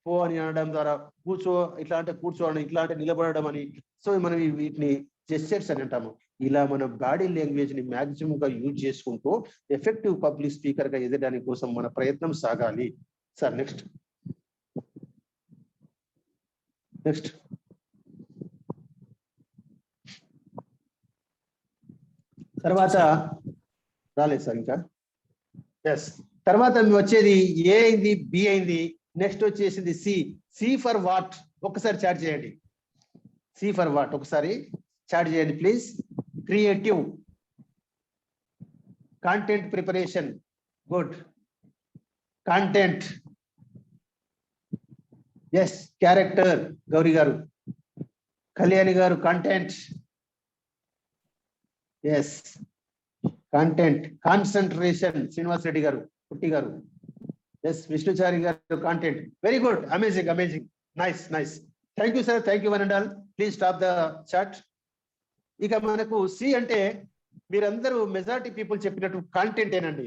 పో అని అనడం ద్వారా, కూర్చో ఇట్లా అంటే కూర్చోవడం, ఇట్లా అంటే నిలబడడం అని. సో మనం వీటిని జెస్చర్స్ అని అంటాము. ఇలా మన బాడీ లాంగ్వేజ్ ని మాక్సిమం గా యూజ్ చేసుకుంటూ ఎఫెక్టివ్ పబ్లిక్ స్పీకర్ గా ఎదగడానికి కోసం మన ప్రయత్నం సాగాలి. Sir next. తర్వాత రాలేదు సార్ ఇంకా. ఎస్, తర్వాత వచ్చేది ఏ అయింది, బి అయింది, నెక్స్ట్ వచ్చేసింది సి ఫర్ వాట్. ఒక్కసారి చాట్ చేయండి, సి ఫర్ వాట్ ఒకసారి చాట్ చేయండి please. Creative, content preparation, good. Content, yes. Character, Gowri గారు. కళ్యాణి గారు, content, yes. Content. Concentration, Srinivas Reddy గారు, పుట్టి గారు. ఎస్ విష్ణుచారి గారు content very good amazing amazing nice thank you sir thank you one and all please stop the chat. ఇక మనకు C అంటే మీరందరూ majority people చెప్పినట్టు కాంటెంట్ ఏనండి.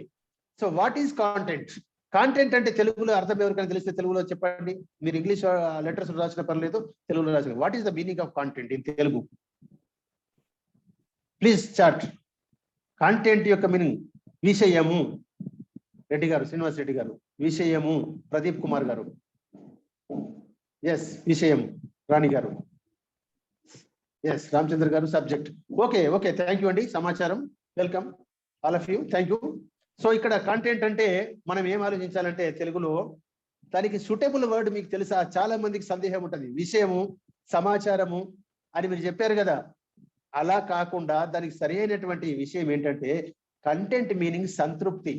So what is content? Content అంటే తెలుగులో అర్థం ఎవరికైనా తెలిస్తే తెలుగులో చెప్పండి. మీరు ఇంగ్లీష్ లెటర్స్ రాసిన పర్లేదు, తెలుగులో రాసిన. What is the meaning of content in Telugu? Please chat. Content యొక్క మీనింగ్ విషయము. రెడ్డి గారు, శ్రీనివాస్ రెడ్డి గారు. విషయము. ప్రదీప్ కుమార్ గారు. ఎస్ విషయం. రాణి గారు. ఎస్ రామచంద్ర గారు. సబ్జెక్ట్. ఓకే థ్యాంక్ యూ అండి. సమాచారం. Welcome all of you. Thank you. So ఇక్కడ కాంటెంట్ అంటే మనం ఏం ఆలోచించాలంటే తెలుగులో దానికి సూటబుల్ వర్డ్ మీకు తెలుసా? చాలా మందికి సందేహం ఉంటుంది. విషయము, సమాచారము అని మీరు చెప్పారు కదా, అలా కాకుండా దానికి సరైనటువంటి విషయం ఏంటంటే కంటెంట్ మీనింగ్ సంతృప్తి,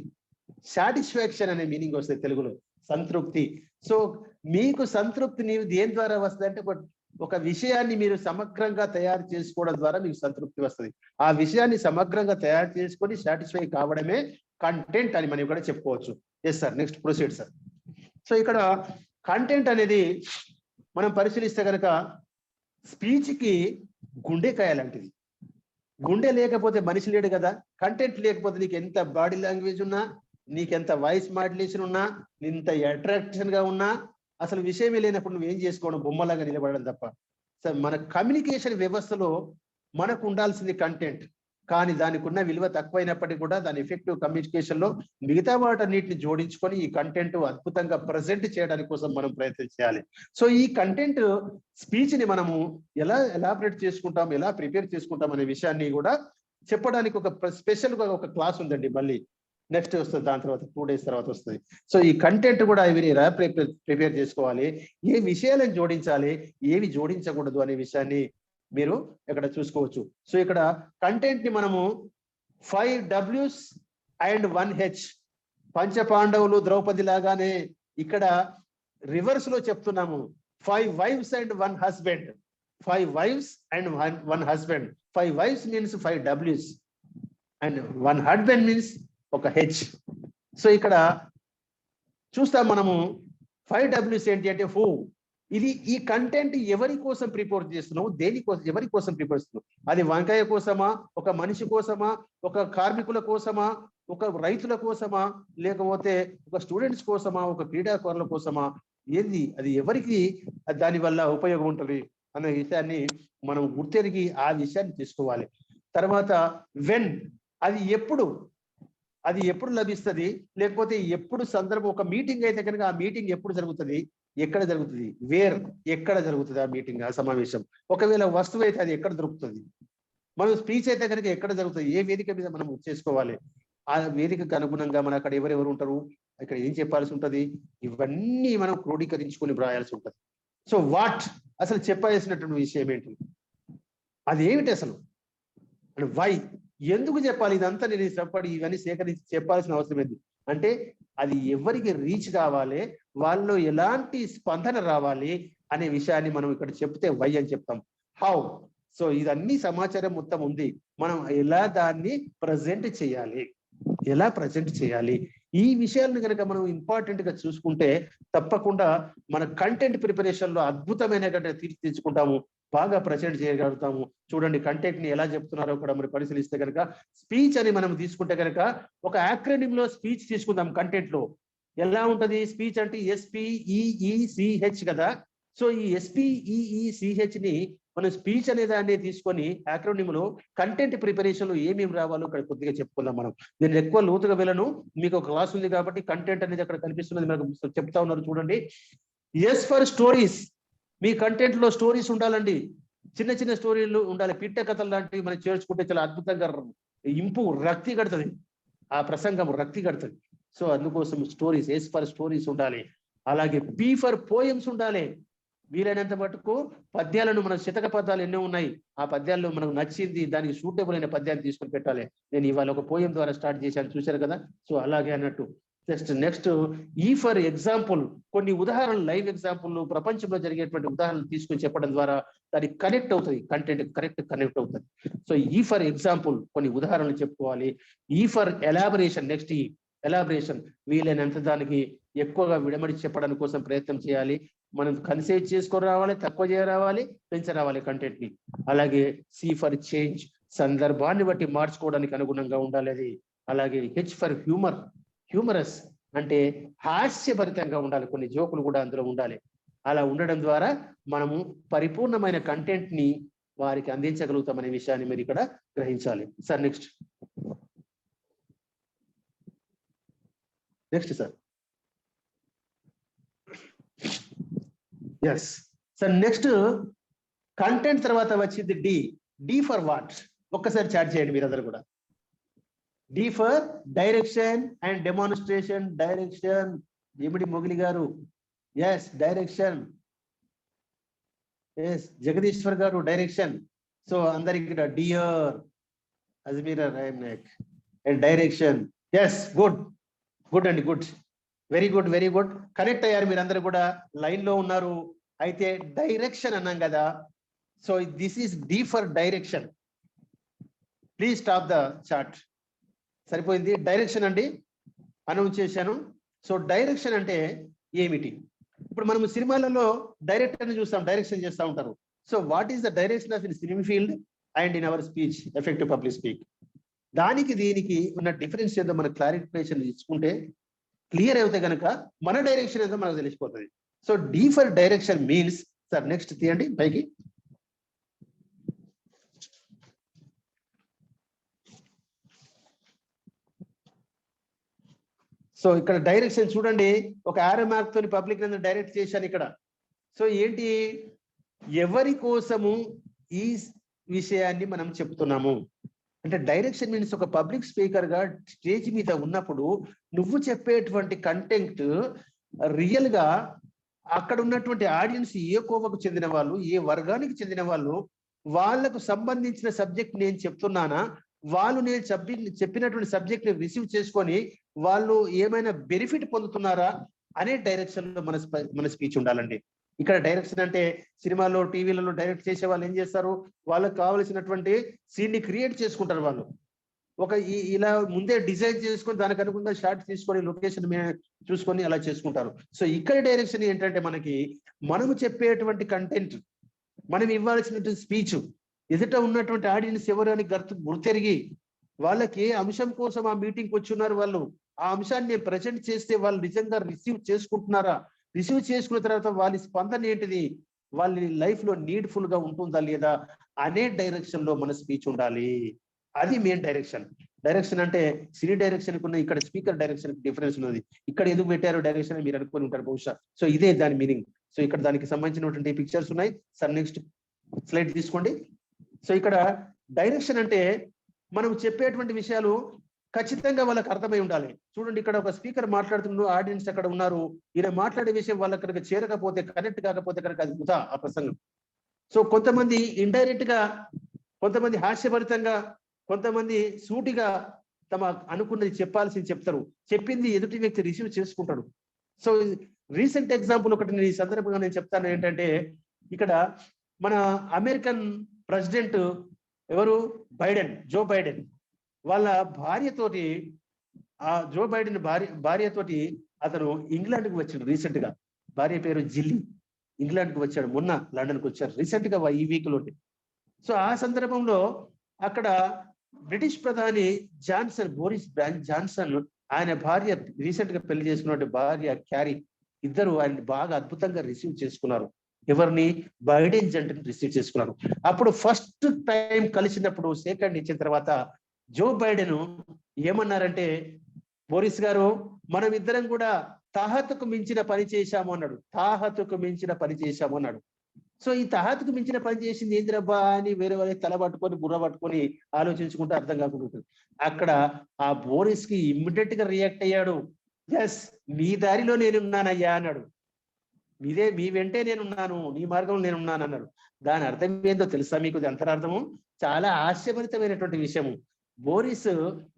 సాటిస్ఫాక్షన్ అనే మీనింగ్ వస్తుంది తెలుగులో. సంతృప్తి. సో మీకు సంతృప్తి నీవు దేని ద్వారా వస్తుంది అంటే ఒక విషయాన్ని మీరు సమగ్రంగా తయారు చేసుకోవడం ద్వారా మీకు సంతృప్తి వస్తుంది. ఆ విషయాన్ని సమగ్రంగా తయారు చేసుకొని సాటిస్ఫై కావడమే కంటెంట్ అని మనం కూడా చెప్పుకోవచ్చు. Yes sir, next proceed sir. So ఇక్కడ కంటెంట్ అనేది మనం పరిశీలిస్తే కనుక స్పీచ్కి గుండెకాయ లాంటిది. గుండె లేకపోతే మనిషి లేడు కదా. కంటెంట్ లేకపోతే నీకు ఎంత బాడీ లాంగ్వేజ్ ఉన్నా, నీకెంత వాయిస్ మాడ్యులేషన్ ఉన్నా, ఇంత అట్రాక్షన్ గా ఉన్నా, అసలు విషయమే లేనప్పుడు నువ్వు ఏం చేసుకోవడం, బొమ్మలాగా నిలబడడం తప్ప. సో మన కమ్యూనికేషన్ వ్యవస్థలో మనకు ఉండాల్సింది కంటెంట్. కానీ దానికి ఉన్న విలువ తక్కువైనప్పటికీ కూడా దాని ఎఫెక్టివ్ కమ్యూనికేషన్ లో మిగతా వాటన్నిటిని జోడించుకొని ఈ కంటెంట్ అద్భుతంగా ప్రజెంట్ చేయడానికి కోసం మనం ప్రయత్నం చేయాలి. సో ఈ కంటెంట్ స్పీచ్ ని మనము ఎలా ఎలాబరేట్ చేసుకుంటాం, ఎలా ప్రిపేర్ చేసుకుంటాం అనే విషయాన్ని కూడా చెప్పడానికి ఒక స్పెషల్ గా ఒక క్లాస్ ఉందండి. మళ్ళీ నెక్స్ట్ వస్తుంది, దాని తర్వాత 2 days తర్వాత వస్తుంది. సో ఈ కంటెంట్ కూడా ఇవి ఎలా ప్రిపేర్ చేసుకోవాలి, ఏ విషయాలను జోడించాలి, ఏవి జోడించకూడదు అనే విషయాన్ని మీరు ఇక్కడ చూసుకోవచ్చు. సో ఇక్కడ కంటెంట్ ని మనము 5 Ws and 1 H, పంచపాండవులు ద్రౌపది లాగానే ఇక్కడ రివర్స్ లో చెప్తున్నాము. 5 wives and 1 husband. 5 wives and 1 husband. 5 wives means 5 Ws and 1 husband means ఒక H. సో ఇక్కడ చూస్తాం మనము 5 Ws ఏంటి అంటే హూ. ఇది ఈ కంటెంట్ ఎవరి కోసం ప్రిపేర్ చేస్తున్నావు, దేనికోసం, ఎవరి కోసం ప్రిపేర్ చేస్తున్నావు? అది వంకాయ కోసమా, ఒక మనిషి కోసమా, ఒక కార్మికుల కోసమా, ఒక రైతుల కోసమా, లేకపోతే ఒక స్టూడెంట్స్ కోసమా, ఒక క్రీడాకారుల కోసమా, ఏంది అది, ఎవరికి దాని వల్ల ఉపయోగం ఉంటుంది అనే విషయాన్ని మనం గుర్తెరిగి ఆ విషయాన్ని తీసుకోవాలి. తర్వాత వెన్, అది ఎప్పుడు లభిస్తుంది, లేకపోతే ఎప్పుడు సందర్భం. ఒక మీటింగ్ అయితే కనుక ఆ మీటింగ్ ఎప్పుడు జరుగుతుంది, ఎక్కడ జరుగుతుంది, వేర్, ఎక్కడ జరుగుతుంది ఆ మీటింగ్, ఆ సమావేశం. ఒకవేళ వస్తువు అయితే అది ఎక్కడ దొరుకుతుంది, మనం స్పీచ్ అయితే కనుక ఎక్కడ జరుగుతుంది, ఏ వేదిక మీద మనం చేసుకోవాలి, ఆ వేదికకు అనుగుణంగా మన అక్కడ ఎవరెవరు ఉంటారు, ఇక్కడ ఏం చెప్పాల్సి ఉంటుంది, ఇవన్నీ మనం క్రోడీకరించుకొని రాయాల్సి ఉంటుంది. సో వాట్, అసలు చెప్పాల్సినటువంటి విషయం ఏంటి, అది ఏమిటి అసలు, అండ్ వై, ఎందుకు చెప్పాలి, ఇదంతా నేను చెప్పాలి, ఇవన్నీ సేకరించి చెప్పాల్సిన అవసరం ఏంటి అంటే అది ఎవరికి రీచ్ కావాలి, వాళ్ళు ఎలాంటి స్పందన రావాలి అనే విషయాన్ని మనం ఇక్కడ చెప్తే వై అని చెప్తాం. హౌ, సో ఇదన్నీ సమాచారం మొత్తం ఉంది, మనం ఎలా దాన్ని ప్రజెంట్ చేయాలి, ఈ విషయాలను కనుక మనం ఇంపార్టెంట్ గా చూసుకుంటే తప్పకుండా మన కంటెంట్ ప్రిపరేషన్ లో అద్భుతమైన తీర్చిదిద్దుకుంటాము, బాగా ప్రజెంట్ చేయగలుగుతాము. చూడండి కంటెంట్ ని ఎలా చెప్తున్నారో కూడా మరి పరిశీలిస్తే కనుక, స్పీచ్ అని మనం తీసుకుంటే కనుక ఒక యాక్రోనిమ్ లో స్పీచ్ తీసుకుందాం. కంటెంట్ లో ఎలా ఉంటది స్పీచ్ అంటే SPEECH కదా. సో ఈ SPEECH ని మనం స్పీచ్ అనే దాన్ని తీసుకొని యాక్రోనిమ్ లో కంటెంట్ ప్రిపరేషన్ లో ఏమేమి రావాలో ఇక్కడ కొద్దిగా చెప్పుకుందాం. మనం నేను ఎక్కువ లోతుగా వెళ్ళను, మీకు ఒక క్లాస్ ఉంది కాబట్టి కంటెంట్ అనేది అక్కడ కనిపిస్తున్నది మనకు చెప్తా ఉన్నారు. చూడండి, ఎస్ ఫర్ స్టోరీస్, మీ కంటెంట్ లో స్టోరీస్ ఉండాలండి, చిన్న చిన్న స్టోరీలు ఉండాలి, పిట్ట కథలు లాంటివి మనం చేర్చుకుంటే చాలా అద్భుతంగా రక్తి కడుతుంది, ఆ ప్రసంగం రక్తి కడుతుంది. సో అందుకోసం స్టోరీస్, ఎస్ ఫర్ స్టోరీస్ ఉండాలి. అలాగే P ఫర్ పోయమ్స్ ఉండాలి, వీలైనంత మటుకు పద్యాలను, మన శతక పద్యాలు ఎన్నో ఉన్నాయి, ఆ పద్యాల్లో మనకు నచ్చింది, దానికి సూటబుల్ అయిన పద్యాన్ని తీసుకొని పెట్టాలి. నేను ఇవాళ ఒక పోయం ద్వారా స్టార్ట్ చేశాను, చూశారు కదా. సో అలాగే అన్నట్టు నెక్స్ట్ ఈ ఫర్ ఎగ్జాంపుల్, కొన్ని ఉదాహరణలు, లైవ్ ఎగ్జాంపుల్, ప్రపంచంలో జరిగేటువంటి ఉదాహరణలు తీసుకొని చెప్పడం ద్వారా దానికి కనెక్ట్ అవుతుంది, కంటెంట్ కనెక్ట్ అవుతుంది. సో ఈ ఫర్ ఎగ్జాంపుల్, కొన్ని ఉదాహరణలు చెప్పుకోవాలి. ఈ ఫర్ ఎలాబరేషన్, నెక్స్ట్ ఈ ఎలాబరేషన్, వీలైనంత దానికి ఎక్కువగా విడమడి చెప్పడానికి కోసం ప్రయత్నం చేయాలి. మనం కన్సైజ్ చేసుకొని రావాలి, తక్కువ రావాలి, పెంచరావాలి కంటెంట్ ని. అలాగే సి ఫర్ చేంజ్, సందర్భాన్ని బట్టి మార్చుకోవడానికి అనుగుణంగా ఉండాలి అది. అలాగే హెచ్ ఫర్ హ్యూమర్, హ్యూమరస్ అంటే హాస్యభరితంగా ఉండాలి, కొన్ని జోకులు కూడా అందులో ఉండాలి. అలా ఉండడం ద్వారా మనము పరిపూర్ణమైన కంటెంట్ ని వారికి అందించగలుగుతామనే విషయాన్ని మీరు ఇక్కడ గ్రహించాలి. Sir next sir. Yes sir, next content తర్వాత వచ్చింది డి. D for what? ఒక్కసారి చాట్ చేయండి మీరందరూ కూడా. D for direction and demonstration. Direction ఎమిడి Mogili garu. Yes direction. Yes Jagadishwar గారు డైరెక్షన్. సో అందరికి ఇక్కడ dear Ajmeera Nayak and direction. Yes good good అండి, good, very good, very good. Connect అయ్యారు మీరందరూ కూడా, లైన్ లో ఉన్నారు. అయితే డైరెక్షన్ అన్నాం కదా, so this is D for direction. Please stop the chat. సరిపోయింది. డైరెక్షన్ అండి అనౌన్స్ చేశాను. సో డైరెక్షన్ అంటే ఏమిటి? ఇప్పుడు మనం సినిమాలలో డైరెక్టర్ని చూస్తాం, డైరెక్షన్ చేస్తూ ఉంటారు. So what is the direction of in cinema field and in our speech, effective public speak? దానికి దీనికి ఉన్న డిఫరెన్స్ ఏదో మన క్లారిఫికేషన్ ఇచ్చుకుంటే క్లియర్ అయితే కనుక మన డైరెక్షన్ ఏదో మనకు తెలిసిపోతుంది. So D for direction means, sir next తీయండి పైకి. సో ఇక్కడ డైరెక్షన్ చూడండి, ఒక ఆరో మార్క్ తోని పబ్లిక్ డైరెక్ట్ చేశాను ఇక్కడ. సో ఏంటి, ఎవరి కోసము ఈ విషయాన్ని మనం చెప్తున్నాము అంటే డైరెక్షన్ మీన్స్ ఒక పబ్లిక్ స్పీకర్ గా స్టేజ్ మీద ఉన్నప్పుడు నువ్వు చెప్పేటువంటి కంటెంట్ రియల్ గా అక్కడ ఉన్నటువంటి ఆడియన్స్ ఏ కోవకు చెందిన వాళ్ళు, ఏ వర్గానికి చెందిన వాళ్ళు, వాళ్ళకు సంబంధించిన సబ్జెక్ట్ నేను చెప్తున్నానా, వాళ్ళు నేను చెప్పినటువంటి సబ్జెక్ట్ ని రిసీవ్ చేసుకొని వాళ్ళు ఏమైనా బెనిఫిట్ పొందుతున్నారా అనే డైరెక్షన్ లో మన స్పీచ్ ఉండాలండి. ఇక్కడ డైరెక్షన్ అంటే సినిమాలో టీవీలలో డైరెక్ట్ చేసే వాళ్ళు ఏం చేస్తారు, వాళ్ళకి కావలసినటువంటి సీన్ ని క్రియేట్ చేసుకుంటారు. వాళ్ళు ఒక ఇలా ముందే డిజైన్ చేసుకొని దానికి అనుగుణంగా షార్ట్ తీసుకొని లొకేషన్ చూసుకొని అలా చేసుకుంటారు. సో ఇక్కడ డైరెక్షన్ ఏంటంటే మనము చెప్పేటువంటి కంటెంట్, మనం ఇవ్వాల్సినటువంటి స్పీచ్ ఎదుట ఉన్నటువంటి ఆడియన్స్ ఎవరు అని గుర్తెరిగి వాళ్ళకి ఏ అంశం కోసం ఆ మీటింగ్కి వచ్చి ఉన్నారు, వాళ్ళు ఆ అంశాన్ని నేను ప్రజెంట్ చేస్తే వాళ్ళు నిజంగా రిసీవ్ చేసుకుంటున్నారా, రిసీవ్ చేసుకున్న తర్వాత వాళ్ళ స్పందన ఏంటిది, వాళ్ళ లైఫ్ లో నీడ్ఫుల్ గా ఉంటుందా లేదా అనే డైరెక్షన్ లో మన స్పీచ్ ఉండాలి. అది మెయిన్ డైరెక్షన్. డైరెక్షన్ అంటే సినీ డైరెక్షన్ కున్న ఇక్కడ స్పీకర్ డైరెక్షన్ డిఫరెన్స్ ఉన్నది. ఇక్కడ ఎందుకు పెట్టారు డైరెక్షన్ మీరు అనుకుని ఉంటారు బహుశా. సో ఇదే దాని మీనింగ్. సో ఇక్కడ దానికి సంబంధించినటువంటి పిక్చర్స్ ఉన్నాయి. సార్ నెక్స్ట్ స్లైడ్ తీసుకోండి. సో ఇక్కడ డైరెక్షన్ అంటే మనం చెప్పేటువంటి విషయాలు ఖచ్చితంగా వాళ్ళకి అర్థమై ఉండాలి. చూడండి, ఇక్కడ ఒక స్పీకర్ మాట్లాడుతున్నారు, ఆడియన్స్ అక్కడ ఉన్నారు, ఈయన మాట్లాడే విషయం వాళ్ళకి కనుక చేరకపోతే, కనెక్ట్ కాకపోతే కనుక అది వృధా ఆ ప్రసంగం. సో కొంతమంది ఇండైరెక్ట్ గా, కొంతమంది హాస్యభరితంగా, కొంతమంది సూటిగా తమ అనుకున్నది చెప్పాల్సింది చెప్తారు, చెప్పింది ఎదుటి వ్యక్తి రిసీవ్ చేసుకుంటాడు. సో రీసెంట్ ఎగ్జాంపుల్ ఒకటి ఈ సందర్భంగా నేను చెప్తాను ఏంటంటే, ఇక్కడ మన అమెరికన్ ప్రెసిడెంట్ ఎవరు, బైడెన్, జో బైడెన్ వాళ్ళ భార్యతోటి, ఆ జో బైడెన్ భార్యతోటి అతను ఇంగ్లాండ్కి వచ్చాడు రీసెంట్ గా. భార్య పేరు జిల్లీ. ఇంగ్లాండ్కి వచ్చాడు, మొన్న లండన్కి వచ్చారు రీసెంట్ గా ఈ వీక్ లోనే. సో ఆ సందర్భంలో అక్కడ బ్రిటిష్ ప్రధాని జాన్సన్, బోరిస్ జాన్సన్, ఆయన భార్య రీసెంట్ గా పెళ్లి చేసుకున్న భార్య క్యారీ, ఇద్దరు ఆయన బాగా అద్భుతంగా రిసీవ్ చేసుకున్నారు. ఎవరిని, బైడెన్ జంటని రిసీవ్ చేసుకున్నారు. అప్పుడు ఫస్ట్ టైం కలిసినప్పుడు సెకండ్ ఇచ్చిన తర్వాత జో బైడెన్ ఏమన్నారంటే, బోరిస్ గారు మనం ఇద్దరం కూడా తాహతుకు మించిన పని చేశాము అన్నాడు. తాహతుకు మించిన పని చేశాము అన్నాడు. సో ఈ తాహతుకు మించిన పని చేసింది ఏంద్రబ్బా అని వేరే వాళ్ళకి తల పట్టుకొని బుర్ర పట్టుకొని ఆలోచించుకుంటే అర్థం కాకుండా అక్కడ ఆ బోరిస్ కి ఇమ్మీడియట్ గా రియాక్ట్ అయ్యాడు. ఎస్, మీ దారిలో నేనున్నానయ్యా అన్నాడు. మీ వెంటే నేనున్నాను, నీ మార్గంలో నేనున్నాను అన్నాడు. దాని అర్థం ఏందో తెలుసా మీకు? అంతరార్థము చాలా హాస్యభరితమైనటువంటి విషయము. బోరిస్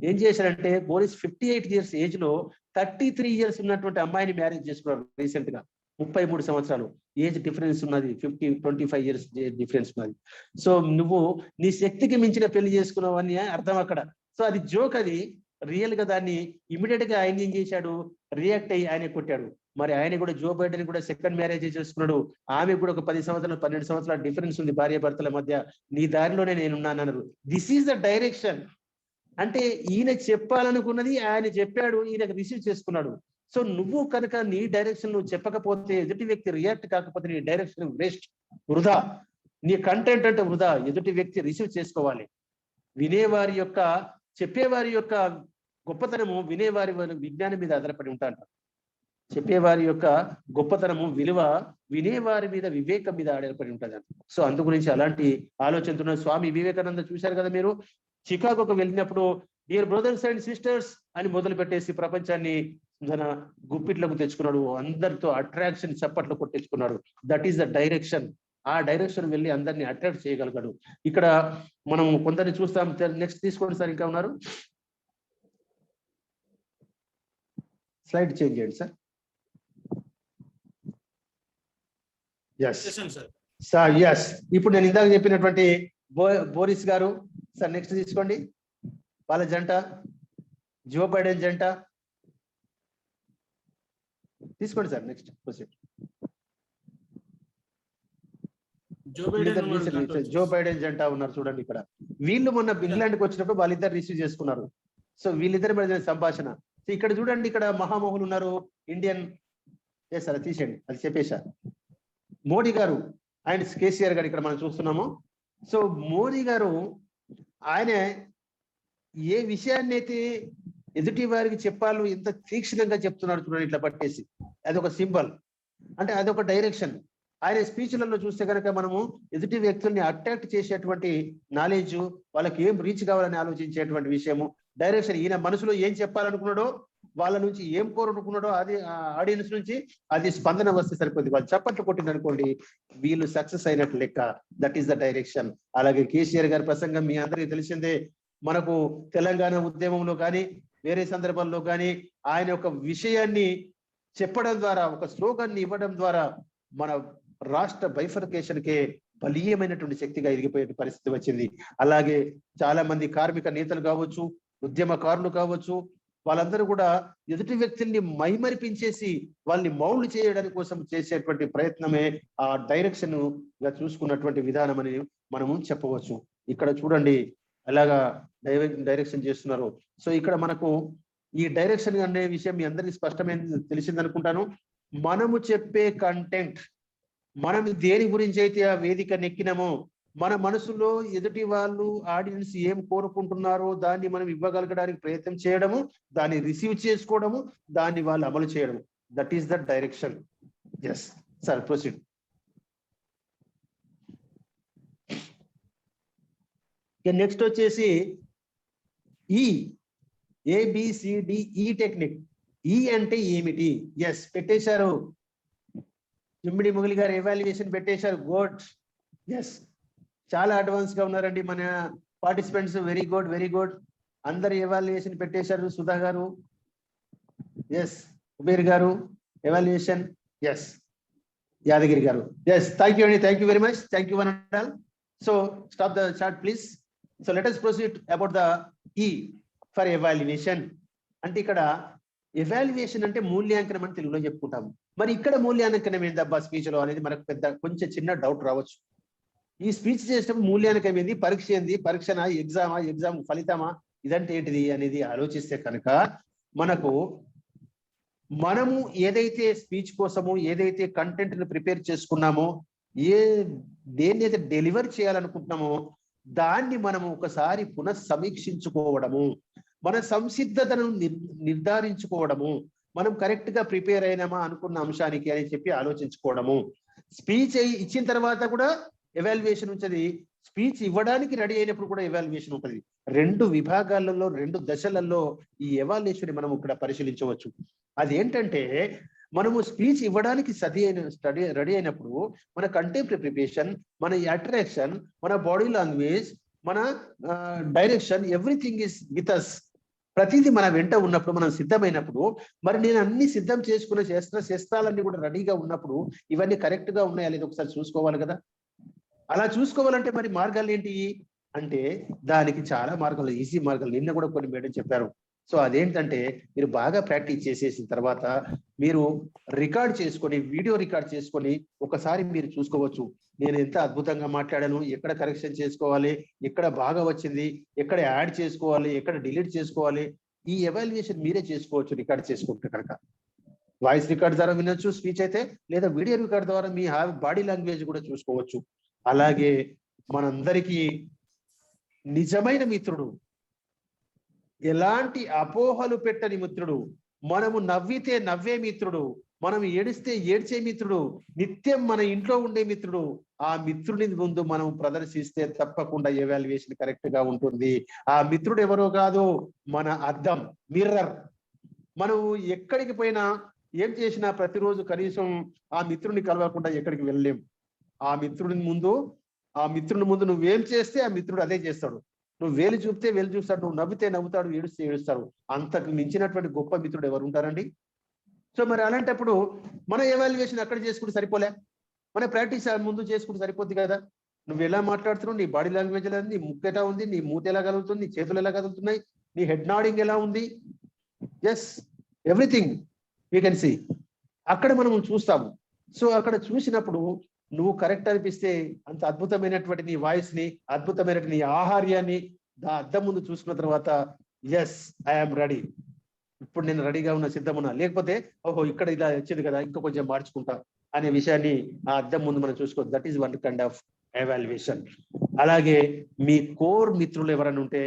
ఏం చేశాడంటే, బోరిస్ 58 years ఏజ్ లో 33 years ఉన్నటువంటి అమ్మాయిని మ్యారేజ్ చేసుకున్నారు రీసెంట్ గా. 33 సంవత్సరాలు ఏజ్ డిఫరెన్స్ ఉన్నది, 25 years డిఫరెన్స్ ఉన్నది. సో నువ్వు నీ శక్తికి మించిన పెళ్లి చేసుకున్నావు అని అర్థం అక్కడ. సో అది జోక్, అది రియల్ గా దాన్ని ఇమీడియట్ గా ఆయన ఏం చేశాడు, రియాక్ట్ అయ్యి ఆయన కొట్టాడు. మరి ఆయన కూడా జో బైడెన్ కూడా సెకండ్ మ్యారేజ్ చేసుకున్నాడు. ఆమె కూడా ఒక 10 సంవత్సరాలు 12 సంవత్సరాల డిఫరెన్స్ ఉంది భార్య భర్తల మధ్య. నీ దారిలోనే నేనున్నాను అన్నారు. This is the direction. అంటే ఈయన చెప్పాలనుకున్నది ఆయన చెప్పాడు, ఈయనకు రిసీవ్ చేసుకున్నాడు. సో నువ్వు కనుక నీ డైరెక్షన్ నువ్వు చెప్పకపోతే, ఎదుటి వ్యక్తి రియాక్ట్ కాకపోతే నీ డైరెక్షన్ వేస్ట్, వృధా. నీ కంటెంట్ అంటే వృధా. ఎదుటి వ్యక్తి రిసీవ్ చేసుకోవాలి. వినేవారి యొక్క, చెప్పేవారి యొక్క గొప్పతనము వినేవారి విజ్ఞానం మీద ఆధారపడి ఉంటాడు. చెప్పేవారి యొక్క గొప్పతనము, విలువ వినేవారి మీద, వివేకం మీద ఆధారపడి ఉంటుంది. సో అందు గురించి అలాంటి ఆలోచనతో స్వామి వివేకానంద చూశారు కదా మీరు, చికాగోకు వెళ్ళినప్పుడు డియర్ బ్రదర్స్ అండ్ సిస్టర్స్ అని మొదలు పెట్టేసి ప్రపంచాన్ని తన గుప్పిట్లకు తెచ్చుకున్నాడు. అందరితో అట్రాక్షన్ చప్పట్లు కొట్టించుకున్నాడు. That is the direction. ఆ డైరెక్షన్ వెళ్ళి అందరినీ అట్రాక్ట్ చేయగలిగాడు. ఇక్కడ మనం కొందరిని చూస్తాం. నెక్స్ట్ తీసుకోండి సార్. ఇంకా ఉన్నారు, స్లైడ్ చేంజ్ చేయండి సార్. Sir yes. ఇప్పుడు నేను ఇందాక చెప్పినటువంటి బోరిస్ గారు సార్, నెక్స్ట్ తీసుకోండి. వాళ్ళ జంట జో బైడెన్ జంట తీసుకోండి sir. Next proceed. Joe Biden జంట ఉన్నారు చూడండి ఇక్కడ. వీళ్ళు మొన్న ఇంగ్లాండ్కి వచ్చినప్పుడు వాళ్ళిద్దరు రిసీవ్ చేసుకున్నారు. సో వీళ్ళిద్దరి మధ్య సంభాషణ. సో ఇక్కడ చూడండి, ఇక్కడ మహామోహులు ఉన్నారు, ఇండియన్. ఏ సార్ తీసేయండి, అది చెప్పేశా. మోడీ గారు అండ్ కేసీఆర్ గారు ఇక్కడ మనం చూస్తున్నాము. సో మోడీ గారు ఆయన ఏ విషయాన్ని అయితే ఎదుటి వారికి చెప్పాలో ఎంత తీక్షణంగా చెప్తున్నాడు చూడండి, ఇట్లా పట్టేసి. అదొక సింబల్, అంటే అదొక డైరెక్షన్. ఆయన స్పీచ్లలో చూస్తే కనుక మనము ఎదుటి వ్యక్తుల్ని అట్రాక్ట్ చేసేటువంటి నాలెడ్జ్, వాళ్ళకి ఏం రీచ్ కావాలని ఆలోచించేటువంటి విషయము, డైరెక్షన్. ఈయన మనసులో ఏం చెప్పాలనుకున్నాడో, వాళ్ళ నుంచి ఏం కోరుకున్నాడో అది ఆడియన్స్ నుంచి అది స్పందన వస్తే సరిపోతుంది. వాళ్ళు చప్పట్లు కొట్టింది అనుకోండి, వీళ్ళు సక్సెస్ అయినట్లు లెక్క. That is the direction. అలాగే కేసీఆర్ గారి ప్రసంగం మీ అందరికీ తెలిసిందే. మనకు తెలంగాణ ఉద్యమంలో కానీ వేరే సందర్భాల్లో కానీ ఆయన ఒక విషయాన్ని చెప్పడం ద్వారా, ఒక స్లోగన్ని ఇవ్వడం ద్వారా మన రాష్ట్ర బైఫర్కేషన్ కే బలీయమైనటువంటి శక్తిగా ఎదిగిపోయే పరిస్థితి వచ్చింది. అలాగే చాలా మంది కార్మిక నేతలు కావచ్చు, ఉద్యమకారులు కావచ్చు, వాళ్ళందరూ కూడా ఎదుటి వ్యక్తుల్ని మైమరిపించేసి వాళ్ళని మౌల్డ్ చేయడానికి కోసం చేసేటువంటి ప్రయత్నమే ఆ డైరెక్షన్ గా చూసుకున్నటువంటి విధానం అని మనము చెప్పవచ్చు. ఇక్కడ చూడండి అలాగా డైరెక్షన్ చేస్తున్నారు. సో ఇక్కడ మనకు ఈ డైరెక్షన్ అనే విషయం మీ అందరికీ స్పష్టమైన తెలిసింది అనుకుంటాను. మనము చెప్పే కంటెంట్, మనం దేని గురించి అయితే ఆ వేదిక నెక్కినామో, మన మనసులో ఎదుటి వాళ్ళు ఆడియన్స్ ఏం కోరుకుంటున్నారో దాన్ని మనం ఇవ్వగలగడానికి ప్రయత్నం చేయడము, దాన్ని రిసీవ్ చేసుకోవడము, దాన్ని వాళ్ళు అమలు చేయడము. That is the direction. Yes sir, proceed. Next వచ్చేసి ఈ ABCDE టెక్నిక్. ఈ అంటే ఏమిటి? ఎస్ పెట్టేశారు, జిమ్మిడి ముగిలి గారు ఎవాల్యుయేషన్ పెట్టేశారు. గుడ్. ఎస్, చాలా అడ్వాన్స్ గా ఉన్నారండి మన participants. Very good, very good. అందరు ఎవాల్యుయేషన్ పెట్టేశారు. సుధా గారు, ఎస్. కుబేర్ గారు evaluation, yes. Yadagiri garu, yes. Thank you అండి, thank you very much. Thank you one and all. So stop the chat please. So let us proceed about the E for evaluation. అంటే ఇక్కడ evaluation అంటే మూల్యాంకనం అని తెలుగులో చెప్పుకుంటాము. మరి ఇక్కడ మూల్యాంకనం ఏందబ్బా స్పీచ్ లో అనేది మనకు కొంచెం చిన్న డౌట్ రావచ్చు. ఈ స్పీచ్ చేసినప్పుడు మూల్యాంకనం ఏంది, పరీక్ష ఏంది, పరీక్షనా, ఎగ్జామ్ ఫలితమా, ఇదంటే ఏంటిది అనేది ఆలోచిస్తే కనుక మనము ఏదైతే స్పీచ్ కోసము ఏదైతే కంటెంట్ ని ప్రిపేర్ చేసుకున్నామో, దేన్ని అయితే డెలివర్ చేయాలనుకుంటున్నామో దాన్ని మనము ఒకసారి పునఃసమీక్షించుకోవడము, మన సంసిద్ధతను నిర్ధారించుకోవడము, మనం కరెక్ట్ గా ప్రిపేర్ అయినామా అనుకున్న అంశానికి అని చెప్పి ఆలోచించుకోవడము. స్పీచ్ ఇచ్చిన తర్వాత కూడా ఎవాల్యుయేషన్ ఉంటుంది, స్పీచ్ ఇవ్వడానికి రెడీ అయినప్పుడు కూడా ఎవాల్యుయేషన్ ఉంటుంది. 2 విభాగాలలో 2 దశలలో ఈ ఎవాల్యుయేషన్ మనం ఇక్కడ పరిశీలించవచ్చు. అదేంటంటే మనము స్పీచ్ ఇవ్వడానికి రెడీ అయినప్పుడు మన కంటెంపరీ ప్రిపరేషన్, మన అట్రాక్షన్, మన బాడీ లాంగ్వేజ్, మన direction, everything is with us. ప్రతిదీ మన వెంట ఉన్నప్పుడు, మనం సిద్ధమైనప్పుడు, మరి నేను అన్ని సిద్ధం చేసుకున్న శస్త్రాలన్నీ కూడా రెడీగా ఉన్నప్పుడు ఇవన్నీ కరెక్ట్ గా ఉన్నాయా లేదా ఒకసారి చూసుకోవాలి కదా. అలా చూసుకోవాలంటే మరి మార్గాలు ఏంటి అంటే దానికి చాలా మార్గాలు, ఈజీ మార్గాలు నిన్న కూడా కొన్ని మేడం చెప్పారు. సో అదేంటంటే మీరు బాగా ప్రాక్టీస్ చేసేసిన తర్వాత మీరు రికార్డ్ చేసుకొని, వీడియో రికార్డ్ చేసుకొని ఒకసారి మీరు చూసుకోవచ్చు. నేను ఎంత అద్భుతంగా మాట్లాడాను, ఎక్కడ కరెక్షన్ చేసుకోవాలి, ఎక్కడ బాగా వచ్చింది, ఎక్కడ యాడ్ చేసుకోవాలి, ఎక్కడ డిలీట్ చేసుకోవాలి, ఈ ఎవాల్యుయేషన్ మీరే చేసుకోవచ్చు రికార్డ్ చేసుకుంటే కనుక. వాయిస్ రికార్డ్ ద్వారా వినొచ్చు స్పీచ్ అయితే, లేదా వీడియో రికార్డ్ ద్వారా మీ బాడీ లాంగ్వేజ్ కూడా చూసుకోవచ్చు. అలాగే మనందరికీ నిజమైన మిత్రుడు, ఎలాంటి అపోహలు పెట్టని మిత్రుడు, మనము నవ్వితే నవ్వే మిత్రుడు, మనం ఏడిస్తే ఏడ్చే మిత్రుడు, నిత్యం మన ఇంట్లో ఉండే మిత్రుడు, ఆ మిత్రుని ముందు మనం ప్రదర్శిస్తే తప్పకుండా ఎవాల్యుయేషన్ కరెక్ట్ గా ఉంటుంది. ఆ మిత్రుడు ఎవరో కాదు, మన అద్దం, మిర్రర్. మనం ఎక్కడికి పోయినా ఏం చేసినా ప్రతిరోజు కనీసం ఆ మిత్రుడిని కలవకుండా ఎక్కడికి వెళ్ళలేం. ఆ మిత్రుని ముందు నువ్వేం చేస్తే ఆ మిత్రుడు అదే చేస్తాడు. నువ్వు వేలు చూపితే వేలు చూస్తాడు, నువ్వు నవ్వితే నవ్వుతాడు, ఏడుస్తే ఏడుస్తాడు. అంతకు మించినటువంటి గొప్ప మిత్రుడు ఎవరు ఉంటారండి? సో మరి అలాంటప్పుడు మన ఎవాల్యుయేషన్ అక్కడ చేసుకుంటే సరిపోలే, మన ప్రాక్టీస్ ముందు చేసుకుంటే సరిపోద్ది కదా. నువ్వు ఎలా మాట్లాడుతున్నావు, నీ బాడీ లాంగ్వేజ్ ఎలా ఉంది, నీ ముక్కు ఎలా ఉంది, నీ మూత ఎలా కదులుతుంది, నీ చేతులు ఎలా కదులుతున్నాయి, నీ హెడ్ నాడింగ్ ఎలా ఉంది, as everything we can see. అక్కడ మనం చూస్తాము. సో అక్కడ చూసినప్పుడు నువ్వు కరెక్ట్ అనిపిస్తే అంత అద్భుతమైనటువంటి నీ వాయిస్ ని, అద్భుతమైనటువంటి నీ ఆహార్యాన్ని అద్దం ముందు చూసుకున్న తర్వాత ఎస్ ఐఎమ్ రెడీ, ఇప్పుడు నేను రెడీగా ఉన్న, సిద్ధమున్నా. లేకపోతే ఓహో ఇక్కడ ఇలా వచ్చింది కదా, ఇంకా కొంచెం మార్చుకుంటా అనే విషయాన్ని ఆ అద్దం ముందు మనం చూసుకోవచ్చు. That is one kind of evaluation. అలాగే మీ కోర్ మిత్రులు ఎవరైనా ఉంటే,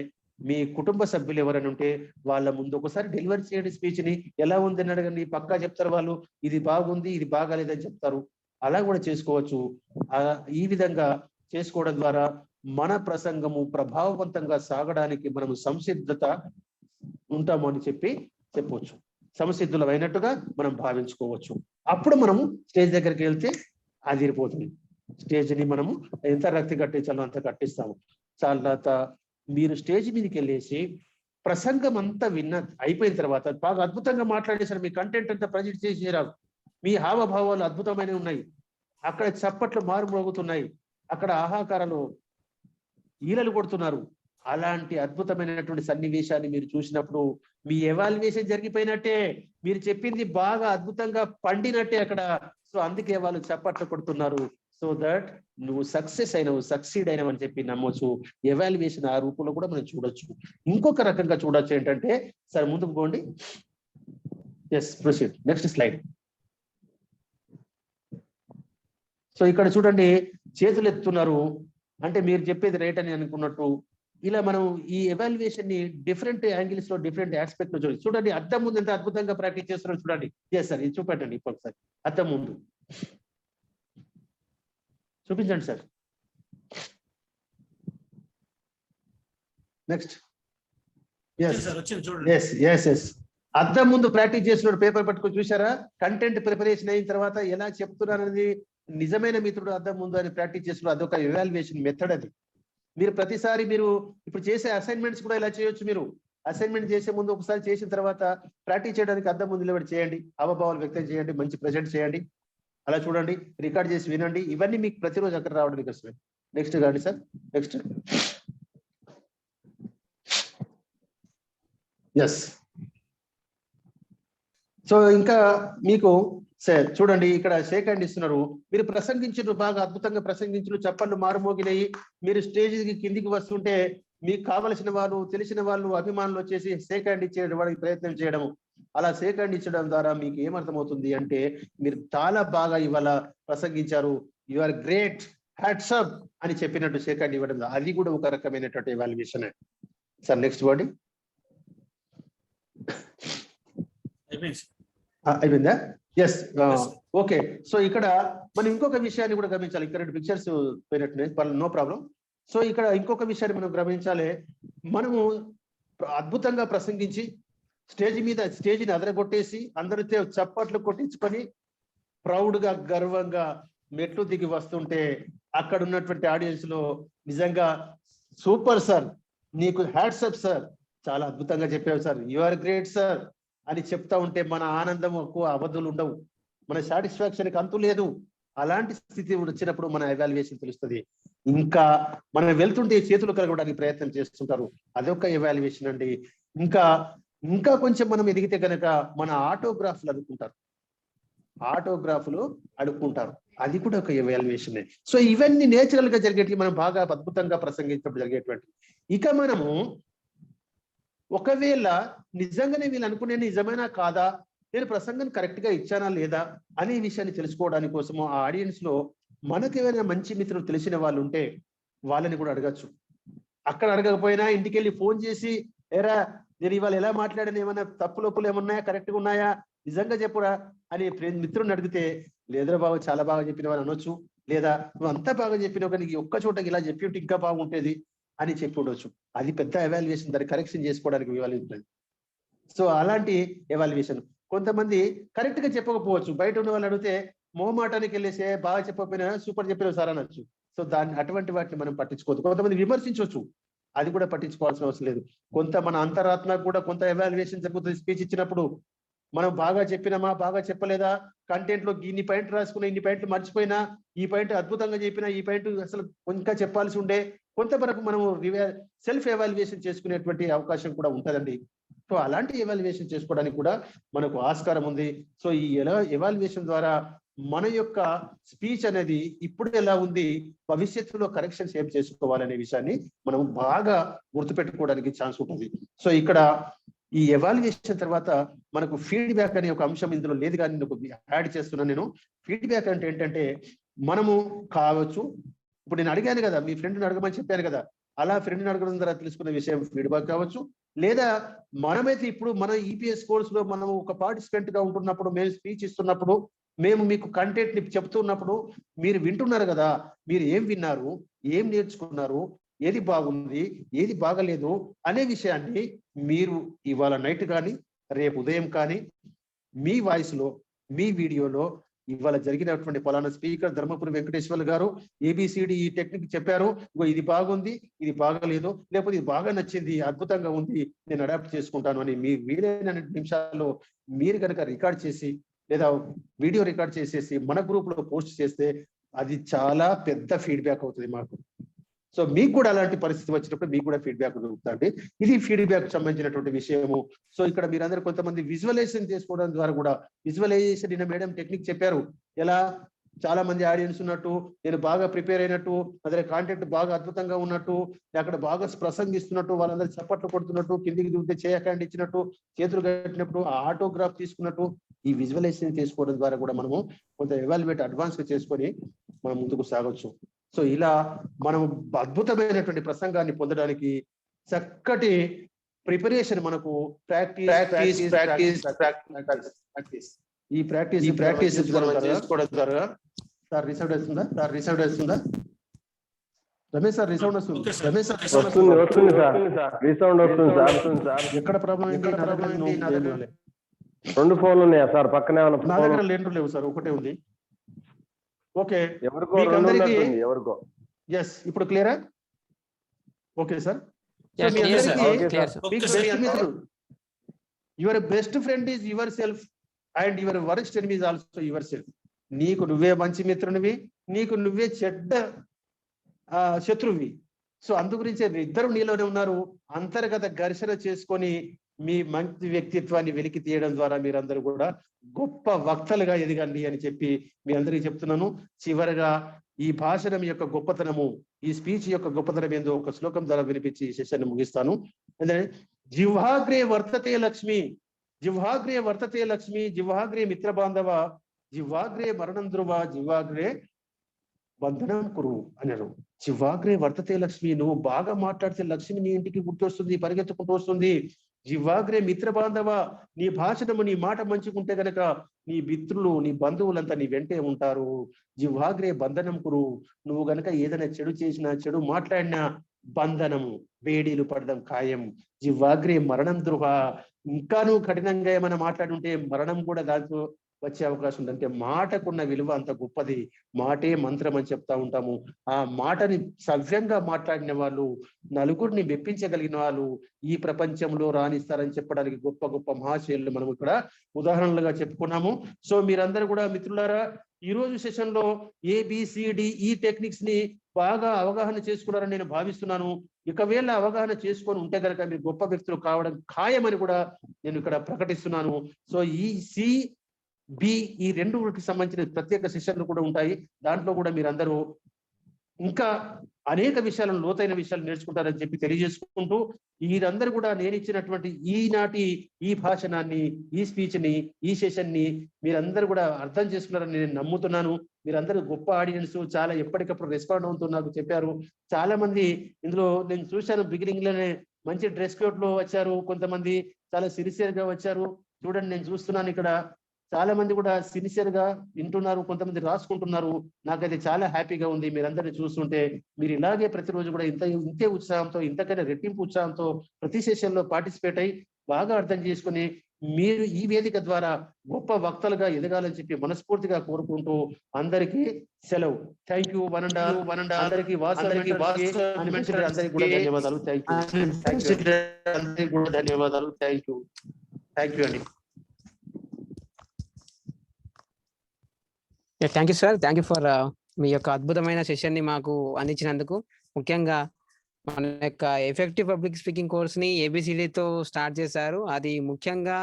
మీ కుటుంబ సభ్యులు ఎవరైనా ఉంటే వాళ్ళ ముందు ఒకసారి డెలివరీ చేయండి స్పీచ్ ని. ఎలా ఉంది అని అడగండి, పక్కా చెప్తారు వాళ్ళు. ఇది బాగుంది, ఇది బాగాలేదని చెప్తారు. అలా కూడా చేసుకోవచ్చు. ఈ విధంగా చేసుకోవడం ద్వారా మన ప్రసంగము ప్రభావవంతంగా సాగడానికి మనము సంసిద్ధత ఉంటాము అని చెప్పవచ్చు. సంసిద్ధులు అయినట్టుగా మనం భావించుకోవచ్చు. అప్పుడు మనము స్టేజ్ దగ్గరికి వెళ్తే అదిరిపోతుంది. స్టేజ్ ని మనము ఎంత రక్తి కట్టించాలో అంత కట్టిస్తాము. చాలా మీరు స్టేజ్ మీదకి వెళ్ళేసి ప్రసంగం అంతా అయిపోయిన తర్వాత బాగా అద్భుతంగా మాట్లాడేసారు, మీ కంటెంట్ అంతా ప్రజెంట్ చేసేరారు, మీ హావభావాలు అద్భుతమైనవి ఉన్నాయి, అక్కడ చప్పట్లు మారుమోగుతున్నాయి, అక్కడ ఆహాకారాలు ఈలలు కొడుతున్నారు. అలాంటి అద్భుతమైనటువంటి సన్నివేశాన్ని మీరు చూసినప్పుడు మీ ఎవాల్యుయేషన్ జరిగిపోయినట్టే, మీరు చెప్పింది బాగా అద్భుతంగా పండినట్టే అక్కడ. సో అందుకే వాళ్ళు చప్పట్లు కొడుతున్నారు. సో దట్ నువ్వు సక్సెస్ అయినవు, సక్సీడ్ అయినవు అని చెప్పి నమ్మొచ్చు. ఎవాల్యుయేషన్ ఆ రూపంలో కూడా మనం చూడొచ్చు. ఇంకొక రకంగా చూడొచ్చు ఏంటంటే, సరే ముందుకు పోండి. Yes proceed, next slide. So ఇక్కడ చూడండి, చేతులు ఎత్తున్నారు అంటే మీరు చెప్పేది రైట్ అని అనుకున్నట్టు. ఇలా మనం ఈ ఎవాల్యుయేషన్ ని డిఫరెంట్ యాంగిల్స్ లో, డిఫరెంట్ ఆస్పెక్ట్ లో చూడండి. అద్దం ముందు ఎంత అద్భుతంగా ప్రాక్టీస్ చేస్తున్నారో చూడండి. ఎస్ సార్, ఇది చూపెట్టండి ఇంకొకసారి. అద్దం ముందు చూపించండి సార్. నెక్స్ట్. ఎస్ అద్దం ముందు ప్రాక్టీస్ చేస్తున్నాడు, పేపర్ పట్టుకొని చూసారా? కంటెంట్ ప్రిపరేషన్ అయిన తర్వాత ఎలా చెప్తున్నారు అనేది నిజమైన మిత్రుడు అద్దం ముందు అని ప్రాక్టీస్ చేస్తున్నారు. అదొక ఎవాల్యుయేషన్ మెథడ్. అది మీరు ప్రతిసారి మీరు ఇప్పుడు చేసే అసైన్మెంట్స్ కూడా ఇలా చేయొచ్చు. మీరు అసైన్మెంట్ చేసే ముందు ఒకసారి చేసిన తర్వాత ప్రాక్టీస్ చేయడానికి అద్దం ముందు నిలబడి చేయండి, హావభావాలు వ్యక్తం చేయండి, మంచి ప్రెజెంట్ చేయండి. అలా చూడండి, రికార్డ్ చేసి వినండి. ఇవన్నీ మీకు ప్రతిరోజు అక్కడ రావడానికి వస్తుంది. నెక్స్ట్ కాండి సార్. నెక్స్ట్. ఎస్. సో ఇంకా మీకు సార్ చూడండి, ఇక్కడ షేక్ హ్యాండ్ ఇస్తున్నారు. మీరు ప్రసంగించారు, బాగా అద్భుతంగా ప్రసంగించారు, చప్పట్లు మారుమోగినాయి. మీరు స్టేజ్ కిందికి వస్తుంటే మీకు కావలసిన వాళ్ళు, తెలిసిన వాళ్ళు, అభిమానులు వచ్చేసి షేక్ హ్యాండ్ ఇచ్చేవాడికి ప్రయత్నం చేయడం. అలా షేక్ హ్యాండ్ ఇచ్చడం ద్వారా మీకు ఏమర్థమవుతుంది అంటే, మీరు చాలా బాగా ఇవాళ ప్రసంగించారు, you are great, hats up అని చెప్పినట్టు షేక్ హ్యాండ్ ఇవ్వడం, అది కూడా ఒక రకమైనటువంటి ఎవాల్యుయేషన్. Sir next word. అయిపోయిందా? Yes, okay. సో ఇక్కడ మనం ఇంకొక విషయాన్ని కూడా గమనించాలి. ఇక్కడ పిక్చర్స్ పోయినట్టు, నో ప్రాబ్లం. సో ఇక్కడ ఇంకొక విషయాన్ని మనం గమనించాలి. మనము అద్భుతంగా ప్రసంగించి స్టేజ్ని అదరగొట్టేసి అందరితో చప్పట్లు కొట్టించుకొని ప్రౌడ్ గా, గర్వంగా మెట్లు దిగి వస్తుంటే అక్కడ ఉన్నటువంటి ఆడియన్స్ లో నిజంగా సూపర్ సార్, నీకు హ్యాట్స్ అప్ సార్, చాలా అద్భుతంగా చెప్పావు sir, you are great sir అని చెప్తా ఉంటే మన ఆనందం ఎక్కువ అవధులు ఉండవు, మన సాటిస్ఫాక్షన్కి అంతు లేదు. అలాంటి స్థితి వచ్చినప్పుడు మన ఎవాల్యుయేషన్ తెలుస్తుంది. ఇంకా మనం వెళ్తుంటే చేతులు కలగడానికి ప్రయత్నం చేస్తుంటారు, అదొక ఎవాల్యుయేషన్ అండి. ఇంకా ఇంకా కొంచెం మనం ఎదిగితే గనక మన ఆటోగ్రాఫ్లు అడుక్కుంటారు. అది కూడా ఒక ఎవాల్యుయేషన్. సో ఇవన్నీ నేచురల్ గా జరిగేటివి, మనం బాగా అద్భుతంగా ప్రసంగించినప్పుడు జరిగేటువంటి. ఇక మనము ఒకవేళ నిజంగానే వీళ్ళు అనుకునే నిజమైనా కాదా, నేను ప్రసంగం కరెక్ట్ గా ఇచ్చానా లేదా అనే విషయాన్ని తెలుసుకోవడానికి కోసము ఆ ఆడియన్స్ లో మనకు ఏమైనా మంచి మిత్రులు తెలిసిన వాళ్ళు ఉంటే వాళ్ళని కూడా అడగచ్చు. అక్కడ అడగకపోయినా ఇంటికి వెళ్ళి ఫోన్ చేసి, ఏరా నేను ఇవాళ ఎలా మాట్లాడాను, ఏమైనా తప్పు లోపులు ఏమన్నాయా, కరెక్ట్ గా ఉన్నాయా, నిజంగా చెప్పురా అని మిత్రుడిని అడిగితే, లేదురా బాబు చాలా బాగా చెప్పిన వాళ్ళు అనొచ్చు. లేదా నువ్వు అంతా బాగా చెప్పినావు కానీ ఒక్క చోటకి ఇలా చెప్పి ఉంటే ఇంకా బాగుంటేది అని చెప్పి ఉండొచ్చు. అది పెద్ద ఎవాల్యుయేషన్, దాన్ని కరెక్షన్ చేసుకోవడానికి ఎవాల్యుయేషన్. సో అలాంటి ఎవాల్యుయేషన్. కొంతమంది కరెక్ట్ గా చెప్పకపోవచ్చు, బయట ఉన్న వాళ్ళు అడిగితే మొహమాటానికి వెళ్ళేసే బాగా చెప్పకపోయినా సూపర్ చెప్పిన సార్ అనొచ్చు. సో అటువంటి వాటిని మనం పట్టించుకోవద్దు. కొంతమంది విమర్శించవచ్చు, అది కూడా పట్టించుకోవాల్సిన అవసరం లేదు. కొంత మన అంతరాత్మ కూడా కొంత ఎవాల్యుయేషన్ జరుగుతుంది. స్పీచ్ ఇచ్చినప్పుడు మనం బాగా చెప్పినామా, బాగా చెప్పలేదా, కంటెంట్ లో ఇన్ని పాయింట్లు రాసుకున్నా, ఇన్ని పాయింట్లు మర్చిపోయినా, ఈ పాయింట్ అద్భుతంగా చెప్పినా, ఈ పాయింట్ అసలు ఇంకా చెప్పాల్సి ఉండే, కొంతవరకు మనము సెల్ఫ్ ఎవాల్యుయేషన్ చేసుకునేటువంటి అవకాశం కూడా ఉంటుందండి. సో అలాంటి ఎవాల్యుయేషన్ చేసుకోవడానికి కూడా మనకు ఆస్కారం ఉంది. సో ఈ ఎవాల్యుయేషన్ ద్వారా మన యొక్క స్పీచ్ అనేది ఇప్పుడు ఎలా ఉంది, భవిష్యత్తులో కరెక్షన్స్ ఏం చేసుకోవాలనే విషయాన్ని మనం బాగా గుర్తుపెట్టుకోవడానికి ఛాన్స్ ఉంటుంది. సో ఇక్కడ ఈ ఎవాల్యుయేషన్ తర్వాత మనకు ఫీడ్బ్యాక్ అనే ఒక అంశం ఇందులో లేదు, కానీ యాడ్ చేస్తున్నాను నేను. ఫీడ్బ్యాక్ అంటే ఏంటంటే, మనము కావచ్చు, ఇప్పుడు నేను అడిగాను కదా, మీ ఫ్రెండ్ని అడగమని చెప్పాను కదా, అలా ఫ్రెండ్ని అడగడం ద్వారా తెలుసుకున్న విషయం ఫీడ్బ్యాక్ కావచ్చు. లేదా మనమైతే ఇప్పుడు మన ఈపీఎస్ కోర్సులో మనం ఒక పార్టిసిపెంట్ గా ఉంటున్నప్పుడు, మేము స్పీచ్ ఇస్తున్నప్పుడు, మేము మీకు కంటెంట్ ని చెప్తున్నప్పుడు మీరు వింటున్నారు కదా, మీరు ఏం విన్నారు, ఏం నేర్చుకున్నారు, ఏది బాగుంది, ఏది బాగలేదు అనే విషయాన్ని మీరు ఇవాళ నైట్ కానీ రేపు ఉదయం కానీ మీ వాయిస్ లో, మీ వీడియోలో, ఇవాళ జరిగినటువంటి పలానా స్పీకర్ ధర్మపురి వెంకటేశ్వర్లు గారు ఏబిసిడి ఈ టెక్నిక్ చెప్పారు, ఇది బాగుంది, ఇది బాగలేదు, లేకపోతే ఇది బాగా నచ్చింది, అద్భుతంగా ఉంది, నేను అడాప్ట్ చేసుకుంటాను అని మీ వీలైన నిమిషాల్లో మీరు కనుక రికార్డ్ చేసి లేదా వీడియో రికార్డ్ చేసేసి మన గ్రూప్ లో పోస్ట్ చేస్తే అది చాలా పెద్ద ఫీడ్బ్యాక్ అవుతుంది మాకు. సో మీకు కూడా అలాంటి పరిస్థితి వచ్చినప్పుడు మీకు కూడా ఫీడ్బ్యాక్ దొరుకుతుంది. ఇది ఫీడ్బ్యాక్ సంబంధించినటువంటి విషయము. సో ఇక్కడ మీరందరూ కొంతమంది విజువలైజేషన్ చేసుకోవడం ద్వారా కూడా, విజువలైజేషన్ నిన్న మేడం టెక్నిక్ చెప్పారు, ఎలా చాలా మంది ఆడియన్స్ ఉన్నట్టు, నేను బాగా ప్రిపేర్ అయినట్టు, అదే కాంటెంట్ బాగా అద్భుతంగా ఉన్నట్టు, అక్కడ బాగా ప్రసంగిస్తున్నట్టు, వాళ్ళందరూ చప్పట్లు కొడుతున్నట్టు, కిందికి దిగితే చేయకండి ఇచ్చినట్టు, చేతులు కట్టినప్పుడు ఆటోగ్రాఫ్ తీసుకున్నట్టు, ఈ విజువలైజేషన్ చేసుకోవడం ద్వారా కూడా మనము కొంత ఎవాల్యుయేట్ అడ్వాన్స్ గా చేసుకొని మనం ముందుకు సాగొచ్చు. సో ఇలా మనం అద్భుతమైనటువంటి ప్రసంగాన్ని పొందడానికి చక్కటి ప్రిపరేషన్ మనకు ప్రాక్టీస్ ఈ ప్రాక్టీస్ చేసుకోవడం ద్వారా. సార్ రిసౌండ్ వస్తుందా? రమేష్ సార్ రిసౌండ్ వస్తుంది. రమేష్ సార్ వస్తుంది సార్. ఎక్కడ ప్రాబ్లం ఏంటి? రెండు ఫోన్లు ఉన్నాయా సార్ పక్కనే? నా దగ్గర లేవు సార్, ఒకటే ఉంది. ఓకే, ఎవరికో ఎస్ ఇప్పుడు క్లియరా? Okay sir. Your best friend is your self and your worst enemy is also your self. నీకు నువ్వే మంచి మిత్రునివి, నీకు నువ్వే చెడ్డ శత్రువి. సో అందు గురించి ఇద్దరు నీలోనే ఉన్నారు. అంతర్గత ఘర్షణ చేసుకొని మీ మంచి వ్యక్తిత్వాన్ని వెలికి తీయడం ద్వారా మీరందరూ కూడా గొప్ప వక్తలుగా ఎదగండి అని చెప్పి మీ అందరికీ చెప్తున్నాను. చివరగా ఈ భాషణం యొక్క గొప్పతనము, ఈ స్పీచ్ యొక్క గొప్పతనం ఏందో ఒక శ్లోకం ద్వారా వినిపించి ఈ సెషన్ ముగిస్తాను. ఎందుకంటే జిహ్వాగ్రే వర్తతే లక్ష్మి, జిహ్వాగ్రే వర్తతే లక్ష్మి, జిహ్వాగ్రే మిత్ర బాంధవ, జిహ్వాగ్రే మరణం ధ్రువ, జిహ్వాగ్రే బంధనం కురు అన్నారు. జిహ్వాగ్రే వర్తతే లక్ష్మి, నువ్వు బాగా మాట్లాడితే లక్ష్మి నీ ఇంటికి గుర్తొస్తుంది, పరిగెత్తుకుంటూ వస్తుంది. జిహ్వాగ్రే మిత్ర బాంధవ, నీ భాషణము, నీ మాట మంచిగుంటే గనక నీ మిత్రులు, నీ బంధువులంతా నీ వెంటే ఉంటారు. జిహ్వాగ్రే బంధనం కురు, నువ్వు గనక ఏదైనా చెడు చేసినా, చెడు మాట్లాడినా బంధనము, వేడీలు పడడం ఖాయం. జిహ్వాగ్రే మరణం ద్రోహ, ఇంకా నువ్వు కఠినంగా ఏమైనా మాట్లాడుంటే మరణం కూడా దాంతో వచ్చే అవకాశం ఉంది. అంటే మాటకున్న విలువ అంత గొప్పది. మాటే మంత్రం అని చెప్తా ఉంటాము. ఆ మాటని సవ్యంగా మాట్లాడిన వాళ్ళు, నలుగురిని మెప్పించగలిగిన వాళ్ళు ఈ ప్రపంచంలో రాణిస్తారని చెప్పడానికి గొప్ప గొప్ప మహాశయులు మనం ఇక్కడ ఉదాహరణలుగా చెప్పుకున్నాము. సో మీరందరూ కూడా మిత్రులారా, ఈ రోజు సెషన్ లో ABCDE టెక్నిక్స్ ని బాగా అవగాహన చేసుకున్నారని నేను భావిస్తున్నాను. ఒకవేళ అవగాహన చేసుకొని ఉంటే కనుక మీరు గొప్ప వ్యక్తులు కావడం ఖాయమని కూడా నేను ఇక్కడ ప్రకటిస్తున్నాను. సో ఈ CB ఈ రెండుకి సంబంధించిన ప్రత్యేక సెషన్లు కూడా ఉంటాయి. దాంట్లో కూడా మీరందరూ ఇంకా అనేక విషయాలను, లోతైన విషయాలు నేర్చుకుంటారని చెప్పి తెలియజేసుకుంటూ, మీరందరూ కూడా నేను ఇచ్చినటువంటి ఈనాటి ఈ భాషణాన్ని, ఈ స్పీచ్ ని, ఈ సెషన్ ని మీరందరూ కూడా అర్థం చేసుకున్నారని నేను నమ్ముతున్నాను. మీరందరూ గొప్ప ఆడియన్స్, చాలా ఎప్పటికప్పుడు రెస్పాండ్ అవుతూ నాకు చెప్పారు. చాలా మంది ఇందులో నేను చూశాను, బిగినింగ్ లోనే మంచి డ్రెస్ కోడ్ లో వచ్చారు, కొంతమంది చాలా సిన్సియర్ గా వచ్చారు. చూడండి, నేను చూస్తున్నాను ఇక్కడ చాలా మంది కూడా సిన్సియర్ గా వింటున్నారు, కొంతమంది రాసుకుంటున్నారు. నాకైతే చాలా హ్యాపీగా ఉంది మీరందరినీ చూస్తుంటే. మీరు ఇలాగే ప్రతిరోజు కూడా ఇంతే ఉత్సాహంతో, ఇంతకైనా రెట్టింపు ఉత్సాహంతో ప్రతి సెషన్ లో పార్టిసిపేట్ అయ్యి బాగా అర్థం చేసుకుని మీరు ఈ వేదిక ద్వారా గొప్ప వక్తలుగా ఎదగాలని చెప్పి మనస్ఫూర్తిగా కోరుకుంటూ అందరికీ సెలవు. Thank you. One and all అందరికీ అందరికీ కూడా ధన్యవాదాలు. అందరికీ కూడా ధన్యవాదాలు. థ్యాంక్ యూ అండి. Thank you sir. Thank you for me యొక్క అద్భుతమైన సెషన్ ని మాకు అందించినందుకు. ముఖ్యంగా మన యొక్క ఎఫెక్టివ్ పబ్లిక్ స్పీకింగ్ కోర్స్ ని ABCDతో స్టార్ట్ చేశారు. అది ముఖ్యంగా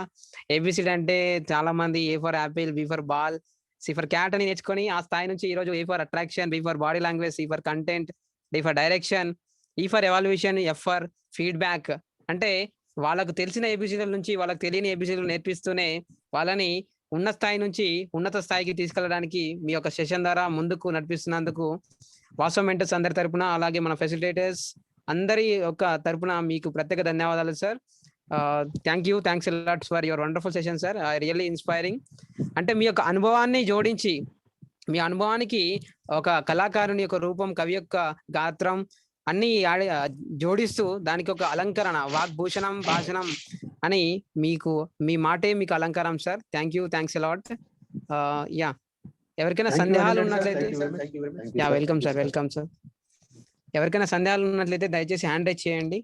ABCD అంటే చాలా మంది A for Apple, B for ball, C for cat అని నేర్చుకొని ఆ స్థాయి నుంచి ఈ రోజు A for attraction, B for body language, C for content, D for direction, E for evaluation, F for feedback. అంటే వాళ్ళకు తెలిసిన ABCD నుంచి వాళ్ళకి తెలియని ABCD నేర్పిస్తూనే వాళ్ళని ఉన్న స్థాయి నుంచి ఉన్నత స్థాయికి తీసుకెళ్ళడానికి మీ యొక్క సెషన్ ద్వారా ముందుకు నడిపిస్తున్నందుకు వాసవ మెంటర్స్ అందరి తరపున, అలాగే మన ఫెసిలిటేటర్స్ అందరి యొక్క తరపున మీకు ప్రత్యేక ధన్యవాదాలు sir. Thanks a lot for your wonderful session sir. Really inspiring. అంటే మీ యొక్క అనుభవాన్ని జోడించి, మీ అనుభవానికి ఒక కళాకారుని యొక్క రూపం, కవి యొక్క గాత్రం అన్ని జోడిస్తూ దానికి ఒక అలంకరణ, వాగ్భూషణం, భాషణం అని మీకు మీ మాటే మీకు అలంకారం sir. Thanks a lot. Yeah, ఎవరికైనా సందేహాలు ఉన్నట్లయితే వెల్కమ్ సార్. ఎవరికైనా సందేహాలు ఉన్నట్లయితే దయచేసి హ్యాండ్ రైజ్ చేయండి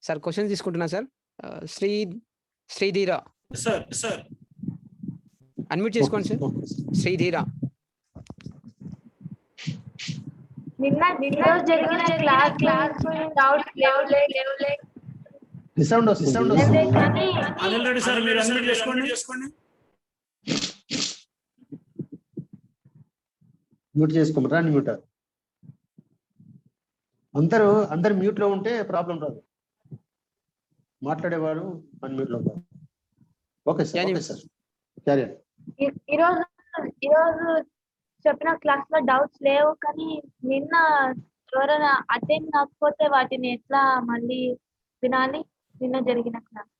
సార్. క్వశ్చన్ తీసుకుంటున్నా సార్. శ్రీధీరా సార్ అన్మ్యూట్ చేసుకోండి సార్. శ్రీధీరా, నిన్న జరిగిన క్లాస్ డౌట్స్ లేవు. అనిల్ రెడ్డి సార్, మీరు అన్మ్యూట్ చేసుకోండి. మ్యూట్ చేసుకోమరా. మ్యూట్ అందరు మ్యూట్ లో ఉంటే ప్రాబ్లం రాదు. మాట్లాడేవారు అన్మ్యూట్ లో. Okay sir. ఈరోజు చెప్పిన క్లాస్ లో డౌట్స్ లేవు, కానీ నిన్న ఎవరైనా అటెండ్ కాకపోతే వాటిని ఎట్లా మళ్ళీ వినాలి? నిన్న జరిగిన క్లాస్.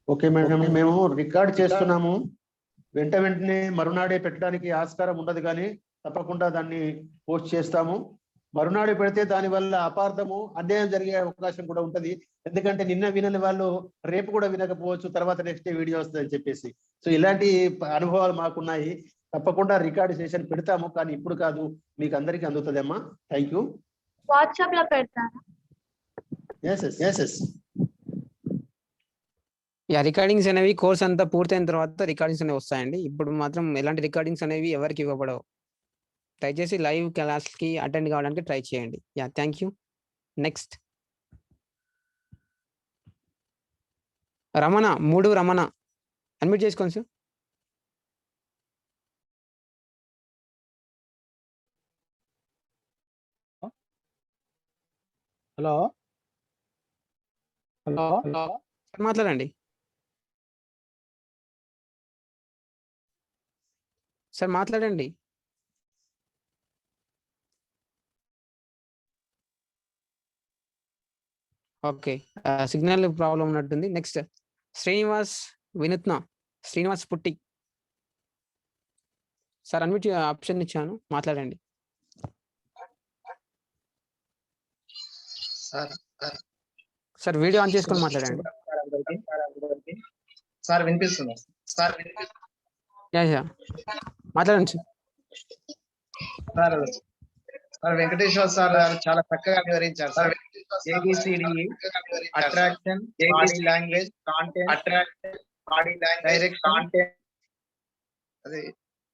ఓకే మేడం, మేము రికార్డ్ చేస్తున్నాము. వెంటనే మరునాడే పెట్టడానికి ఆస్కారం ఉండదు, కానీ తప్పకుండా దాన్ని పోస్ట్ చేస్తాము. మరునాడు పెడితే దాని వల్ల అపార్థము, అన్యాయం జరిగే అవకాశం కూడా ఉంటది. ఎందుకంటే నిన్న వినని వాళ్ళు రేపు కూడా వినకపోవచ్చు, తర్వాత నెక్స్ట్ డే వీడియో వస్తుందని చెప్పేసి. సో ఇలాంటి అనుభవాలు మాకున్నాయి. తప్పకుండా రికార్డ్ సెషన్ పెడతాము, కానీ ఇప్పుడు కాదు, మీకు అందరికీ అందుతుందమ్మా. Thank you. వాట్సాప్ లో పెడతారా? ఎస్. రికార్డింగ్స్ అనేవి కోర్స్ అంతా పూర్తయిన తర్వాత రికార్డింగ్స్ అనేవి వస్తాయండి. ఇప్పుడు మాత్రం ఎలాంటి రికార్డింగ్స్ అనేవి ఎవరికి ఇవ్వబడవు. దయచేసి లైవ్ క్లాస్ కి అటెండ్ కావడానికి ట్రై చేయండి. Thank you. Next Ramana unmute చేసుకోండి సార్. హలో మాట్లాడండి సార్, మాట్లాడండి. ఓకే, సిగ్నల్ ప్రాబ్లం ఉన్నట్టుంది. నెక్స్ట్ శ్రీనివాస్ పుట్టి సార్, అన్మ్యూట్ ఆప్షన్ ఇచ్చాను, మాట్లాడండి సార్. వీడియో ఆన్ చేసుకొని మాట్లాడండి. సార్ వినిపిస్తుంది సార్ మాట్లాడండి సార్ సార్ వెంకటేశ్వర సార్ గారు చాలా చక్కగా వివరించారు sir. A B C D attraction, body language, content, direct content, అదే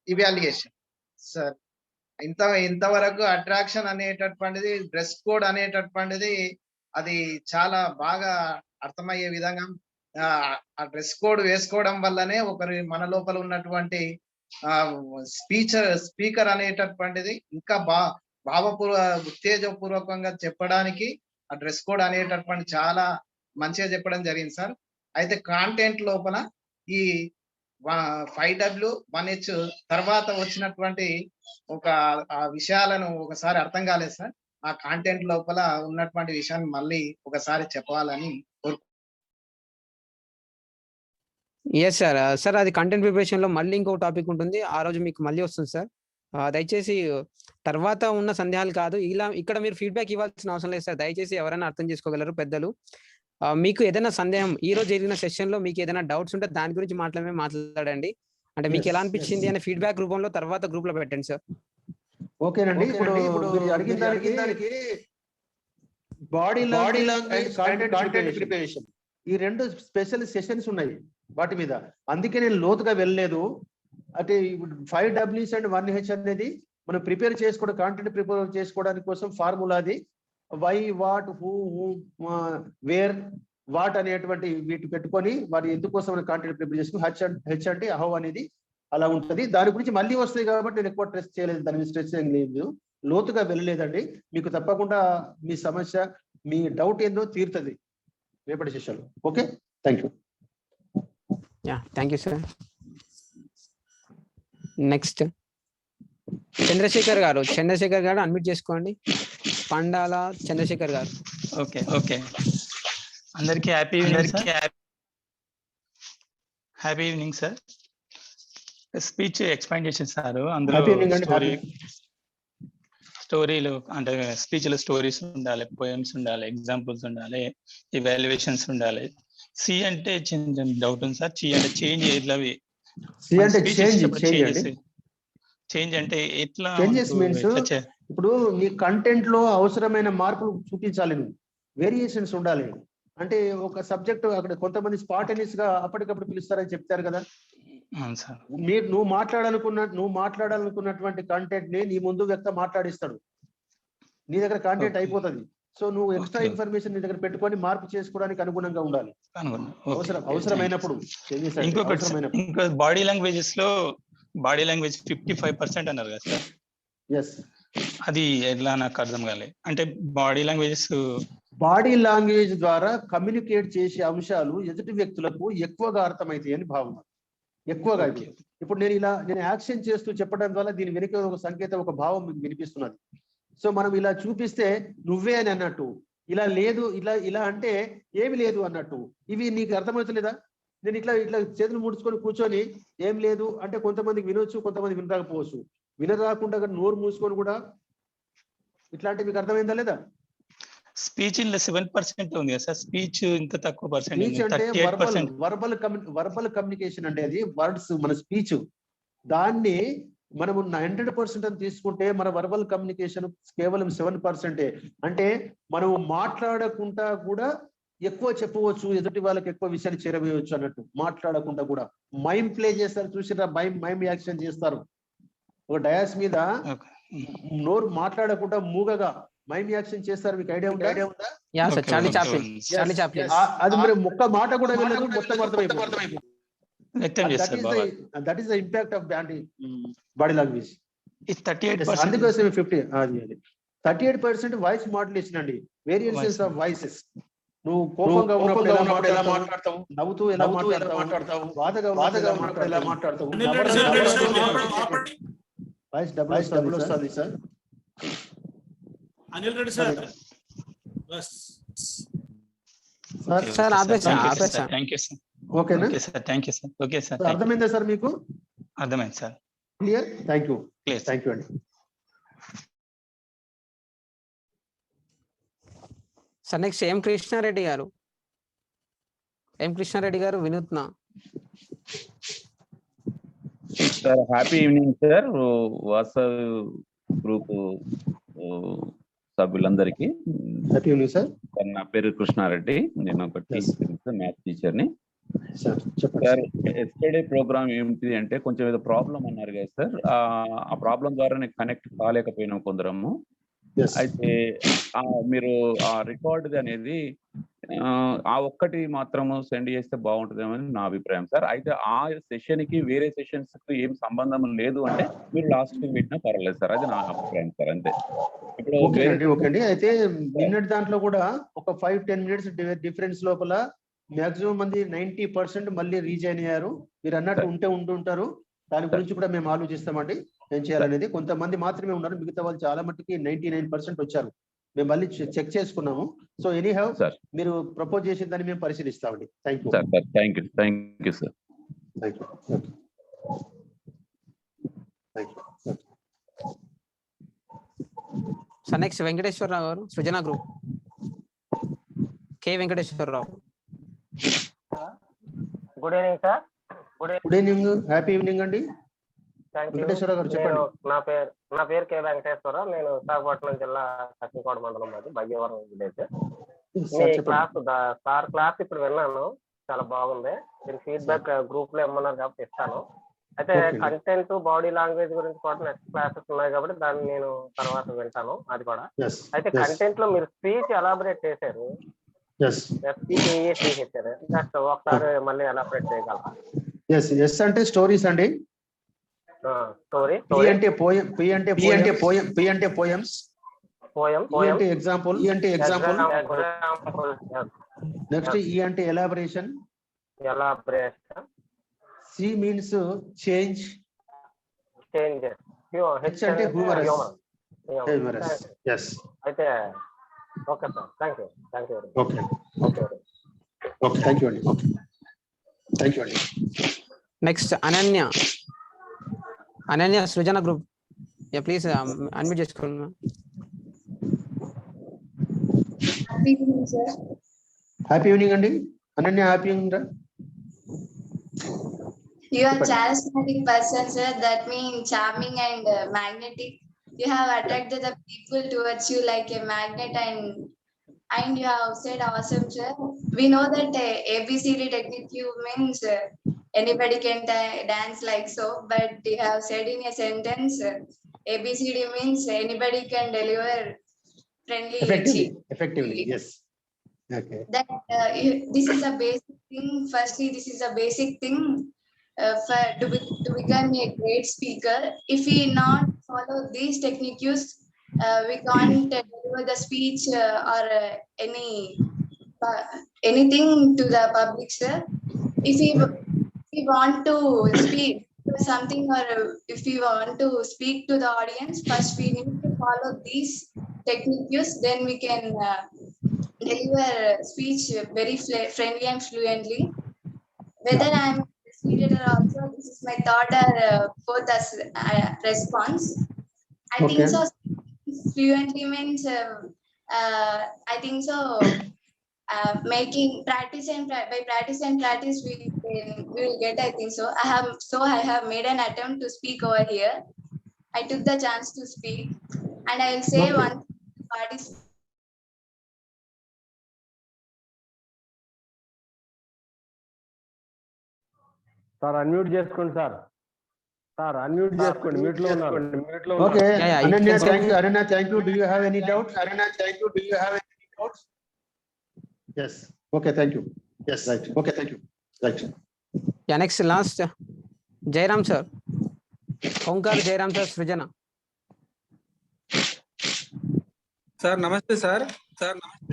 ఇవాల్యుయేషన్ సార్. ఇంతవరకు అట్రాక్షన్ అనేటటువంటిది, డ్రెస్ కోడ్ అనేటటువంటిది అది చాలా బాగా అర్థమయ్యే విధంగా ఆ డ్రెస్ కోడ్ వేసుకోవడం వల్లనే ఒకరి మన లోపల ఉన్నటువంటి స్పీకర్ అనేటటువంటిది ఇంకా ఉత్తేజపూర్వకంగా చెప్పడానికి ఆ డ్రెస్ కోడ్ అనేటటువంటి చాలా మంచిగా చెప్పడం జరిగింది సార్. అయితే కాంటెంట్ లోపల ఈ 5W 1H తర్వాత వచ్చినటువంటి ఆ విషయాలను ఒకసారి అర్థం కాలేదు సార్. ఆ కాంటెంట్ లోపల ఉన్నటువంటి విషయాన్ని మళ్ళీ ఒకసారి చెప్పాలని ఎస్ సార్. సార్ అది కంటెంట్ ప్రిపరేషన్ లో మళ్ళీ ఇంకో టాపిక్ ఉంటుంది, ఆ రోజు మీకు మళ్ళీ వస్తుంది సార్. దయచేసి తర్వాత ఉన్న సందేహాలు కాదు, ఇక్కడ మీరు ఫీడ్బ్యాక్ ఇవ్వాల్సిన అవసరం లేదు సార్. దయచేసి ఎవరైనా అర్థం చేసుకోగలరు పెద్దలు. మీకు ఏదైనా సందేహం, ఈ రోజు జరిగిన సెషన్ లో మీకు ఏదైనా డౌట్స్ ఉంటే దాని గురించి మాట్లాడండి. అంటే మీకు ఎలా అనిపించింది అనే ఫీడ్బ్యాక్ రూపంలో తర్వాత గ్రూప్ లో పెట్టండి సార్. ఓకేనండి. ఇప్పుడు మీరు అడిగిన దానికి బాడీ లాంగ్వేజ్ కాంటెంట్ ప్రిపరేషన్ ఈ 2 స్పెషల్ సెషన్స్ ఉన్నాయి వాటి మీద. అందుకే నేను లోతుగా వెళ్ళలేదు. అంటే 5Ws అండ్ 1H అనేది మనం ప్రిపేర్ చేసుకోవడం, కాంటెంట్ ప్రిపేర్ చేసుకోవడానికి కోసం ఫార్ములాది why, what, who, where, what అనేటువంటి వీటి పెట్టుకొని వాటి ఎందుకోసం కాంటెంట్ ప్రిపేర్ చేసుకుని హెచ్ అంటే హౌ అనేది అలా ఉంటుంది. దాని గురించి మళ్ళీ వస్తాయి కాబట్టి నేను ఎక్కువ స్ట్రెస్ చేయలేదు, దాని మీద స్ట్రెస్ ఏం లేదు, లోతుగా వెళ్ళలేదండి. మీకు తప్పకుండా మీ సమస్య, మీ డౌట్ ఏందో తీరుతుంది రేపటి సెషన్లో. Okay, thank you. Thank you sir. Next Chandrashekar garu unmute చేసుకోండి. పండాల చంద్రశేఖర్ గారు. ఓకే అందరికీ happy evening sir. Speech explain చేసింది సార్. అందులో స్టోరీలు అంటే స్పీచ్ లో స్టోరీస్ ఉండాలి, పోయమ్స్ ఉండాలి, ఎగ్జాంపుల్స్ ఉండాలి, ఇవాల్యుయేషన్స్ ఉండాలి. సి అంటే చిన్న డౌట్ ఉంది సార్. చి అంటే చేంజ్ ఎట్లా, చేంజ్ అంటే ఎట్లా? ఇప్పుడు నీ కంటెంట్ లో అవసరమైన మార్పులు చూపించాలి, నువ్వు వేరియేషన్స్ ఉండాలి. అంటే ఒక సబ్జెక్ట్ అక్కడ కొంతమంది స్పాటనియస్ గా అప్పటికప్పుడు పిలుస్తారని చెప్తారు కదా. నువ్వు మాట్లాడాలనుకున్నటువంటి కంటెంట్ ని నీ ముందు వ్యక్తి మాట్లాడిస్తాడు, నీ దగ్గర కంటెంట్ అయిపోతుంది. సో నువ్వు ఎక్స్ట్రా ఇన్ఫర్మేషన్ నీ దగ్గర పెట్టుకొని మార్పు చేసుకోవడానికి అనుగుణంగా ఉండాలి అవసరమైనప్పుడు. ఇంకా బాడీ లాంగ్వేజెస్ లో బాడీ లాంగ్వేజ్ 55% అన్నారు కదా సార్. ఎస్, అది ఎట్లా నాకు అర్థం కాలే. అంటే బాడీ లాంగ్వేజ్ ద్వారా కమ్యూనికేట్ చేసే అంశాలు ఎదుటి వ్యక్తులకు ఎక్కువగా అర్థమవుతాయి అని భావన. ఎక్కువగా ఇప్పుడు నేను యాక్షన్ చేస్తూ చెప్పడం వల్ల దీని వెనుక ఒక సంకేతం, ఒక భావం మీకు వినిపిస్తున్నది. సో మనం ఇలా చూపిస్తే నువ్వే అని అన్నట్టు, ఇలా లేదు, ఇలా అంటే ఏమి లేదు అన్నట్టు. ఇవి నీకు అర్థమవుతలేదా? నేను ఇట్లా చేతులు ముడుచుకొని కూర్చొని ఏం లేదు అంటే కొంతమందికి వినొచ్చు, కొంతమంది వినరాకపోవచ్చు. వినరాకుండా నోరు మూసుకొని కూడా ఇట్లాంటి మీకు అర్థమైందా లేదా? స్పీచ్ 7% ఉంది కదా సార్. స్పీచ్ ఇంకా తక్కువ పర్సెంట్. స్పీచ్ అంటే వర్బల్ కమ్యూనికేషన్ అంటే అది వర్డ్స్, మన స్పీచ్. దాన్ని మనము 100% అని తీసుకుంటే మన వర్బల్ కమ్యూనికేషన్ కేవలం 7%. అంటే మనము మాట్లాడకుండా కూడా ఎక్కువ చెప్పవచ్చు, ఎదుటి వాళ్ళకి ఎక్కువ విషయాన్ని చేరవేయవచ్చు అన్నట్టు. మాట్లాడకుండా కూడా మైమ్ ప్లే చేస్తారు, చూసిరా? మైమ్ యాక్షన్ చేస్తారు. ఒక డయాస్ మీద నోరు మాట్లాడకుండా మూగగా మైమ్ యాక్షన్ చేస్తారు. మీకు ఐడియా ఉందా? అది మరి ఒక్క మాట కూడా వెళ్ళదు, మొత్తం అర్థమైపోతుంది. That is the impact of body language. అందుకోసం 38% వాయిస్ మాడ్యులేషన్ అండి, వేరియేషన్స్ ఆఫ్ వాయిసెస్. నువ్వు కోపంగా ఉన్నప్పుడు ఎలా మాట్లాడతావు, నవ్వుతూ ఎలా మాట్లాడతావు, బాధగా ఎలా మాట్లాడతావు. వాయిస్ డబుల్ వస్తుంది sir. Anil Reddy sir. Sir ఓకేనా? Okay sir. అర్థమైందా సార్ మీకు? అర్థమైంది సార్. క్లియర్? థ్యాంక్ యూ అండి. Sir next M Krishna Reddy garu. M Krishna Reddy garu Vinutna. Sir happy evening sir. WhatsApp group సభ్యులందరికీ హ్యాపీ ఈవినింగ్ సార్. నా పేరు కృష్ణారెడ్డి, నేను ఒక మ్యాథ్స్ టీచర్ని. సార్ చెప్పండి సార్, ఎస్టర్డే ప్రోగ్రామ్ ఏంటి అంటే కొంచెం ఏదో ప్రాబ్లం అన్నారు కదా సార్. ఆ ప్రాబ్లం ద్వారా నేను కనెక్ట్ కాలేకపోయినాం కొందరము. అయితే మీరు ఆ రికార్డ్ అనేది ఆ ఒక్కటి మాత్రము సెండ్ చేస్తే బాగుంటుందేమని నా అభిప్రాయం సార్. అయితే ఆ సెషన్ కి వేరే సెషన్స్ కి ఏం సంబంధం లేదు అంటే మీరు లాస్ట్ కి పెట్టినా పర్వాలేదు సార్, అది నా అభిప్రాయం సార్. అంతే. ఓకే అండి. అయితే నిన్నటి దాంట్లో కూడా ఒక 5-10 మినిట్స్ డిఫరెన్స్ లోపల మాక్సిమం మంది 90% మళ్ళీ రీజైన్ అయ్యారు. మీరు అన్నట్టు ఉంటుంటారు. దాని గురించి కూడా మేము ఆలోచిస్తామండి ఏం చేయాలనేది. కొంతమంది మాత్రమే ఉన్నారు, మిగతా వాళ్ళు చాలా మట్టుకి 99% వచ్చారు. మేము మళ్ళీ చెక్ చేసుకున్నాము. సో ఎనీ హౌ మీరు ప్రపోజ్ చేసిన దాన్ని మేము పరిశీలిస్తామండి. Thank you sir. Thank you sir. Thank you. So next Venkateswara Rao garu, Srujana group. K Venkateswara Rao. Good evening sir. Good evening, happy evening అండి. వెంకటేశ్వర గారు చెప్పండి. నా పేరు కే వెంకటేశ్వరరావు. నేను విశాఖపట్నం జిల్లా కట్టికోట మండలం, అది భాగ్యవరం విలేజ్. సార్ క్లాస్ ఇప్పుడు విన్నాను, చాలా బాగుంది. దీని ఫీడ్బ్యాక్ గ్రూప్ లో ఇమ్మన్నారు కాబట్టి ఇస్తాను. అయితే కంటెంట్, బాడీ లాంగ్వేజ్ గురించి కూడా నెక్స్ట్ క్లాసెస్ ఉన్నాయి కాబట్టి దాన్ని నేను తర్వాత వింటాను అది కూడా. అయితే కంటెంట్ లో మీరు స్పీచ్ ఎలాబరేట్ చేశారు, ఒకసారి మళ్ళీ ఎలాబరేట్ చేయగలరా? ఎస్ అంటే స్టోరీస్ అండి. స్టోరీ. పి అంటే పోయం, పి అంటే పోయమ్స్, ఈ అంటే ఎగ్జాంపుల్, నెక్స్ట్ ఈ అంటే elaboration, C means change, H అంటే హ్యూమరస్. ఎస్. అయితే okay sir, thank you. Okay thank you అండి. థ్యాంక్ యూ అండి. Next Ananya Srujana group. Please unmute చేసుకోండి. హ్యాపీ ఈవినింగ్ అండి. అనన్య, హ్యాపీ ఈవినింగ్ రా. You are charismatic person, sir. That means charming and magnetic. You have attracted the people towards you like a magnet, and you have said awesome, sir. We know that ABCD technique means anybody can dance like so, but you have said in a sentence ABCD means anybody can deliver effectively. Yes. Okay. That this is a basic thing. Firstly, this is a basic thing to become a great speaker. If we not follow these techniques, we can't deliver the speech or anything to the public, sir. If we want to speak something, or if we want to speak to the audience, first we need to follow these techniques, then we can deliver speech very friendly and fluently. Whether I am seated or also, this is my third or fourth response. I think so. Fluently means I think so. Making practice and by practice and practice we will get. I think so. I have made an attempt to speak over here. I took the chance to speak, and I will say one party. Sir unmute చేసుకోండి sir. Unmute చేసుకోండి, mute లో ఉన్నారు. Okay Ananya, thank you. Do you have any doubts? Yes. Okay, thank you. Yes, right. Okay, thank you. Right. Yeah, next last Jairam sir. Onkar Jairam sir, Srijana. Sir నమస్తే sir.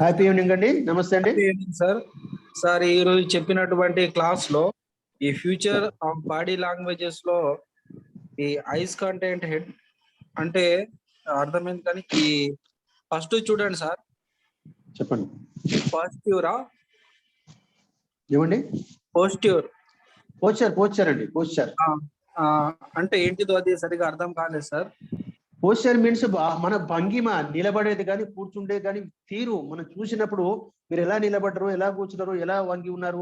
Happy evening అండి. నమస్తే అండి sir. ఈ రోజు చెప్పినటువంటి class లో ఈ future of body languages లో ఈ ఐస్ కంటెంట్ హెడ్ అంటే అర్థమైంది, కానీ ఈ ఫస్ట్ చూడండి సార్. చెప్పండి. పాజిటివ్రా ఏమండి? పోస్చర్ అండి. అంటే ఏంటిదో అది సరిగా అర్థం కాలేదు సార్. పోస్చర్ మీన్స్ మన భంగిమ, నిలబడేది కానీ కూర్చుండేది కానీ తీరు మనం చూసినప్పుడు మీరు ఎలా నిలబడ్డారు, ఎలా కూర్చున్నారు, ఎలా వంగి ఉన్నారు,